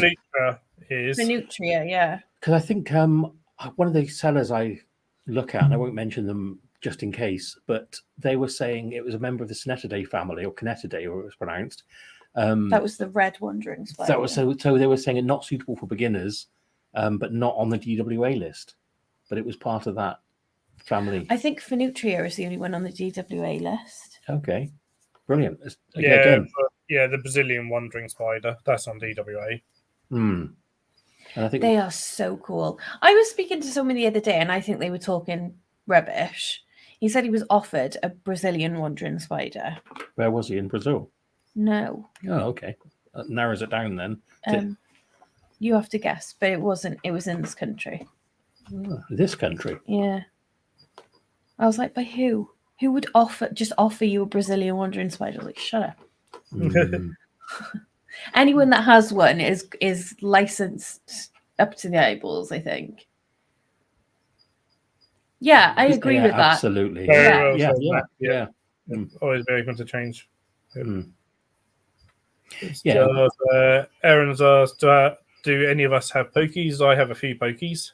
Phenutria, yeah. Because I think one of the sellers I look at, and I won't mention them just in case, but they were saying it was a member of the Synetidae family, or Kinetidae, or it was pronounced. That was the red wandering spider. That was so they were saying it not suitable for beginners, but not on the DWA list, but it was part of that family. I think Phenutria is the only one on the DWA list. Okay, brilliant. The Brazilian wandering spider, that's on DWA. And I think they are so cool. I was speaking to someone the other day and I think they were talking rubbish. He said he was offered a Brazilian wandering spider. Where was he? In Brazil? No. Oh, okay. That narrows it down then. You have to guess, but it wasn't. It was in this country. Oh, this country? Yeah. I was like, by who? Who would offer you a Brazilian wandering spider? I was like, shut up. Anyone that has one is licensed up to the eyeballs, I think. Yeah, I agree with that. Absolutely. Yeah. Always very open to change. Aaron's asked, do any of us have pokies? I have a few pokies.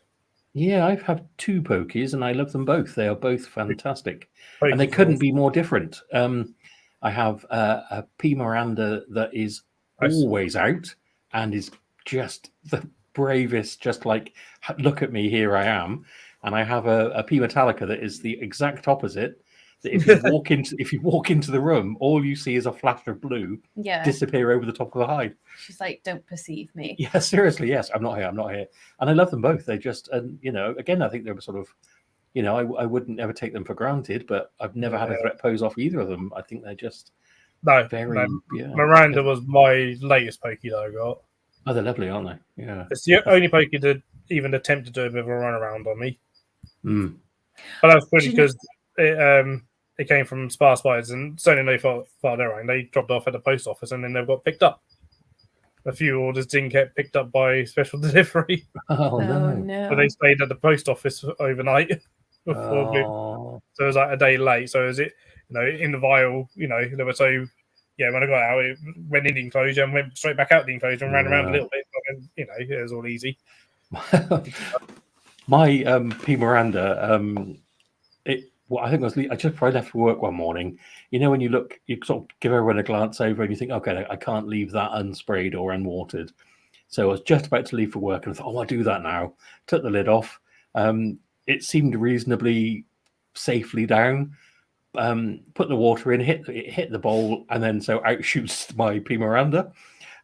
Yeah, I have two pokies and I love them both. They are both fantastic. Pokies and they couldn't be more different. I have a P. Miranda that is always out and is just the bravest, just like, look at me, here I am. And I have a P. Metallica that is the exact opposite, that if you walk into the room, all you see is a flash of blue Yeah. disappear over the top of the hide. She's like, don't perceive me. Yeah, seriously, yes. I'm not here. And I love them both. They just, and again, I think they were sort of, I wouldn't ever take them for granted, but I've never had a threat pose off either of them. I think they're just very. Yeah, Miranda was my latest Pokey that I got. Oh, they're lovely, aren't they? Yeah. It's the only Pokey that even attempted to do a bit of a run around on me. Mm. But that's pretty because it came from Spar Spiders, and certainly no fault their own. They dropped off at the post office and then they got picked up. A few orders didn't get picked up by special delivery. Oh no! So they stayed at the post office overnight. So it was like a day late. So is it, in the vial, they were so. Yeah, when I got out, it went in the enclosure and went straight back out the enclosure and ran around a little bit. And, it was all easy. My P. Miranda, I think I just probably left for work one morning. When you look, you sort of give everyone a glance over and you think, okay, I can't leave that unsprayed or unwatered. So I was just about to leave for work and I thought, I'll do that now. Took the lid off. It seemed reasonably safely down. Put the water in, hit the bowl, and then so out shoots my P. Miranda.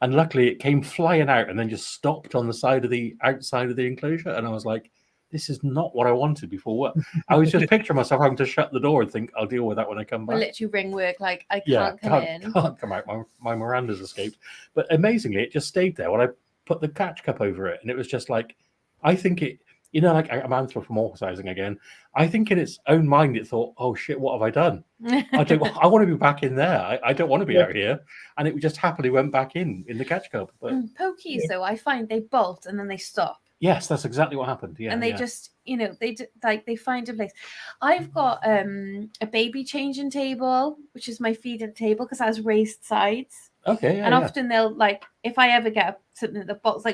And luckily it came flying out and then just stopped on the outside of the enclosure. And I was like, this is not what I wanted before work. I was just picturing myself having to shut the door and think, I'll deal with that when I come back. We'll literally ring work like, I can't come in. Can't come out. My Miranda's escaped. But amazingly, it just stayed there when I put the catch cup over it. And it was just like, I think it, like I'm anthropomorphizing again. I think in its own mind, it thought, oh shit, what have I done? I want to be back in there. I don't want to be out here. And it just happily went back in the catch cup. But Pokies, though, I find they bolt and then they stop. Yes, that's exactly what happened. Yeah, and they just, they find a place. I've got a baby changing table, which is my feeding table because it has raised sides. Okay, and often they'll if I ever get something that bolts,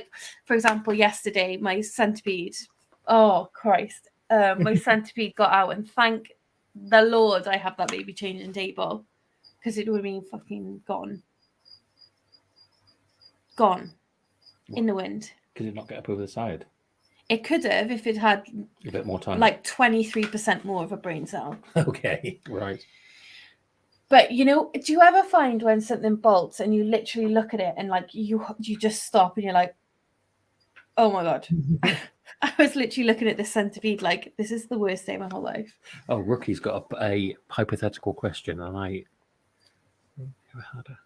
for example, yesterday my centipede. Oh Christ! My centipede got out, and thank the Lord I have that baby changing table because it would have been fucking gone in the wind. Could it not get up over the side? It could have if it had a bit more time, 23% more of a brain cell. Okay, right. But do you ever find when something bolts and you literally look at it and you just stop and you're like, oh my God. I was literally looking at this centipede like, this is the worst day of my whole life. Oh, Rookie's got a hypothetical question, and I never had a.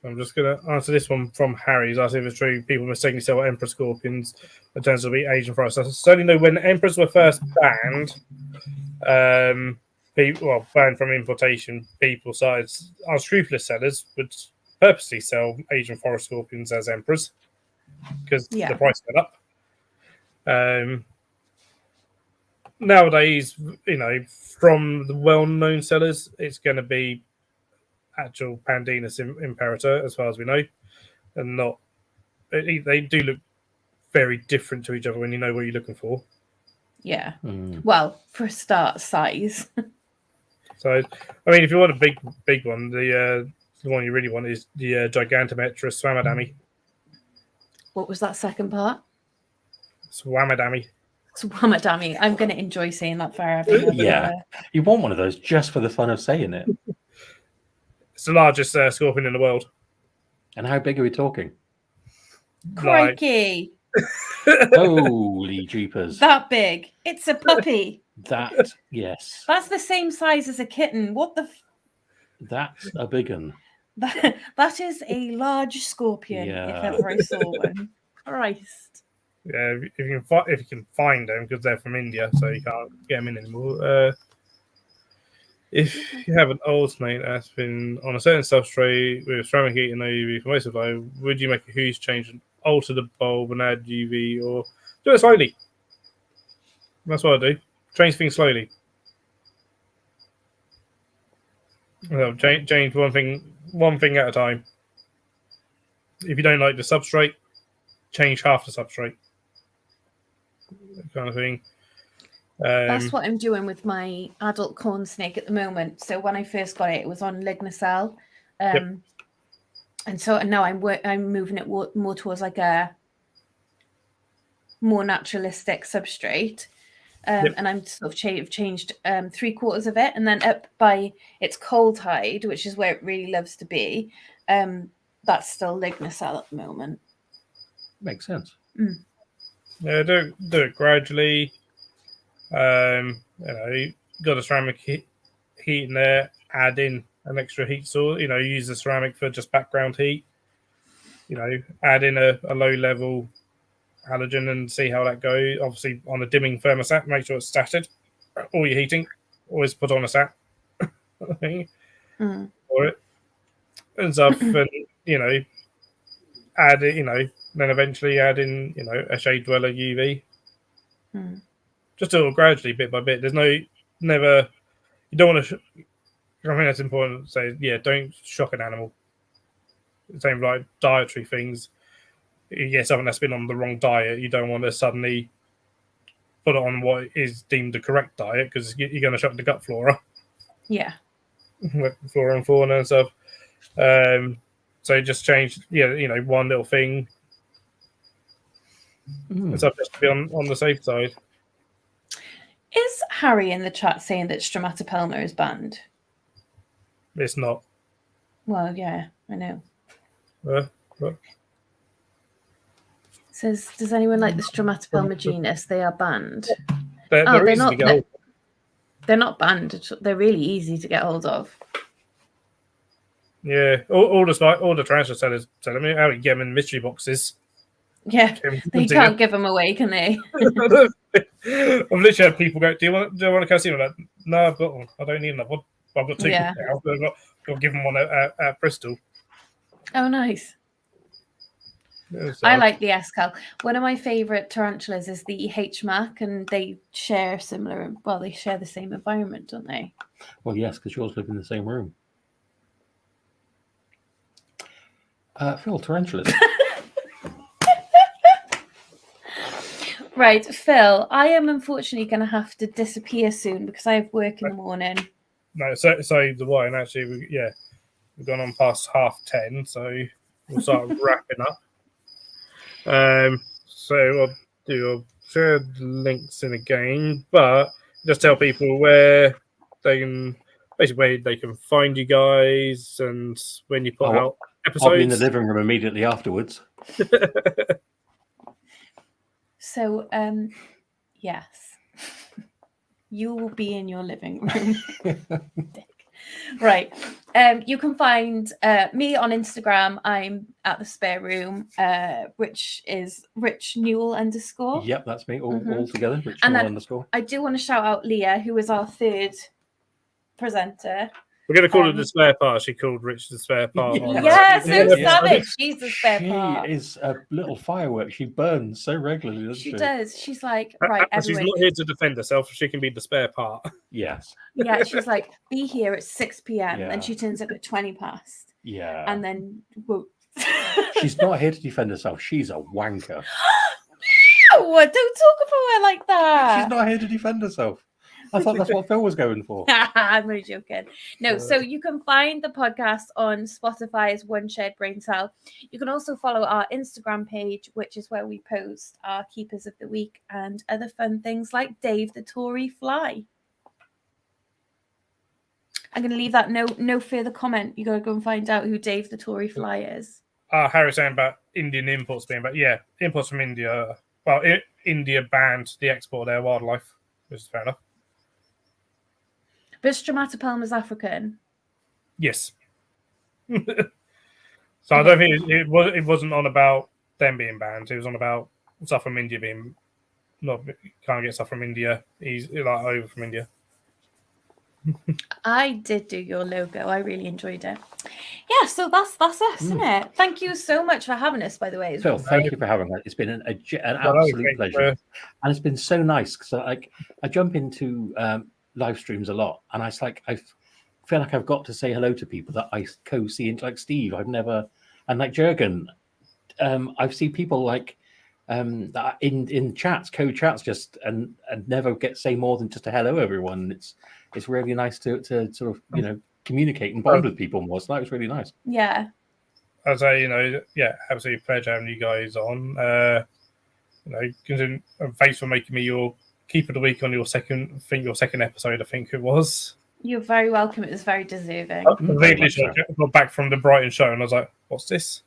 I'm just going to answer this one from Harry. He's asking if it's true people mistakenly sell Emperor scorpions in terms of the Asian forest. I certainly know when Emperors were first banned, banned from importation, people started, unscrupulous sellers would purposely sell Asian forest scorpions as Emperors because the price went up. Nowadays, from the well-known sellers, it's going to be actual Pandinus imperator, as far as we know, and not. They do look very different to each other when you know what you're looking for. Yeah. Well, for a start, size. So, I mean, if you want a big one, the one you really want is the Gigantometra Swamadami. What was that second part? Swamadami. I'm going to enjoy saying that forever. Yeah, you want one of those just for the fun of saying it. It's the largest scorpion in the world. And how big are we talking? Crikey! Holy jeepers! That big? It's a puppy. Yes. That's the same size as a kitten. What the? That's a big one. That is a large scorpion. If ever I saw one. Christ. Yeah, if you can find them, because they're from India, so you can't get them in anymore. If you have an alternate that's been on a certain substrate with ceramic heat and no UV for most of the time, would you make a huge change and alter the bulb and add UV, or do it slowly? That's what I do. Change things slowly. Change one thing at a time. If you don't like the substrate, change half the substrate. That kind of thing. That's what I'm doing with my adult corn snake at the moment. So when I first got it, it was on Lignocell, and so now I'm moving it more towards like a more naturalistic substrate. and I'm sort of changed 3/4 of it, and then up by its coal tide, which is where it really loves to be. That's still Lignocell at the moment. Makes sense. Yeah, do it gradually. You got a ceramic heat in there. Add in an extra heat source. Use the ceramic for just background heat. Add in a low level halogen and see how that goes. Obviously, on a dimming thermostat, make sure it's statted. All your heating, always put on a sat for it and stuff. And add it. Then eventually add in a shade dweller UV. Just do it gradually, bit by bit. There's never. You don't want to. I think that's important to say. Yeah, don't shock an animal. Same like dietary things. You get something that's been on the wrong diet, you don't want to suddenly put it on what is deemed the correct diet because you're going to shock the gut flora. Yeah. Flora and fauna and stuff. So just change, one little thing and stuff just to be on the safe side. Is Harry in the chat saying that Stromatopelma is banned? It's not. Well, yeah, I know. What? Says, does anyone like the Stromatopelma genus? They are banned. They're easy to get hold of. They're not banned. They're really easy to get hold of. Yeah, all the transfer sellers telling me how to get them in mystery boxes. Yeah, they can't give them away, can they? I've literally had people go, do you want to come see me? Like, no, I've got one. I don't need another one. I've got two now. I've got to give them one at Bristol. Oh, nice. I like the Escal. One of my favourite tarantulas is the H-Mac, and they share they share the same environment, don't they? Well, yes, because yours live in the same room. Phil, tarantulas. Right, Phil, I am unfortunately going to have to disappear soon because I have work in the morning. No, so the wine actually, we've gone on past 10:30, so we'll start wrapping up. So I'll share the links in again, but just tell people where they can find you guys and when you put out episodes. I'll be in the living room immediately afterwards. So, yes, you will be in your living room. Right. You can find me on Instagram. I'm at the spare room, which is Rich Newell _. Yep, that's me all together. Rich and Newell _. I do want to shout out Leah, who is our third presenter. We're going to call her the spare part. She called Rich the spare part. Yeah, so savage. She's the spare part. She is a little firework. She burns so regularly, doesn't she? She does. She's like, right, everyone. She's not here to defend herself. She can be the spare part. Yes. Yeah, she's like, be here at 6 p.m. And she turns up at 20 past. Yeah. And then, whoa. She's not here to defend herself. She's a wanker. No, don't talk about her like that. She's not here to defend herself. I thought that's what Phil was going for. I'm only joking. No, so you can find the podcast on Spotify as One Shared Braincell. You can also follow our Instagram page, which is where we post our Keepers of the Week and other fun things like Dave the Tory Fly. I'm going to leave that no further comment. You got to go and find out who Dave the Tory Fly is. Harry saying about Indian imports being back. Yeah, imports from India. Well, India banned the export of their wildlife, which is fair enough. But Stromatopelma is African. Yes. So I don't think it wasn't on about them being banned. It was on about stuff from India being can't get stuff from India. He's like over from India. I did do your logo. I really enjoyed it. Yeah, so that's us, isn't it? Thank you so much for having us, by the way. Phil, thank you for having us. It's been an absolute pleasure. And it's been so nice because I jump into live streams a lot, and I feel like I've got to say hello to people that I co-see into, like Steve. I've never, and like Jurgen, I've seen people like that in chats, co-chats, just and never say more than just a hello, everyone. It's really nice to sort of communicate and bond with people more. So that was really nice. Yeah. As absolute pleasure having you guys on. And thanks for making me your keep of the week on your second episode. I think it was. You're very welcome. It was very deserving. I got back from the Brighton show and I was like, "What's this?"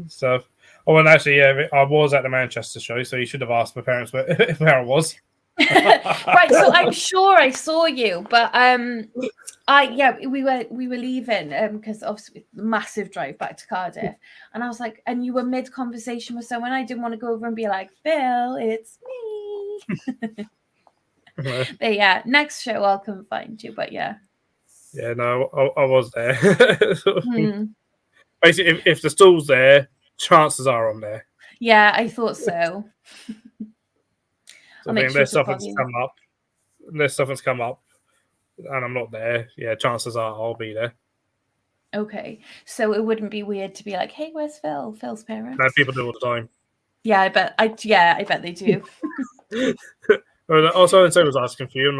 So, and actually, yeah, I was at the Manchester show, so you should have asked my parents where I was. Right, so I'm sure I saw you, but we were leaving because obviously massive drive back to Cardiff, and I was like, and you were mid conversation with someone. I didn't want to go over and be like, Phil, it's me. But yeah, next show I'll come find you. But yeah, no, I was there. Basically, if the stall's there, chances are I'm there. Yeah, I thought so. So I think unless something's come up, and I'm not there, yeah, chances are I'll be there. Okay, so it wouldn't be weird to be like, "Hey, where's Phil? Phil's parents." No, people do all the time. Yeah, I bet they do. Also, and so was asking for you, and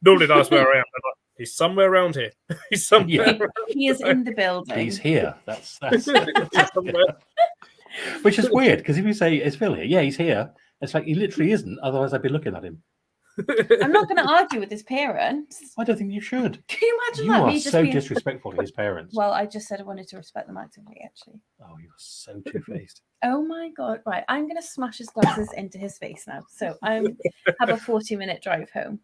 normally that's where I am. Like, he's somewhere around here. He's somewhere. He is in the building. He's here. That's which is weird because if you say is Phil here, yeah, he's here. It's like he literally isn't. Otherwise, I'd be looking at him. I'm not going to argue with his parents. I don't think you should. Can you imagine you that? are so disrespectful to his parents. Well, I just said I wanted to respect them actively, actually. Oh, you're so two-faced. Oh my god! Right, I'm going to smash his glasses into his face now. So I have a 40-minute drive home.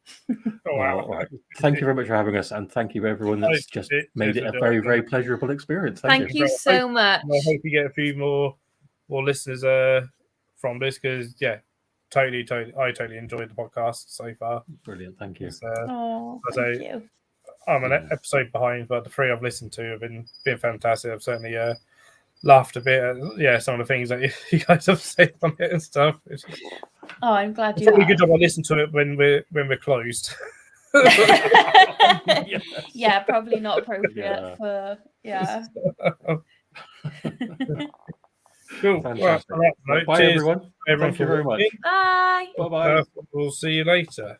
Oh, wow! All right. Thank you very much for having us, and thank you everyone that's just made it a very, very pleasurable experience. Thank you so much. I hope you get a few more listeners from this because I totally enjoyed the podcast so far. Brilliant, thank you. Thank you. I'm an episode behind, but the three I've listened to have been fantastic. I've certainly laughed a bit at some of the things that you guys have said on it and stuff. Oh, I'm glad you. Probably a good job I listened to it when we're closed. Yeah, probably not appropriate for Cool. Fantastic. Right, bye, cheers, everyone. Thank you very much. Bye. Bye-bye. We'll see you later.